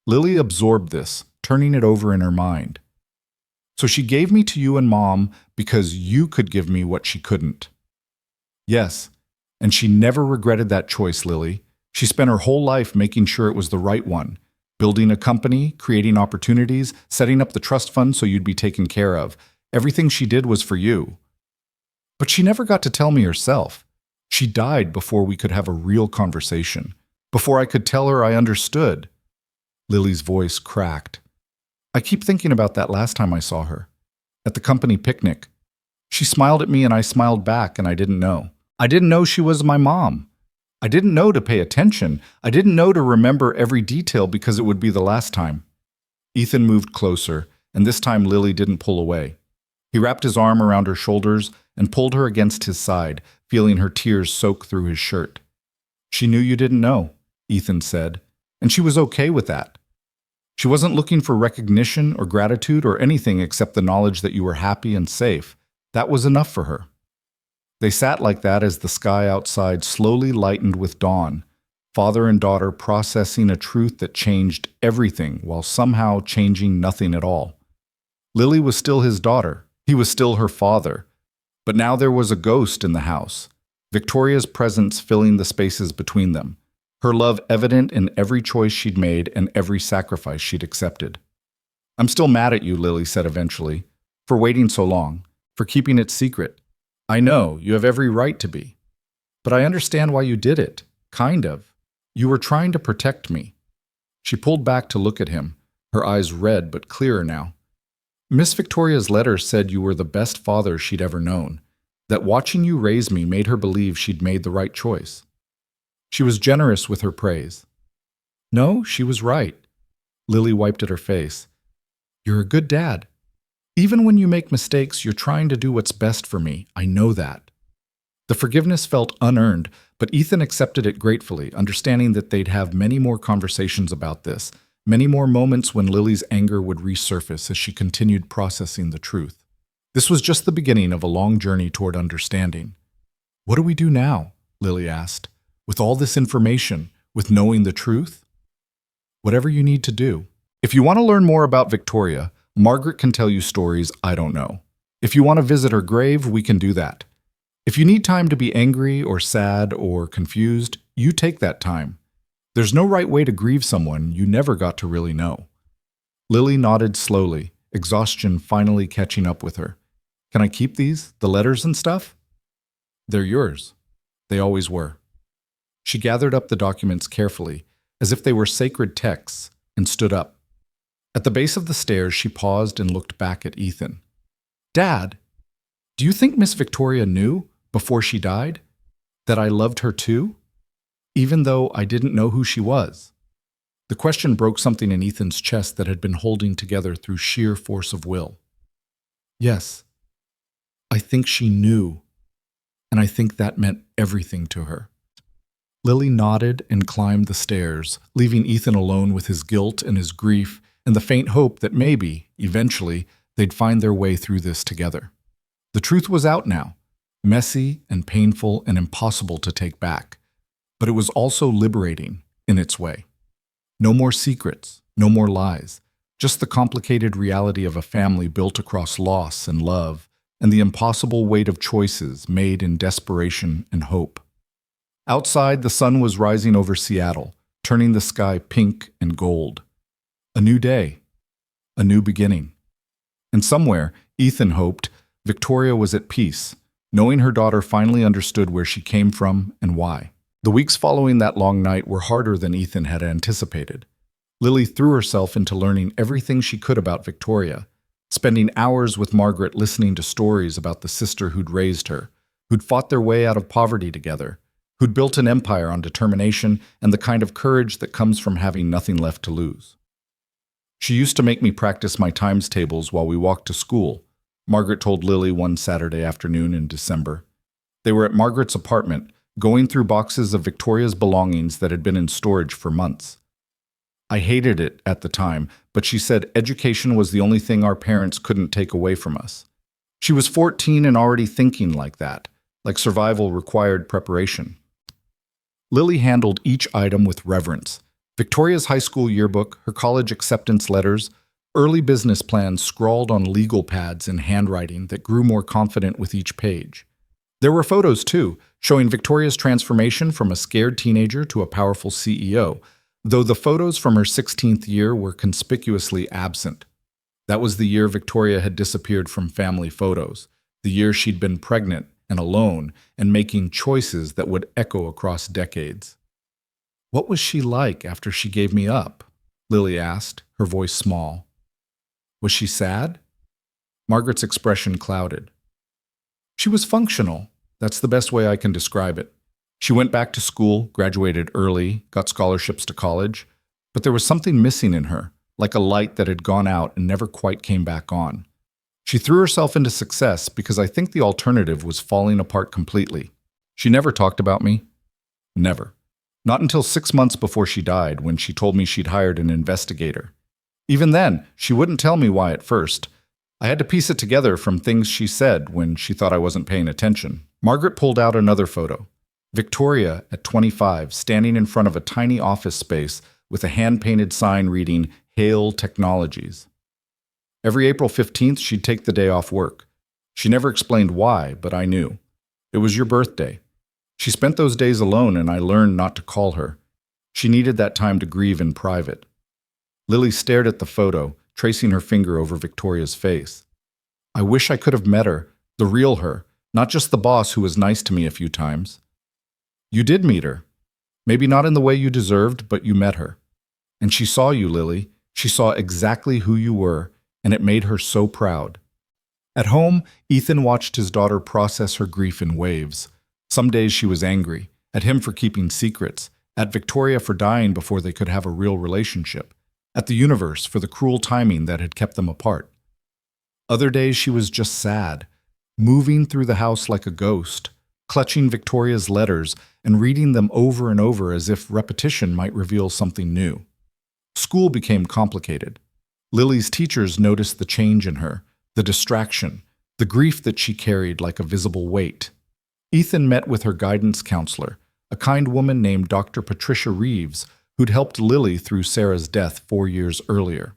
Lily absorbed this, turning it over in her mind. "So she gave me to you and Mom because you could give me what she couldn't." "Yes, and she never regretted that choice, Lily. She spent her whole life making sure it was the right one, building a company, creating opportunities, setting up the trust fund so you'd be taken care of. Everything she did was for you. But she never got to tell me herself. She died before we could have a real conversation, before I could tell her I understood." Lily's voice cracked. "I keep thinking about that last time I saw her, at the company picnic. She smiled at me and I smiled back and I didn't know. I didn't know she was my mom. I didn't know to pay attention. I didn't know to remember every detail because it would be the last time." Ethan moved closer, and this time Lily didn't pull away. He wrapped his arm around her shoulders and pulled her against his side, feeling her tears soak through his shirt. "She knew you didn't know," Ethan said, "and she was okay with that. She wasn't looking for recognition or gratitude or anything except the knowledge that you were happy and safe. That was enough for her." They sat like that as the sky outside slowly lightened with dawn, father and daughter processing a truth that changed everything while somehow changing nothing at all. Lily was still his daughter. He was still her father. But now there was a ghost in the house, Victoria's presence filling the spaces between them, her love evident in every choice she'd made and every sacrifice she'd accepted. "I'm still mad at you," Lily said eventually, "for waiting so long, for keeping it secret. I know, you have every right to be. But I understand why you did it, kind of. You were trying to protect me." She pulled back to look at him, her eyes red but clearer now. "Miss Victoria's letter said you were the best father she'd ever known, that watching you raise me made her believe she'd made the right choice. She was generous with her praise." "No, she was right." Lily wiped at her face. "You're a good dad. Even when you make mistakes, you're trying to do what's best for me. I know that." The forgiveness felt unearned, but Ethan accepted it gratefully, understanding that they'd have many more conversations about this, many more moments when Lily's anger would resurface as she continued processing the truth. This was just the beginning of a long journey toward understanding. "What do we do now?" Lily asked. "With all this information, with knowing the truth?" "Whatever you need to do. If you want to learn more about Victoria, Margaret can tell you stories I don't know. If you want to visit her grave, we can do that. If you need time to be angry or sad or confused, you take that time. There's no right way to grieve someone you never got to really know." Lily nodded slowly, exhaustion finally catching up with her. "Can I keep these, the letters and stuff?" "They're yours. They always were." She gathered up the documents carefully, as if they were sacred texts, and stood up. At the base of the stairs, she paused and looked back at Ethan. "Dad, do you think Miss Victoria knew, before she died, that I loved her too, even though I didn't know who she was?" The question broke something in Ethan's chest that had been holding together through sheer force of will. "Yes, I think she knew, and I think that meant everything to her." Lily nodded and climbed the stairs, leaving Ethan alone with his guilt and his grief and the faint hope that maybe, eventually, they'd find their way through this together. The truth was out now, messy and painful and impossible to take back, but it was also liberating in its way. No more secrets, no more lies, just the complicated reality of a family built across loss and love, and the impossible weight of choices made in desperation and hope. Outside, the sun was rising over Seattle, turning the sky pink and gold. A new day, a new beginning. And somewhere, Ethan hoped, Victoria was at peace, knowing her daughter finally understood where she came from and why. The weeks following that long night were harder than Ethan had anticipated. Lily threw herself into learning everything she could about Victoria, spending hours with Margaret listening to stories about the sister who'd raised her, who'd fought their way out of poverty together, who'd built an empire on determination and the kind of courage that comes from having nothing left to lose. "She used to make me practice my times tables while we walked to school," Margaret told Lily one Saturday afternoon in December. They were at Margaret's apartment, going through boxes of Victoria's belongings that had been in storage for months. "I hated it at the time, but she said education was the only thing our parents couldn't take away from us." She was 14 and already thinking like that, like survival required preparation. Lily handled each item with reverence. Victoria's high school yearbook, her college acceptance letters, early business plans scrawled on legal pads in handwriting that grew more confident with each page. There were photos, too, showing Victoria's transformation from a scared teenager to a powerful CEO, though the photos from her 16th year were conspicuously absent. That was the year Victoria had disappeared from family photos, the year she'd been pregnant and alone and making choices that would echo across decades. "What was she like after she gave me up?" Lily asked, her voice small. "Was she sad?" Margaret's expression clouded. "She was functional. That's the best way I can describe it. She went back to school, graduated early, got scholarships to college, but there was something missing in her, like a light that had gone out and never quite came back on. She threw herself into success because I think the alternative was falling apart completely. She never talked about me. Never. Not until 6 months before she died, when she told me she'd hired an investigator. Even then, she wouldn't tell me why at first. I had to piece it together from things she said when she thought I wasn't paying attention." Margaret pulled out another photo. Victoria, at 25, standing in front of a tiny office space with a hand-painted sign reading, "Hail Technologies." Every April 15th, she'd take the day off work. She never explained why, but I knew. It was your birthday. She spent those days alone, and I learned not to call her. She needed that time to grieve in private. Lily stared at the photo, tracing her finger over Victoria's face. "I wish I could have met her, the real her, not just the boss who was nice to me a few times." "You did meet her. Maybe not in the way you deserved, but you met her. And she saw you, Lily. She saw exactly who you were, and it made her so proud." At home, Ethan watched his daughter process her grief in waves. Some days she was angry, at him for keeping secrets, at Victoria for dying before they could have a real relationship, at the universe for the cruel timing that had kept them apart. Other days she was just sad, moving through the house like a ghost, clutching Victoria's letters and reading them over and over as if repetition might reveal something new. School became complicated. Lily's teachers noticed the change in her, the distraction, the grief that she carried like a visible weight. Ethan met with her guidance counselor, a kind woman named Dr. Patricia Reeves, who'd helped Lily through Sarah's death 4 years earlier.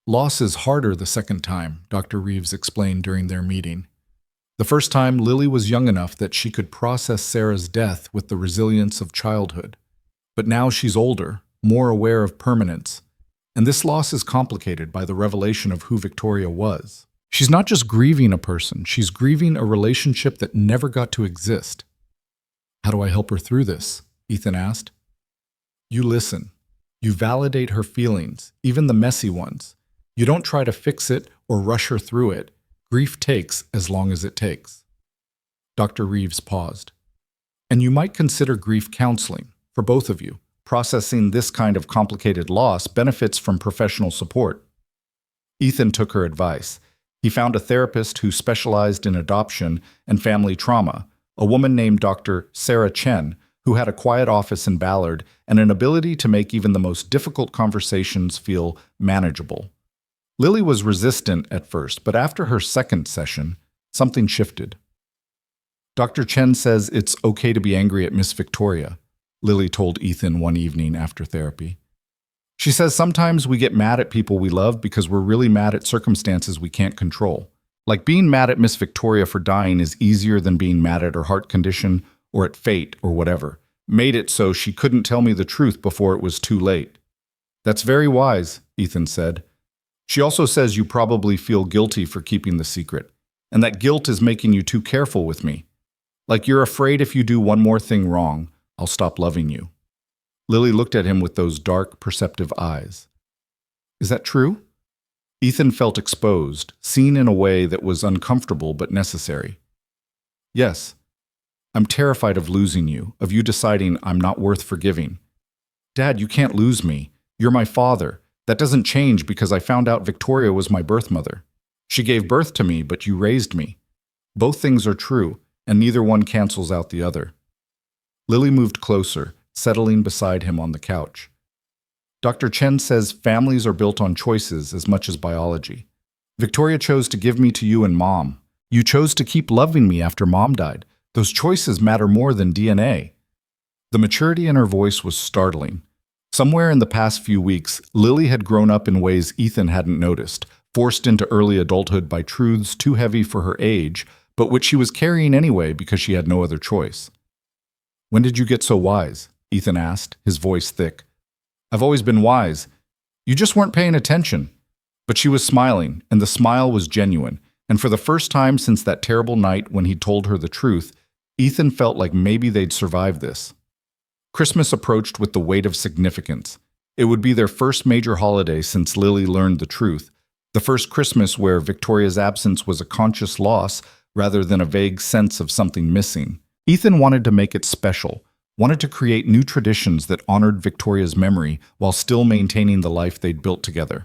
"Loss is harder the second time," Dr. Reeves explained during their meeting. "The first time, Lily was young enough that she could process Sarah's death with the resilience of childhood. But now she's older, more aware of permanence. And this loss is complicated by the revelation of who Victoria was. She's not just grieving a person, she's grieving a relationship that never got to exist." "How do I help her through this?" Ethan asked. You listen. You validate her feelings, even the messy ones. You don't try to fix it or rush her through it. Grief takes as long as it takes. Dr. Reeves paused. And you might consider grief counseling, for both of you. Processing this kind of complicated loss benefits from professional support. Ethan took her advice. He found a therapist who specialized in adoption and family trauma, a woman named Dr. Sarah Chen, who had a quiet office in Ballard and an ability to make even the most difficult conversations feel manageable. Lily was resistant at first, but after her second session, something shifted. Dr. Chen says it's okay to be angry at Miss Victoria, Lily told Ethan one evening after therapy. She says sometimes we get mad at people we love because we're really mad at circumstances we can't control. Like being mad at Miss Victoria for dying is easier than being mad at her heart condition or at fate or whatever. Made it so she couldn't tell me the truth before it was too late. That's very wise, Ethan said. She also says you probably feel guilty for keeping the secret, and that guilt is making you too careful with me. Like you're afraid if you do one more thing wrong, I'll stop loving you. Lily looked at him with those dark, perceptive eyes. Is that true? Ethan felt exposed, seen in a way that was uncomfortable but necessary. Yes. I'm terrified of losing you, of you deciding I'm not worth forgiving. Dad, you can't lose me. You're my father. That doesn't change because I found out Victoria was my birth mother. She gave birth to me, but you raised me. Both things are true, and neither one cancels out the other. Lily moved closer, settling beside him on the couch. Dr. Chen says families are built on choices as much as biology. Victoria chose to give me to you and Mom. You chose to keep loving me after Mom died. Those choices matter more than DNA. The maturity in her voice was startling. Somewhere in the past few weeks, Lily had grown up in ways Ethan hadn't noticed, forced into early adulthood by truths too heavy for her age, but which she was carrying anyway because she had no other choice. When did you get so wise? Ethan asked, his voice thick. I've always been wise. You just weren't paying attention. But she was smiling, and the smile was genuine, and for the first time since that terrible night when he told her the truth, Ethan felt like maybe they'd survive this. Christmas approached with the weight of significance. It would be their first major holiday since Lily learned the truth, the first Christmas where Victoria's absence was a conscious loss rather than a vague sense of something missing. Ethan wanted to make it special, wanted to create new traditions that honored Victoria's memory while still maintaining the life they'd built together.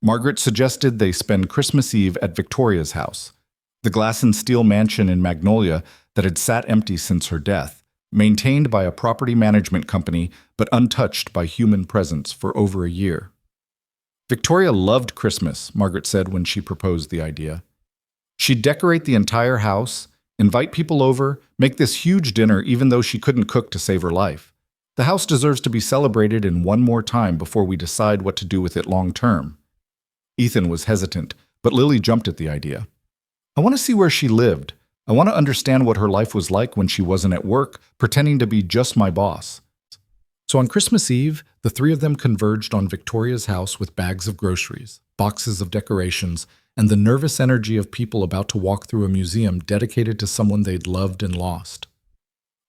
Margaret suggested they spend Christmas Eve at Victoria's house, the glass and steel mansion in Magnolia that had sat empty since her death, maintained by a property management company but untouched by human presence for over a year. Victoria loved Christmas, Margaret said when she proposed the idea. She'd decorate the entire house, invite people over, make this huge dinner even though she couldn't cook to save her life. The house deserves to be celebrated in one more time before we decide what to do with it long term. Ethan was hesitant, but Lily jumped at the idea. I want to see where she lived. I want to understand what her life was like when she wasn't at work, pretending to be just my boss. So on Christmas Eve, the three of them converged on Victoria's house with bags of groceries, boxes of decorations, and the nervous energy of people about to walk through a museum dedicated to someone they'd loved and lost.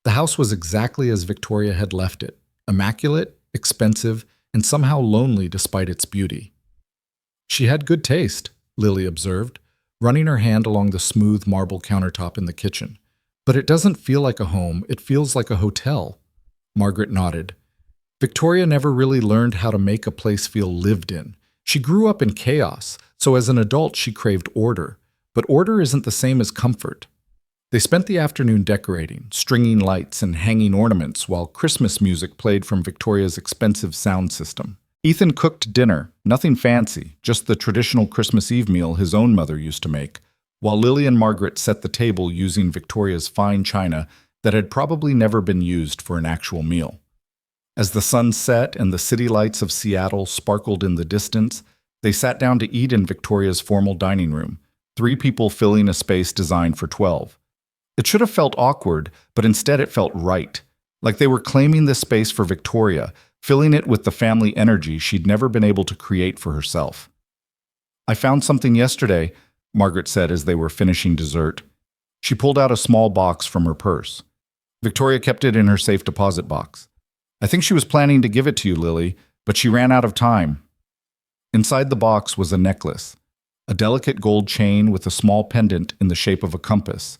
The house was exactly as Victoria had left it, immaculate, expensive, and somehow lonely despite its beauty. She had good taste, Lily observed, running her hand along the smooth marble countertop in the kitchen. But it doesn't feel like a home, it feels like a hotel. Margaret nodded. Victoria never really learned how to make a place feel lived in. She grew up in chaos, so as an adult she craved order. But order isn't the same as comfort. They spent the afternoon decorating, stringing lights and hanging ornaments while Christmas music played from Victoria's expensive sound system. Ethan cooked dinner, nothing fancy, just the traditional Christmas Eve meal his own mother used to make, while Lily and Margaret set the table using Victoria's fine china that had probably never been used for an actual meal. As the sun set and the city lights of Seattle sparkled in the distance, they sat down to eat in Victoria's formal dining room, 3 people filling a space designed for 12. It should have felt awkward, but instead it felt right, like they were claiming this space for Victoria, filling it with the family energy she'd never been able to create for herself. I found something yesterday, Margaret said as they were finishing dessert. She pulled out a small box from her purse. Victoria kept it in her safe deposit box. I think she was planning to give it to you, Lily, but she ran out of time. Inside the box was a necklace, a delicate gold chain with a small pendant in the shape of a compass.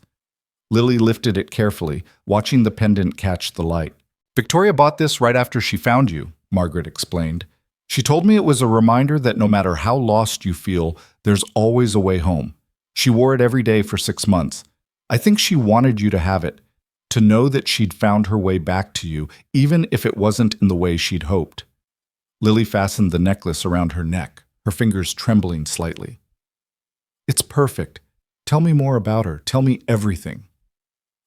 Lily lifted it carefully, watching the pendant catch the light. Victoria bought this right after she found you, Margaret explained. She told me it was a reminder that no matter how lost you feel, there's always a way home. She wore it every day for 6 months. I think she wanted you to have it, to know that she'd found her way back to you, even if it wasn't in the way she'd hoped. Lily fastened the necklace around her neck, her fingers trembling slightly. It's perfect. Tell me more about her. Tell me everything.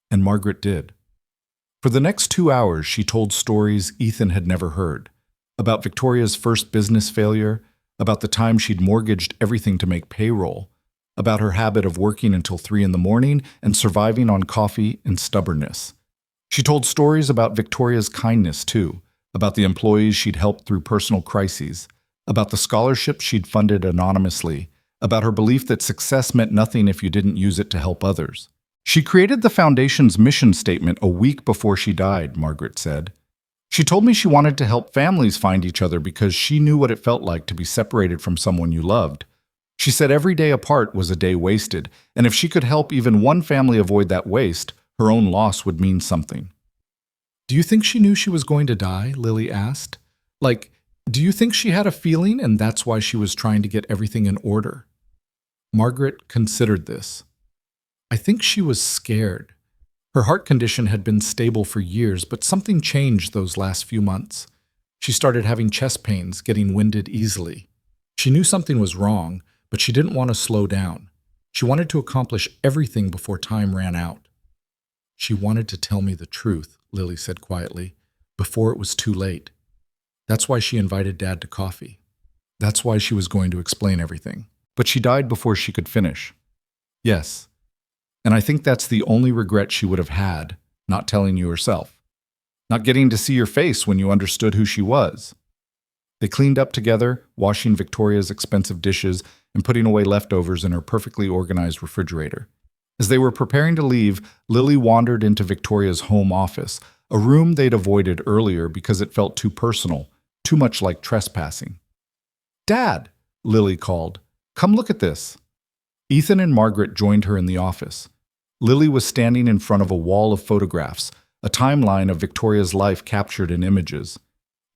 And Margaret did. For the next 2 hours, she told stories Ethan had never heard. About Victoria's first business failure, about the time she'd mortgaged everything to make payroll, about her habit of working until 3 in the morning and surviving on coffee and stubbornness. She told stories about Victoria's kindness, too, about the employees she'd helped through personal crises, about the scholarships she'd funded anonymously, about her belief that success meant nothing if you didn't use it to help others. She created the Foundation's mission statement a week before she died, Margaret said. She told me she wanted to help families find each other because she knew what it felt like to be separated from someone you loved. She said every day apart was a day wasted, and if she could help even one family avoid that waste, her own loss would mean something. Do you think she knew she was going to die? Lily asked. Like, do you think she had a feeling and that's why she was trying to get everything in order? Margaret considered this. I think she was scared. Her heart condition had been stable for years, but something changed those last few months. She started having chest pains, getting winded easily. She knew something was wrong, but she didn't want to slow down. She wanted to accomplish everything before time ran out. She wanted to tell me the truth, Lily said quietly, before it was too late. That's why she invited Dad to coffee. That's why she was going to explain everything. But she died before she could finish. Yes. And I think that's the only regret she would have had, not telling you herself. Not getting to see your face when you understood who she was. They cleaned up together, washing Victoria's expensive dishes and putting away leftovers in her perfectly organized refrigerator. As they were preparing to leave, Lily wandered into Victoria's home office, a room they'd avoided earlier because it felt too personal, too much like trespassing. Dad, Lily called. Come look at this. Ethan and Margaret joined her in the office. Lily was standing in front of a wall of photographs, a timeline of Victoria's life captured in images.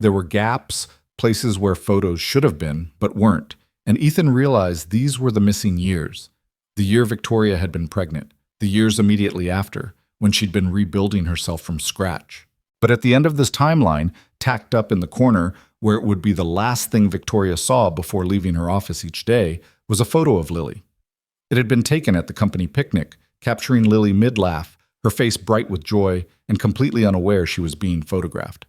There were gaps, places where photos should have been, but weren't, and Ethan realized these were the missing years. The year Victoria had been pregnant, the years immediately after, when she'd been rebuilding herself from scratch. But at the end of this timeline, tacked up in the corner, where it would be the last thing Victoria saw before leaving her office each day, was a photo of Lily. It had been taken at the company picnic, capturing Lily mid-laugh, her face bright with joy, and completely unaware she was being photographed.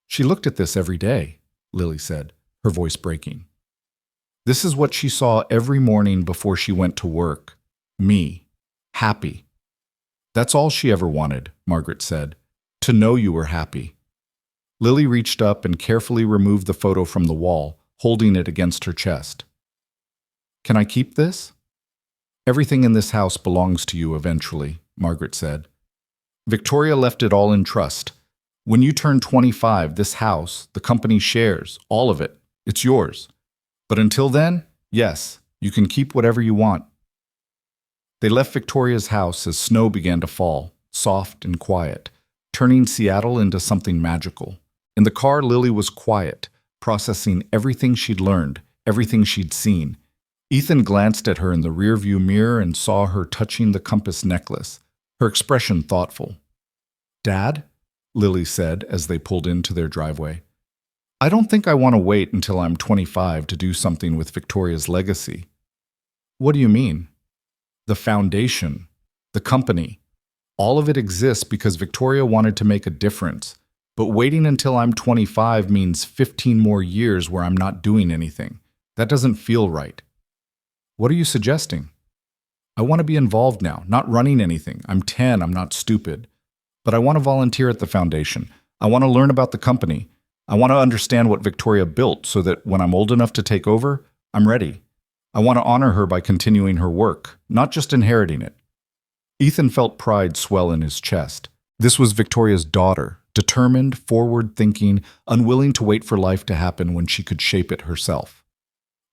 She looked at this every day, Lily said, her voice breaking. This is what she saw every morning before she went to work. Me. Happy. That's all she ever wanted, Margaret said. To know you were happy. Lily reached up and carefully removed the photo from the wall, holding it against her chest. Can I keep this? Everything in this house belongs to you eventually, Margaret said. Victoria left it all in trust. When you turn 25, this house, the company shares, all of it, it's yours. But until then, yes, you can keep whatever you want. They left Victoria's house as snow began to fall, soft and quiet, turning Seattle into something magical. In the car, Lily was quiet, processing everything she'd learned, everything she'd seen. Ethan glanced at her in the rearview mirror and saw her touching the compass necklace, her expression thoughtful. Dad? Lily said as they pulled into their driveway. I don't think I want to wait until I'm 25 to do something with Victoria's legacy. What do you mean? The foundation, the company, all of it exists because Victoria wanted to make a difference. But waiting until I'm 25 means 15 more years where I'm not doing anything. That doesn't feel right. What are you suggesting? I want to be involved now, not running anything. I'm 10, I'm not stupid. But I want to volunteer at the foundation. I want to learn about the company. I want to understand what Victoria built so that when I'm old enough to take over, I'm ready. I want to honor her by continuing her work, not just inheriting it. Ethan felt pride swell in his chest. This was Victoria's daughter, determined, forward-thinking, unwilling to wait for life to happen when she could shape it herself.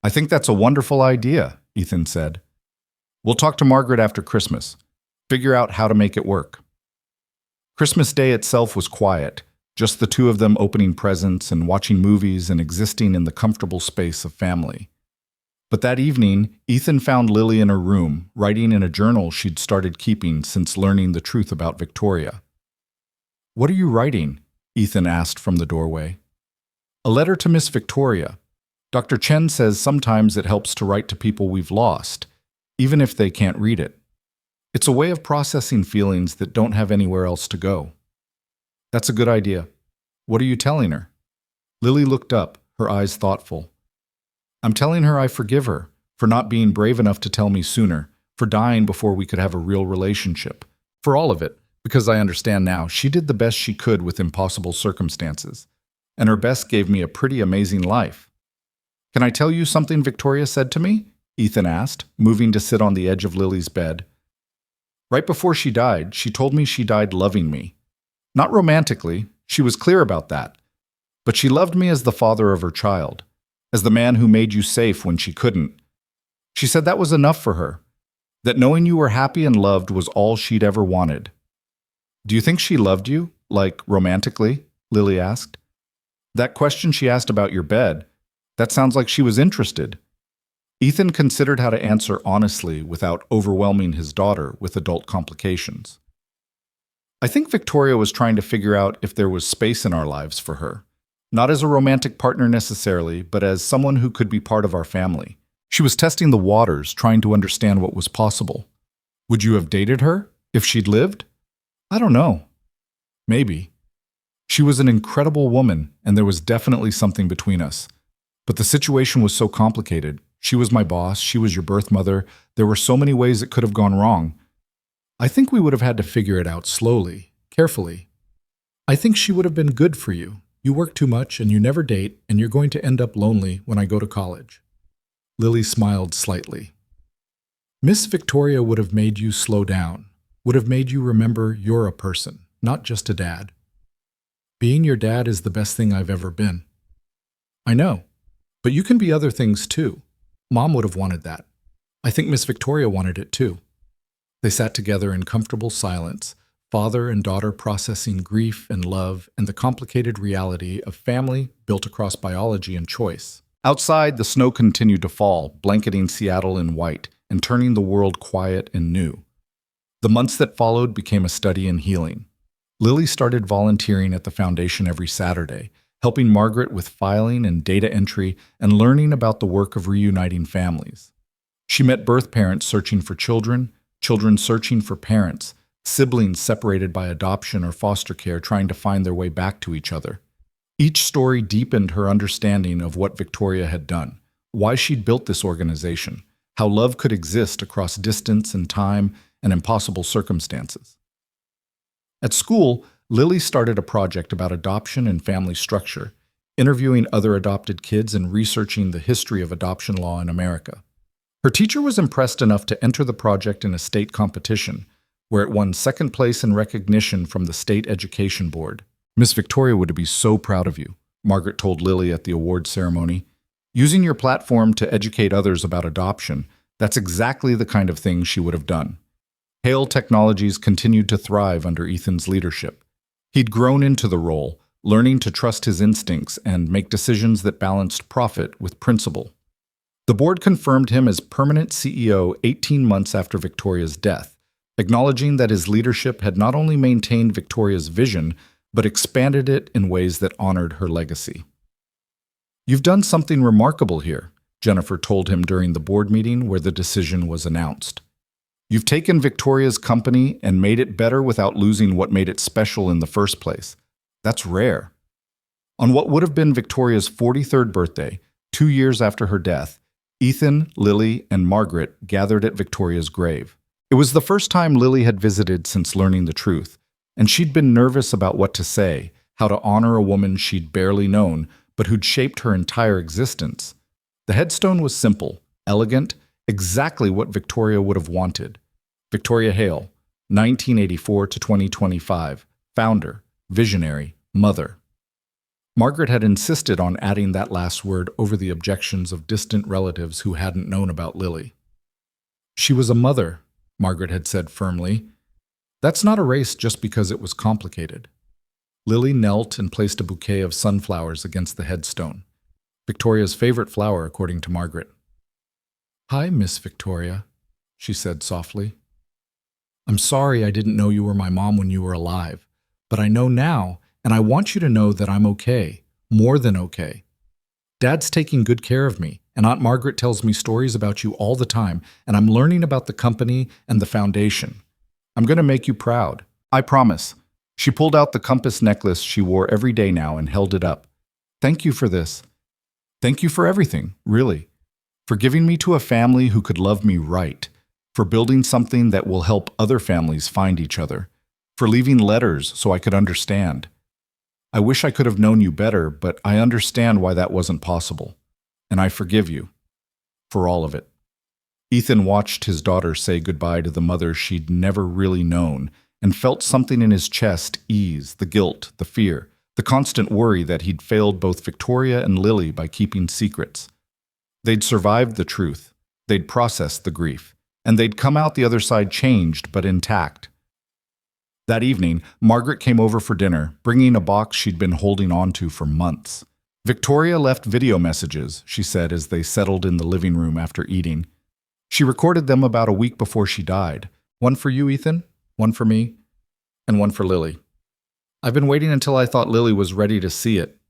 "I think that's a wonderful idea," Ethan said. "We'll talk to Margaret after Christmas. Figure out how to make it work." Christmas Day itself was quiet, just the two of them opening presents and watching movies and existing in the comfortable space of family. But that evening, Ethan found Lily in her room, writing in a journal she'd started keeping since learning the truth about Victoria. "What are you writing?" Ethan asked from the doorway. "A letter to Miss Victoria. Dr. Chen says sometimes it helps to write to people we've lost, even if they can't read it. It's a way of processing feelings that don't have anywhere else to go." "That's a good idea. What are you telling her?" Lily looked up, her eyes thoughtful. "I'm telling her I forgive her for not being brave enough to tell me sooner, for dying before we could have a real relationship. For all of it, because I understand now she did the best she could with impossible circumstances, and her best gave me a pretty amazing life." "Can I tell you something Victoria said to me?" Ethan asked, moving to sit on the edge of Lily's bed. "Right before she died, she told me she died loving me. Not romantically, she was clear about that, but she loved me as the father of her child, as the man who made you safe when she couldn't. She said that was enough for her, that knowing you were happy and loved was all she'd ever wanted." "Do you think she loved you, like romantically?" Lily asked. "That question she asked about your bed, that sounds like she was interested." Ethan considered how to answer honestly without overwhelming his daughter with adult complications. "I think Victoria was trying to figure out if there was space in our lives for her. Not as a romantic partner necessarily, but as someone who could be part of our family. She was testing the waters, trying to understand what was possible. Would you have dated her if she'd lived? I don't know. Maybe. She was an incredible woman, and there was definitely something between us. But the situation was so complicated. She was my boss, she was your birth mother. There were so many ways it could have gone wrong. I think we would have had to figure it out slowly, carefully. I think she would have been good for you. You work too much and you never date, and you're going to end up lonely when I go to college." Lily smiled slightly. "Miss Victoria would have made you slow down, would have made you remember you're a person, not just a dad. Being your dad is the best thing I've ever been." "I know, but you can be other things too. Mom would have wanted that. I think Miss Victoria wanted it too." They sat together in comfortable silence, father and daughter processing grief and love and the complicated reality of family built across biology and choice. Outside, the snow continued to fall, blanketing Seattle in white and turning the world quiet and new. The months that followed became a study in healing. Lily started volunteering at the foundation every Saturday, helping Margaret with filing and data entry and learning about the work of reuniting families. She met birth parents searching for children, children searching for parents, siblings separated by adoption or foster care trying to find their way back to each other. Each story deepened her understanding of what Victoria had done, why she'd built this organization, how love could exist across distance and time and impossible circumstances. At school, Lily started a project about adoption and family structure, interviewing other adopted kids and researching the history of adoption law in America. Her teacher was impressed enough to enter the project in a state competition, where it won second place in recognition from the State Education Board. "Miss Victoria would be so proud of you," Margaret told Lily at the award ceremony. "Using your platform to educate others about adoption, that's exactly the kind of thing she would have done." Hale Technologies continued to thrive under Ethan's leadership. He'd grown into the role, learning to trust his instincts and make decisions that balanced profit with principle. The board confirmed him as permanent CEO 18 months after Victoria's death, acknowledging that his leadership had not only maintained Victoria's vision, but expanded it in ways that honored her legacy. "You've done something remarkable here," Jennifer told him during the board meeting where the decision was announced. "You've taken Victoria's company and made it better without losing what made it special in the first place. That's rare." On what would have been Victoria's 43rd birthday, 2 years after her death, Ethan, Lily, and Margaret gathered at Victoria's grave. It was the first time Lily had visited since learning the truth, and she'd been nervous about what to say, how to honor a woman she'd barely known, but who'd shaped her entire existence. The headstone was simple, elegant, exactly what Victoria would have wanted. Victoria Hale, 1984 to 2025, founder, visionary, mother. Margaret had insisted on adding that last word over the objections of distant relatives who hadn't known about Lily. She was a mother, Margaret had said firmly. That's not erased just because it was complicated. Lily knelt and placed a bouquet of sunflowers against the headstone, Victoria's favorite flower, according to Margaret. "Hi, Miss Victoria," she said softly. "I'm sorry I didn't know you were my mom when you were alive, but I know now, and I want you to know that I'm okay, more than okay. Dad's taking good care of me, and Aunt Margaret tells me stories about you all the time, and I'm learning about the company and the foundation. I'm going to make you proud. I promise." She pulled out the compass necklace she wore every day now and held it up. "Thank you for this. Thank you for everything, really. For giving me to a family who could love me right. For building something that will help other families find each other. For leaving letters so I could understand. I wish I could have known you better, but I understand why that wasn't possible. And I forgive you. For all of it." Ethan watched his daughter say goodbye to the mother she'd never really known, and felt something in his chest ease, the guilt, the fear, the constant worry that he'd failed both Victoria and Lily by keeping secrets. They'd survived the truth, they'd processed the grief, and they'd come out the other side changed but intact. That evening, Margaret came over for dinner, bringing a box she'd been holding on to for months. Victoria left video messages, she said as they settled in the living room after eating. She recorded them about a week before she died. "One for you, Ethan, one for me, and one for Lily. I've been waiting until I thought Lily was ready to see it."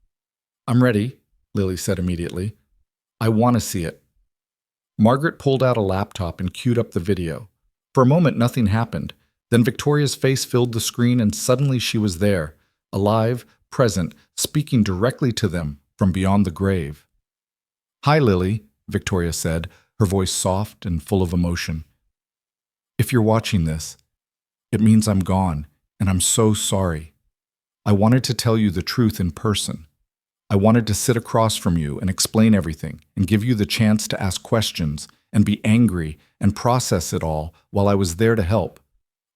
"I'm ready," Lily said immediately. "I want to see it." Margaret pulled out a laptop and queued up the video. For a moment, nothing happened. Then Victoria's face filled the screen, and suddenly she was there, alive, present, speaking directly to them from beyond the grave. "Hi, Lily," Victoria said, her voice soft and full of emotion. "If you're watching this, it means I'm gone, and I'm so sorry. I wanted to tell you the truth in person. I wanted to sit across from you and explain everything and give you the chance to ask questions and be angry and process it all while I was there to help.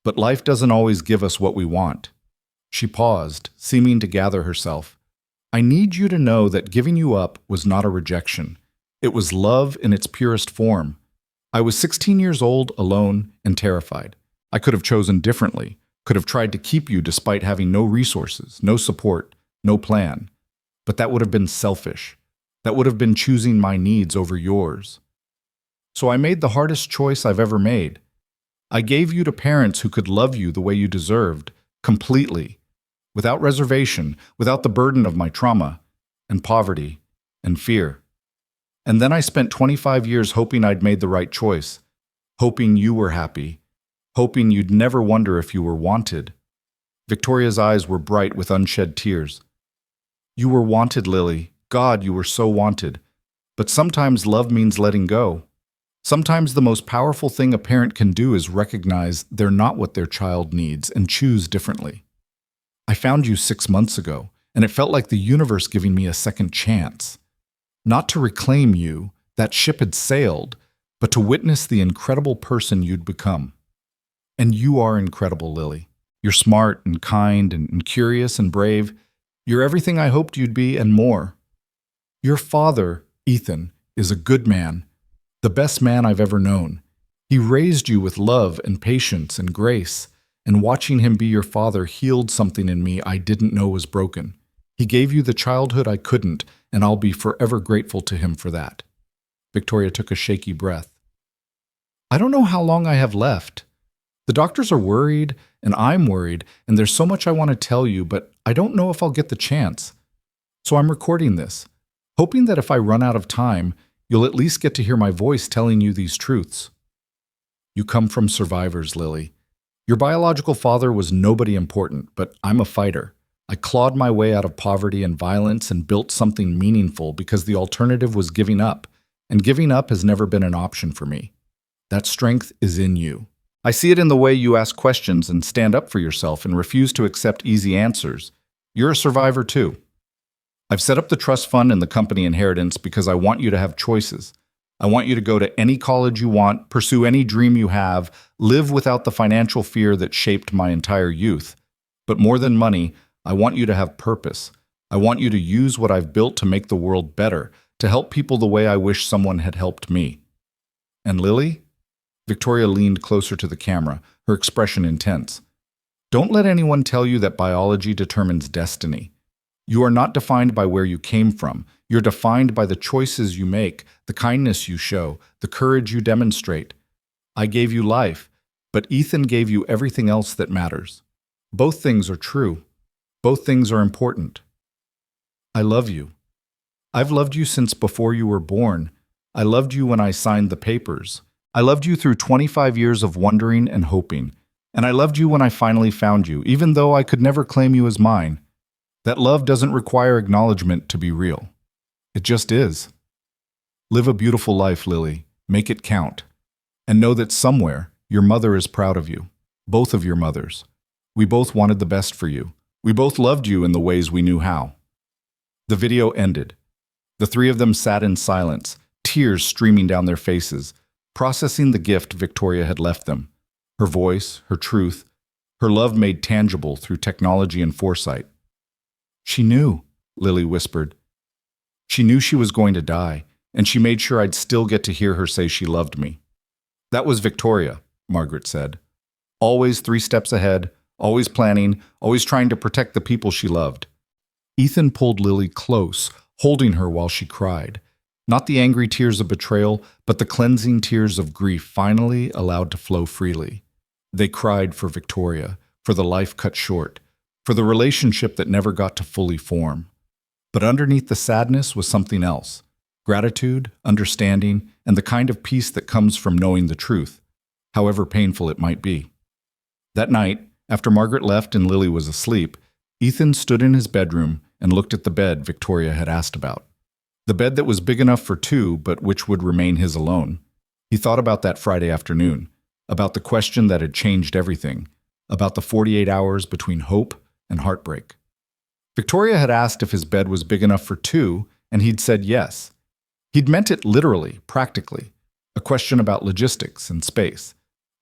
But life doesn't always give us what we want." She paused, seeming to gather herself. "I need you to know that giving you up was not a rejection. It was love in its purest form. I was 16 years old, alone, and terrified. I could have chosen differently, could have tried to keep you despite having no resources, no support, no plan. But that would have been selfish. That would have been choosing my needs over yours. So I made the hardest choice I've ever made. I gave you to parents who could love you the way you deserved, completely, without reservation, without the burden of my trauma, and poverty, and fear. And then I spent 25 years hoping I'd made the right choice, hoping you were happy, hoping you'd never wonder if you were wanted." Victoria's eyes were bright with unshed tears. "You were wanted, Lily. God, you were so wanted. But sometimes love means letting go. Sometimes the most powerful thing a parent can do is recognize they're not what their child needs and choose differently. I found you 6 months ago, and it felt like the universe giving me a second chance. Not to reclaim you, that ship had sailed, but to witness the incredible person you'd become. And you are incredible, Lily. You're smart and kind and curious and brave. You're everything I hoped you'd be and more. Your father, Ethan, is a good man, the best man I've ever known. He raised you with love and patience and grace, and watching him be your father healed something in me I didn't know was broken. He gave you the childhood I couldn't, and I'll be forever grateful to him for that." Victoria took a shaky breath. "I don't know how long I have left. The doctors are worried, and I'm worried, and there's so much I want to tell you, but I don't know if I'll get the chance. So I'm recording this, hoping that if I run out of time, you'll at least get to hear my voice telling you these truths. You come from survivors, Lily. Your biological father was nobody important, but I'm a fighter. I clawed my way out of poverty and violence and built something meaningful because the alternative was giving up, and giving up has never been an option for me. That strength is in you. I see it in the way you ask questions and stand up for yourself and refuse to accept easy answers. You're a survivor too. I've set up the trust fund and the company inheritance because I want you to have choices. I want you to go to any college you want, pursue any dream you have, live without the financial fear that shaped my entire youth. But more than money, I want you to have purpose. I want you to use what I've built to make the world better, to help people the way I wish someone had helped me. And Lily? Victoria leaned closer to the camera, her expression intense. Don't let anyone tell you that biology determines destiny. You are not defined by where you came from. You're defined by the choices you make, the kindness you show, the courage you demonstrate. I gave you life, but Ethan gave you everything else that matters. Both things are true. Both things are important. I love you. I've loved you since before you were born. I loved you when I signed the papers. I loved you through 25 years of wondering and hoping. And I loved you when I finally found you, even though I could never claim you as mine. That love doesn't require acknowledgement to be real. It just is. Live a beautiful life, Lily. Make it count. And know that somewhere, your mother is proud of you. Both of your mothers. We both wanted the best for you. We both loved you in the ways we knew how. The video ended. The three of them sat in silence, tears streaming down their faces, processing the gift Victoria had left them. Her voice, her truth, her love made tangible through technology and foresight. She knew, Lily whispered. She knew she was going to die, and she made sure I'd still get to hear her say she loved me. That was Victoria, Margaret said. Always 3 steps ahead, always planning, always trying to protect the people she loved. Ethan pulled Lily close, holding her while she cried. Not the angry tears of betrayal, but the cleansing tears of grief finally allowed to flow freely. They cried for Victoria, for the life cut short, for the relationship that never got to fully form. But underneath the sadness was something else. Gratitude, understanding, and the kind of peace that comes from knowing the truth, however painful it might be. That night, after Margaret left and Lily was asleep, Ethan stood in his bedroom and looked at the bed Victoria had asked about. The bed that was big enough for 2, but which would remain his alone. He thought about that Friday afternoon, about the question that had changed everything, about the 48 hours between hope and heartbreak. Victoria had asked if his bed was big enough for 2, and he'd said yes. He'd meant it literally, practically, a question about logistics and space.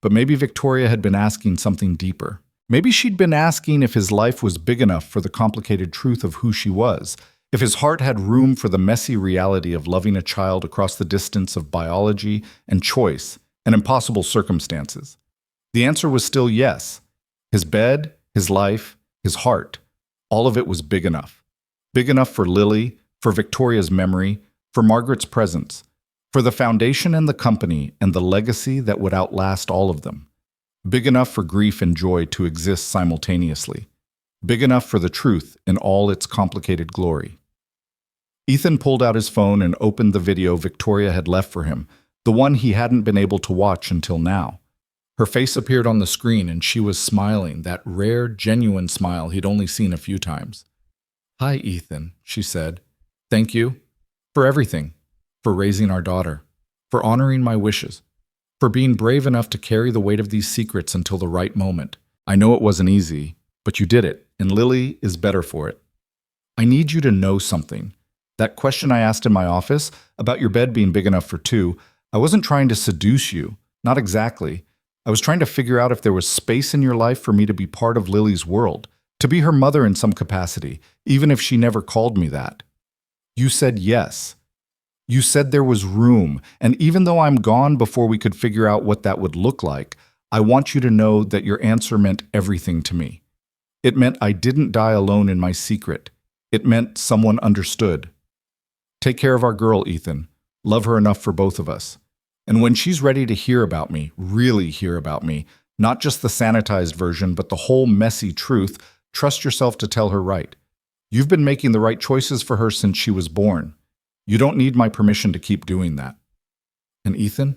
But maybe Victoria had been asking something deeper. Maybe she'd been asking if his life was big enough for the complicated truth of who she was, if his heart had room for the messy reality of loving a child across the distance of biology and choice and impossible circumstances. The answer was still yes. His bed, his life, his heart, all of it was big enough. Big enough for Lily, for Victoria's memory, for Margaret's presence, for the foundation and the company and the legacy that would outlast all of them. Big enough for grief and joy to exist simultaneously. Big enough for the truth in all its complicated glory. Ethan pulled out his phone and opened the video Victoria had left for him, the one he hadn't been able to watch until now. Her face appeared on the screen and she was smiling, that rare, genuine smile he'd only seen a few times. "Hi, Ethan," she said. "Thank you for everything, for raising our daughter, for honoring my wishes, for being brave enough to carry the weight of these secrets until the right moment. I know it wasn't easy, but you did it, and Lily is better for it. I need you to know something. That question I asked in my office about your bed being big enough for 2, I wasn't trying to seduce you, not exactly. I was trying to figure out if there was space in your life for me to be part of Lily's world, to be her mother in some capacity, even if she never called me that. You said yes. You said there was room, and even though I'm gone before we could figure out what that would look like, I want you to know that your answer meant everything to me. It meant I didn't die alone in my secret. It meant someone understood. Take care of our girl, Ethan. Love her enough for both of us. And when she's ready to hear about me, really hear about me, not just the sanitized version, but the whole messy truth, trust yourself to tell her right. You've been making the right choices for her since she was born. You don't need my permission to keep doing that. And Ethan,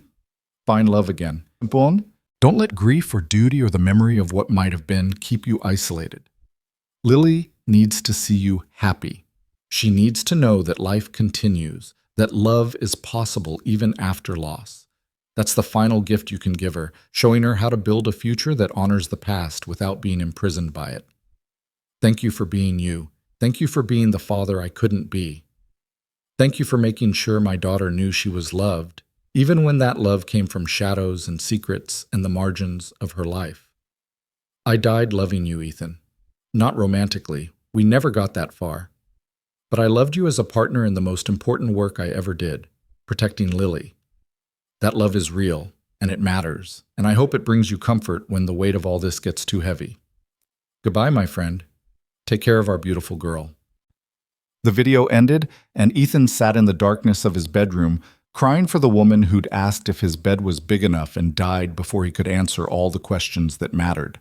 find love again. Bon? Don't let grief or duty or the memory of what might have been keep you isolated. Lily needs to see you happy. She needs to know that life continues, that love is possible even after loss. That's the final gift you can give her, showing her how to build a future that honors the past without being imprisoned by it. Thank you for being you. Thank you for being the father I couldn't be. Thank you for making sure my daughter knew she was loved, even when that love came from shadows and secrets and the margins of her life. I died loving you, Ethan. Not romantically, We never got that far. But I loved you as a partner in the most important work I ever did, protecting Lily. That love is real, and it matters, and I hope it brings you comfort when the weight of all this gets too heavy. Goodbye, my friend. Take care of our beautiful girl." The video ended, and Ethan sat in the darkness of his bedroom, crying for the woman who'd asked if his bed was big enough and died before he could answer all the questions that mattered.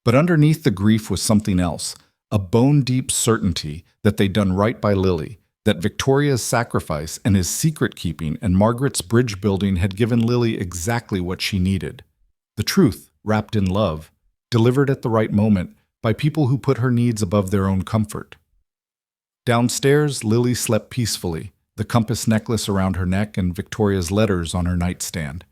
But underneath the grief was something else, a bone-deep certainty that they'd done right by Lily, that Victoria's sacrifice and his secret-keeping and Margaret's bridge building had given Lily exactly what she needed. The truth, wrapped in love, delivered at the right moment by people who put her needs above their own comfort. Downstairs, Lily slept peacefully, the compass necklace around her neck and Victoria's letters on her nightstand.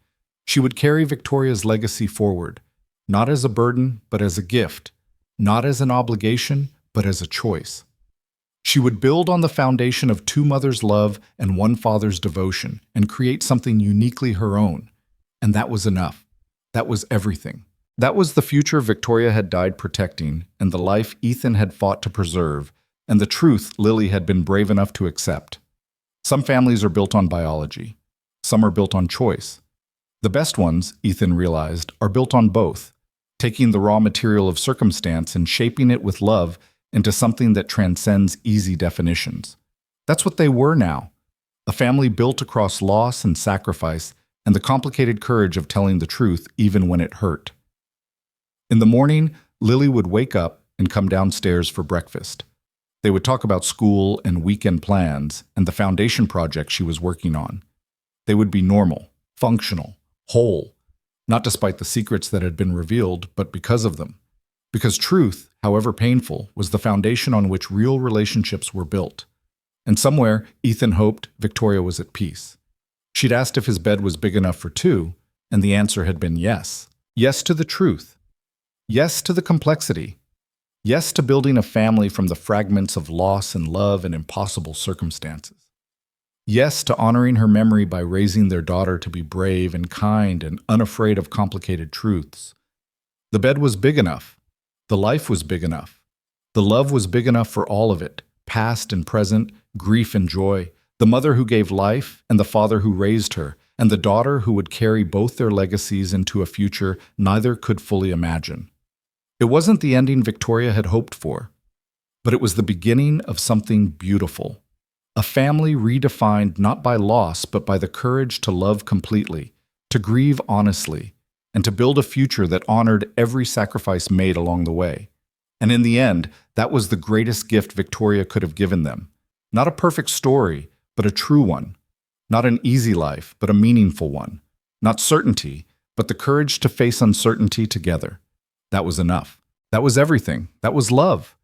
She would carry Victoria's legacy forward, not as a burden, but as a gift, not as an obligation, but as a choice. She would build on the foundation of two mothers' love and one father's devotion and create something uniquely her own. And that was enough. That was everything. That was the future Victoria had died protecting, and the life Ethan had fought to preserve, and the truth Lily had been brave enough to accept. Some families are built on biology. Some are built on choice. The best ones, Ethan realized, are built on both, taking the raw material of circumstance and shaping it with love into something that transcends easy definitions. That's what they were now, a family built across loss and sacrifice and the complicated courage of telling the truth even when it hurt. In the morning, Lily would wake up and come downstairs for breakfast. They would talk about school and weekend plans and the foundation project she was working on. They would be normal, functional, whole, not despite the secrets that had been revealed, but because of them. Because truth, however painful, was the foundation on which real relationships were built. And somewhere, Ethan hoped Victoria was at peace. She'd asked if his bed was big enough for two, and the answer had been yes. Yes to the truth. Yes to the complexity. Yes to building a family from the fragments of loss and love and impossible circumstances. Yes to honoring her memory by raising their daughter to be brave and kind and unafraid of complicated truths. The bed was big enough. The life was big enough. The love was big enough for all of it, past and present, grief and joy, the mother who gave life and the father who raised her, and the daughter who would carry both their legacies into a future neither could fully imagine. It wasn't the ending Victoria had hoped for, but it was the beginning of something beautiful. A family redefined not by loss, but by the courage to love completely, to grieve honestly, and to build a future that honored every sacrifice made along the way. And in the end, that was the greatest gift Victoria could have given them. Not a perfect story, but a true one. Not an easy life, but a meaningful one. Not certainty, but the courage to face uncertainty together. That was enough. That was everything. That was love.